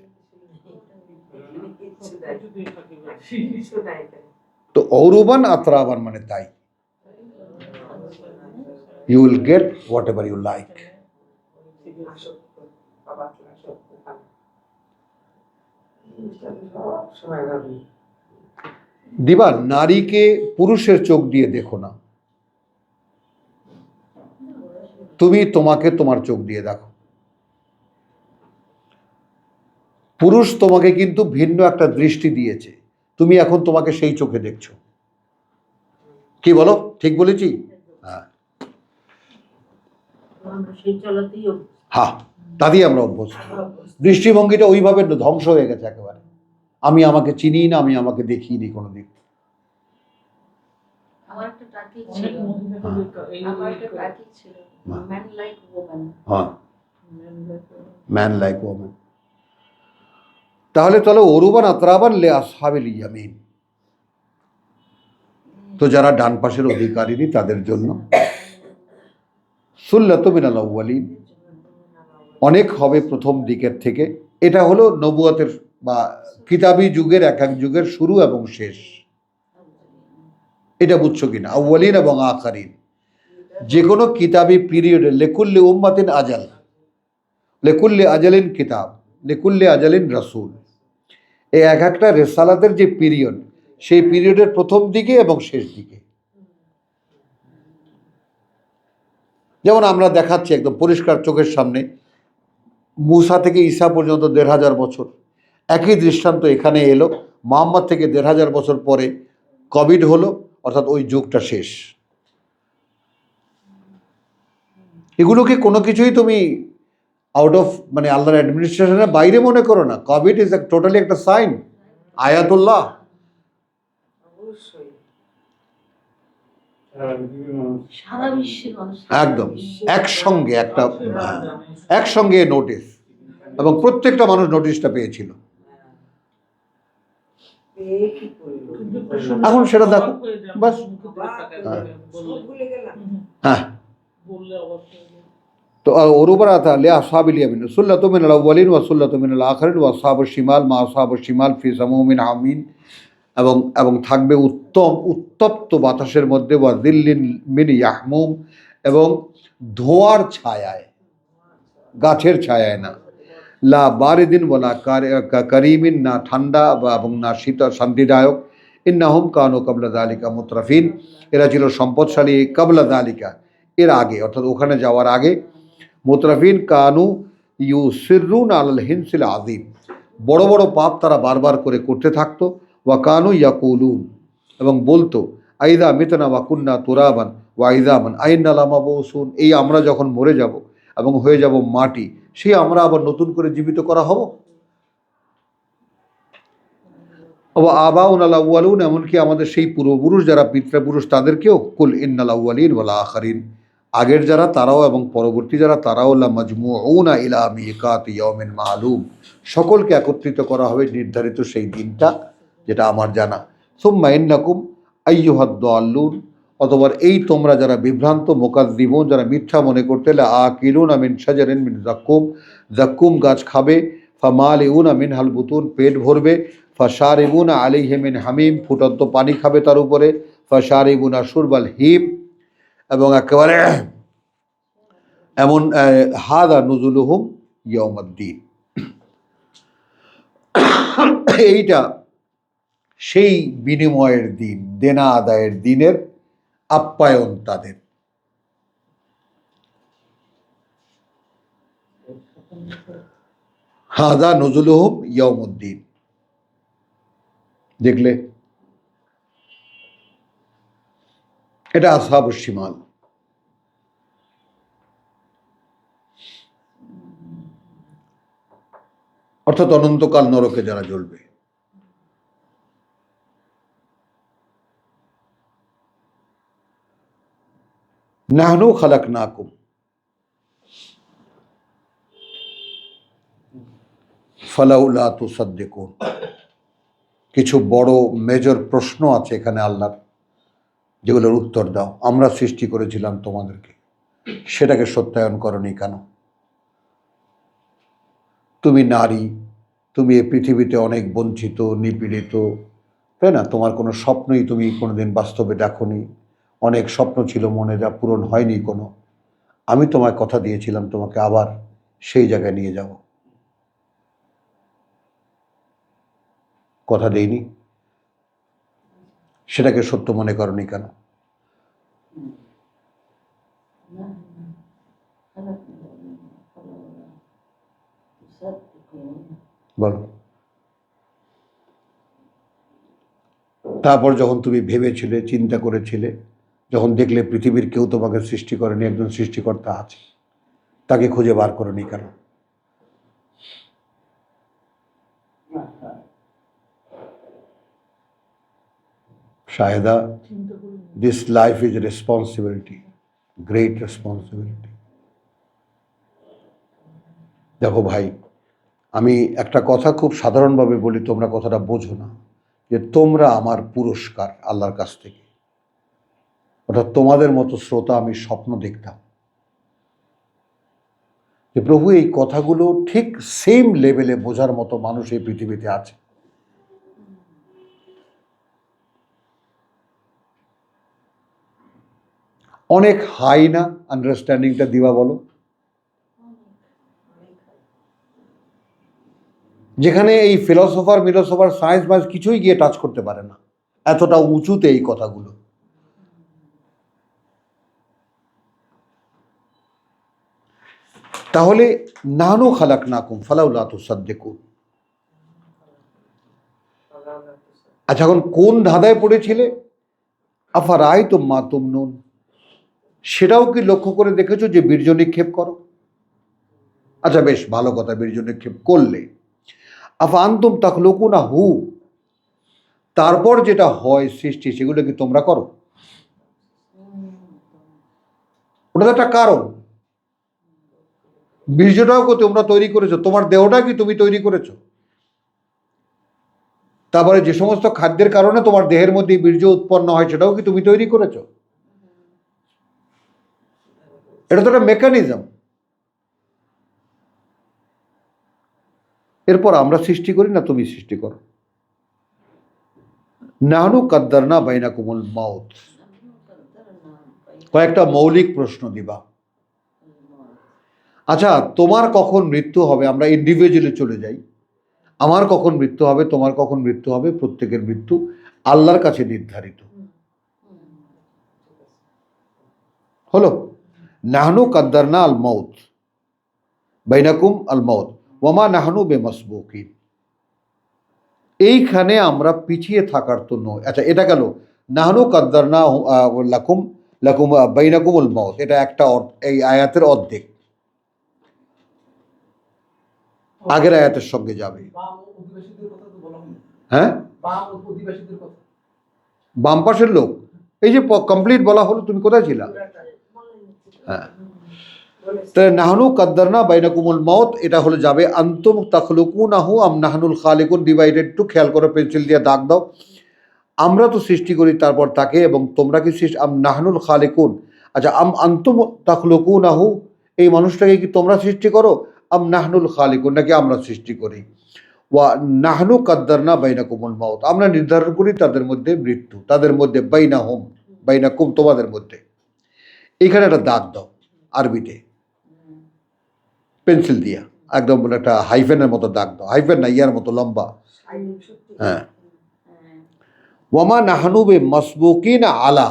S1: তো অরুবান আত্রাবান মানে তাই, you will get whatever you like. দিবা, নারীকে পুরুষের চোখ দিয়ে দেখো না, তুমি তোমাকে তোমার চোখ দিয়ে দেখো। পুরুষ তোমাকে কিন্তু ভিন্ন একটা দৃষ্টি দিয়েছে, তুমি এখন তোমাকে সেই চোখে দেখছো। কি বলো, ঠিক বলেছি? হ্যাঁ
S3: আমরা সেই চলাতেই
S1: হ্যাঁ, তাতেই আমরা অভ্যস্ত। দৃষ্টিভঙ্গিটা ওইভাবে ধ্বংস হয়ে গেছে একেবারে। আমি আমাকে চিনি না, আমি আমাকে দেখিনি কোনোদিন।
S3: আমার একটা টার্কি
S4: অনেক
S3: ছিল,
S4: মহিলাদের
S3: আমার একটা টার্কি ছিল, ম্যান লাইক ওম্যান।
S1: হ্যাঁ, ম্যান লাইক ওম্যান। তাহলে চলো, ওরুবান আতরাবান লে আসহাবিল ইয়ামিন, তো যারা ডান পাশের অধিকারিনী তাদের জন্য সুল্লাতু মিনাল আউয়ালিন, অনেক হবে প্রথম দিকের থেকে। এটা হলো নবুয়তের বা কিতাবী যুগের এক এক যুগের শুরু এবং শেষ। এটা বুঝছো কিনা? আউয়ালিন এবং আখারিন, যে কোনো কিতাবী পিরিয়ডে লেকুল্লি উম্মাতিন আজাল, লেকুল্লি আজালিন কিতাব, লেকুল্লি আজালিন রাসূল, এই এক একটা রেসালাতের যে পিরিয়ড, সেই পিরিয়ডের প্রথম দিকে এবং শেষ দিকে। যেমন আমরা দেখাচ্ছি একদম পরিষ্কার চোখের সামনে, মূসা থেকে ঈসা পর্যন্ত ১৫০০ বছর। একই দৃষ্টান্ত এখানে এলো, মুহাম্মদ থেকে ১৫০০ বছর পরে কোভিড হলো, অর্থাৎ ওই যুগটা শেষ। এগুলোকে কোনো কিছুই তুমি আউট অফ মানে আল্লাহর অ্যাডমিনিস্ট্রেশনের বাইরে মনে করো না। কোভিড ইজ টোটালি একটা সাইন, আয়াতুল্লাহ।
S2: অবশ্যই
S3: সারা বিশ্বের মানুষ
S1: একদম একসঙ্গে একটা একসঙ্গে নোটিশ, এবং প্রত্যেকটা মানুষ নোটিশটা পেয়েছিল।
S2: পেয়ে কি করলো?
S1: এখন সেটা দেখো, বাস।
S2: ভুলে গেলাম।
S1: হ্যাঁ,
S4: বললে অবশ্যই
S1: তো ওরুবারা লে আসহাবিল ইয়ামিন সুল্লাতু মিনাল আউয়ালিন ওয়া সুল্লাতু মিনাল আখিরিন ওয়া আসহাবুশ শিমাল মা আসহাবুশ শিমাল ফি সামুমিন হামিন, এবং থাকবে উত্তপ্ত বাতাসের মধ্যে, ওয়া যিল্লিন মিন ইয়াহমুম, এবং ধোঁয়ার ছায়ায়, গাছের ছায়ায় না। লা বারিদিন ওয়ালা কারিমিন, না ঠান্ডা এবং না শীতল শান্তিদায়ক। ইন্নাহুম কানু কাবলা যালিকা মুতরাফিন, এরা ছিল সম্পদশালী কাবলা যালিকা, এর আগে, অর্থাৎ ওখানে যাওয়ার আগে। মুতরাফিন কানু ইউসিররুন আলাল হিনসিল আযীম, বড় বড় পাপ তারা বারবার করে করতে থাকতো। ওয়া কানু ইয়াকুলুন, এবং বলতো, আইদা মিতনা ওয়া কুন্না তুরাবান ওয়া ইযামান আইন্না লামাবউসুন, এই আমরা যখন মরে যাব এবং হয়ে যাব মাটি, সেই আমরা আবার নতুন করে জীবিত করা হব। ওয়া আবাউনাল আউয়ালুন, এমনকি আমাদের সেই পূর্বপুরুষ যারা পিতৃপুরুষ তাদেরকেও, কুল ইন্নাল আউয়ালিন ওয়াল আখিরিন, আগের যারা তারাও এবং পরবর্তী যারা তারাও, লা মাজমুউনা ইলা মিকাতি ইয়াউমিন মালুম, সকলকে একত্রিত করা হবে নির্ধারিত সেই দিনটা, যেটা আমার জানা। সুম্মা ইন্নাকুম আইয়ুহাদ দাল্লুন, অথবা এই তোমরা যারা বিভ্রান্ত, মুকাজ্জিবুন, যারা মিথ্যা মনে করতে, লা আকিলুনা মিন শাজারিন মিন যাক্কুম, যাক্কুম গাছ খাবে, ফামালিউনা মিনহাল বুতুন, পেট ভরবে, ফাশারিবুনা আলাইহি মিন হামিম, ফুটন্ত পানি খাবে তার উপরে, ফাশারিবুনা শুরবাল হিম, এবং একেবারে এমন হাদা নুজুলুহুম ইয়াউমাদ্দিন, এইটা সেই বিনিময়ের দিন, দেনা আদায়ের দিনের আপ্যায়ন তাদের। হাদা নুজুলুহুম ইয়াউমুদ্দিন, দেখলে? এটা আসহাবুশ শিমাল। অর্থাৎ অনন্তকাল নরকে যারা জ্বলবে। নাহনু খালাকনাকুম ফালাউলা তুসাদ্দিকুন, কিছু বড় মেজর প্রশ্ন আছে এখানে আল্লাহর, যেগুলোর উত্তর দাও। আমরা সৃষ্টি করেছিলাম তোমাদেরকে, সেটাকে সত্যায়ন করনি কেন? তুমি নারী, তুমি এই পৃথিবীতে অনেক বঞ্চিত, নিপীড়িত, তাই না? তোমার কোনো স্বপ্নই তুমি কোনোদিন বাস্তবে দেখোনি, অনেক স্বপ্ন ছিল মনে, যা পূরণ হয়নি কোনো। আমি তোমায় কথা দিয়েছিলাম তোমাকে আবার সেই জায়গায় নিয়ে যাব, কথা দেইনি? সেটাকে সত্য মনে করনি কেন? বলো। তারপর যখন তুমি ভেবেছিলে, চিন্তা করেছিলে, যখন দেখলে পৃথিবীর কেউ তোমাকে সৃষ্টি করেনি, একজন সৃষ্টিকর্তা আছে, তাকে খুঁজে বার করনি কেন? Shaheda, this life is responsibility, great responsibility. দেখো ভাই, আমি একটা কথা খুব সাধারণভাবে বলি, তোমরা কথাটা বোঝো না, যে তোমরা আমার পুরস্কার আল্লাহর কাছ থেকে। অর্থাৎ তোমাদের মতো শ্রোতা আমি স্বপ্ন দেখতাম যে প্রভু এই কথাগুলো ঠিক সেম লেভেলে বোঝার মতো মানুষ এই পৃথিবীতে আছে। অনেক হাই না আন্ডারস্ট্যান্ডিংটা দিবা বলো? যেখানে এই ফিলসফার সায়েন্স মাইন্স কিছুই গিয়ে টাচ করতে পারে না, এতটা উঁচুতে এই কথাগুলো। তাহলে নানু খালাকনাকুম ফালাউলা তুসাদ্দিকুন। আচ্ছা, এখন কোন ধাঁধায় পড়েছিলে? আফারাআইতুম মা তুমনুন, সেটাও কি লক্ষ্য করে দেখেছো যে বীর্য নিক্ষেপ করো? আচ্ছা বেশ ভালো কথা, বীর্য নিক্ষেপ করলে। আফা আনতুম তাখলুকুনা হু, তারপর যেটা হয় সৃষ্টি, সেগুলো কি তোমরা করো? ওটা তো একটা কারণ। বীর্যটাও কি তোমরা তৈরি করেছো? তোমার দেহটা কি তুমি তৈরি করেছো? তারপরে যে সমস্ত খাদ্যের কারণে তোমার দেহের মধ্যে বীর্য উৎপন্ন হয়, সেটাও কি তুমি তৈরি করেছো? এটা তো একটা মেকানিজম। এরপর আমরা সৃষ্টি করি না তুমি সৃষ্টি করো। নাহনু কাদ্দারনা বাইনাকুমুল মাউত। কয়েকটা মৌলিক প্রশ্ন দিবা। আচ্ছা, তোমার কখন মৃত্যু হবে? আমরা ইন্ডিভিজুয়ালি চলে যাই। আমার কখন মৃত্যু হবে, তোমার কখন মৃত্যু হবে, প্রত্যেকের মৃত্যু আল্লাহর কাছে নির্ধারিত। হলো, নাহনু কাদ্দারনা আল মাউত বাইনাকুম আল মাউত ওয়ামা নাহনু বেমাসবুকিন। এইখানে আমরা পিছিয়ে থাকার তো নয়। আচ্ছা, এটা গেল নাহনু কাদ্দারনা লাকুম লাকুম বাইনাকুমুল মাউত, এটা একটা এই আয়াতের অর্ধেক, আগের আয়াতের সঙ্গে যাবে। হ্যাঁ, বাম পাশের লোক, এই যে কমপ্লিট বলা হলো, তুমি কোথায় ছিলা? হ্যাঁ, তাহলে নাহনু কাদ্দারনা বাইনাকুমুল মাউত, এটা হলে যাবে আনতুম তাখলুকুনাহু আম নাহনুল খালিকুন, ডিভাইডেড টু। খেয়াল করো, পেন্সিল দিয়ে দাগ দাও। আমরা তো সৃষ্টি করি তারপর তাকে, এবং তোমরা কি সৃষ্টি? আম নাহনুল খালিকুন। আচ্ছা, আম আনতুম তাখলুকুনাহু, এই মানুষটাকে কি তোমরা সৃষ্টি করো? আম নাহনুল খালিকুন, নাকি আমরা সৃষ্টি করি? ওয়া নাহনু কাদ্দারনা বাইনাকুমুল মাউত, আমরা নির্ধারণ করি তাদের মধ্যে মৃত্যু, তাদের মধ্যে বাইনাহুম বাইনাকুম, তোমাদের মধ্যে। এখানে একটা দাগ দাও আরবিতে পেন্সিল দিয়া, একদম বলে একটা হাইফেনের মতো দাগ দাও, হাইফেন না, ইয়ার মতো লম্বা। হ্যাঁ, ওয়ামা নাহনু বে মাসবুকিন আলা,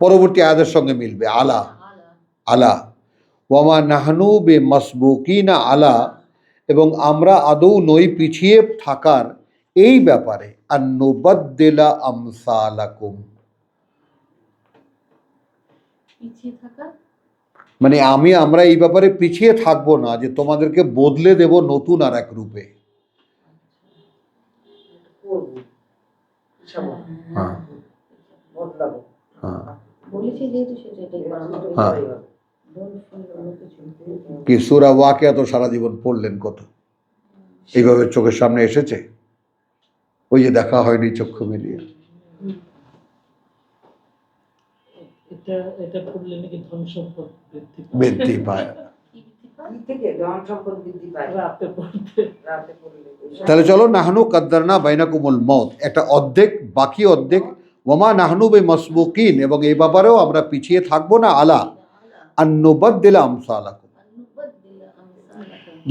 S1: পরবর্তী আয়াতের সঙ্গে মিলবে, আলা আলা। ওয়ামা নাহনু বে মাসবুকিন আলা, এবং আমরা আদৌ নই পিছিয়ে থাকার এই ব্যাপারে, আর নুবাদ্দিলা আমসালাকুম, মানে আমরা এই ব্যাপারে পিছিয়ে থাকবো না যে তোমাদেরকে বদলে দেব নতুন আর এক রূপে। হ্যাঁ, হ্যাঁ, হ্যাঁ। কি সূরা ওয়াকিয়া তো সারা জীবন পড়লেন, কত এইভাবে চোখের সামনে এসেছে, ওই যে দেখা হয়নি চক্ষু মিলিয়ে।
S4: এটা পড়লে নাকি ধন সম্পদ
S1: বৃদ্ধি পায়। তাহলে চলো, নাহনু কাদ্দারনা বাইনাকুমুল মাউত একটা অর্ধেক, বাকি অর্ধেক ওয়ামা নাহনু বে মাসবুকিন, এবং এই ব্যাপারেও আমরা পিছিয়ে থাকবো না, আলা আন নুবাদ্দিলা আমসালাকুম,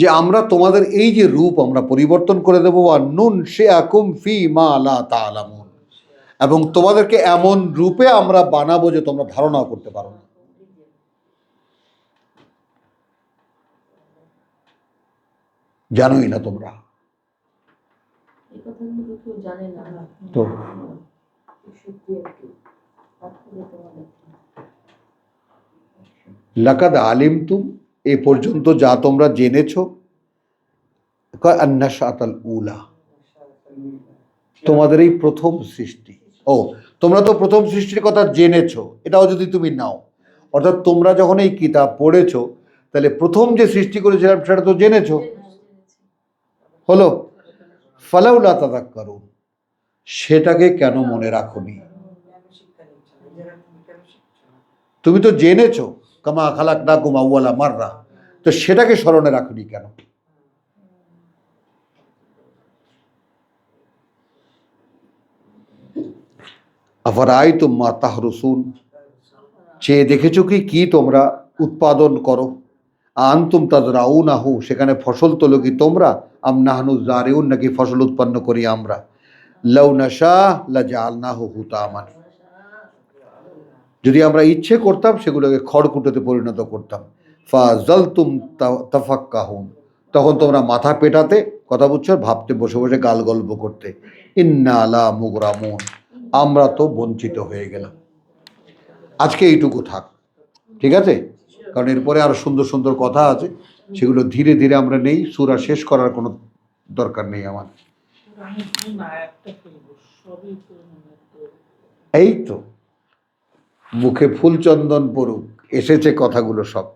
S1: যে আমরা তোমাদের এই যে রূপ আমরা পরিবর্তন করে দেবো, আর নুন শিআকুম ফি মা লা তা'লামুন, এবং তোমাদেরকে এমন রূপে আমরা বানাবো যে তোমরা ধারণাও করতে পারো না। জানোই না তোমরা।
S3: এই কথাগুলো কেউ জানে না।
S1: তো
S2: সত্যি আর কি।
S1: লাকাদ আলিমতুম, এ পর্যন্ত যা তোমরা জেনেছো, আন্নাশাতাল উলা, তোমাদের এই প্রথম সৃষ্টি। ও, তোমরা তো প্রথম সৃষ্টির কথা জেনেছো, এটাও যদি তুমি নাও, অর্থাৎ তোমরা যখন এই কিতাব পড়েছো, তাহলে প্রথম যে সৃষ্টি করেছিলাম সেটা তো জেনেছো। হলো, ফালাউলা তাযাক্কারুন, সেটাকে কেন মনে রাখোনি?
S2: কেন শিক্ষা নিচ্ছ না? যারা তুমি কেন শিখছো না?
S1: তুমি তো জেনেছো, কামা খালাকনাকুম আউওয়ালা মাররা, তো সেটাকে স্মরণে রাখোনি কেন? আফারাআইতুম মা তাহরুসুন, চেয়ে দেখেছো কি কি তোমরা উৎপাদন করো? আনতুম তাজরাউনাহু, সেখানে ফসল তোলো কি তোমরা? আম নাহনু জারিউন, নাকি ফসল উৎপন্ন করি আমরা? লাউ নাশা লাজআলনাহু হুতামান, যদি আমরা ইচ্ছে করতাম সেগুলোকে খড়কুটোতে পরিণত করতাম। ফাজালতুম তাফাক্কাহুন, তখন তোমরা মাথা পেটাতে, কথা বুঝছো, ভাবতে, বসে বসে গাল গল্প করতে। ইন্না লা মুগরামুন, আমরা তো বঞ্চিত হয়ে গেলাম। আজকে এইটুকু থাক, ঠিক আছে? কারণ এরপরে আরো সুন্দর সুন্দর কথা আছে, সেগুলো ধীরে ধীরে আমরা নেই, সূরা শেষ করার কোনো দরকার নেই আমার। এই তো মুখে ফুল চন্দন পড়ুক, এসেছে কথাগুলো সব।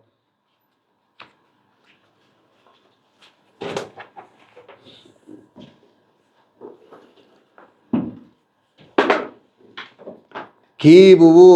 S1: কি বুবু?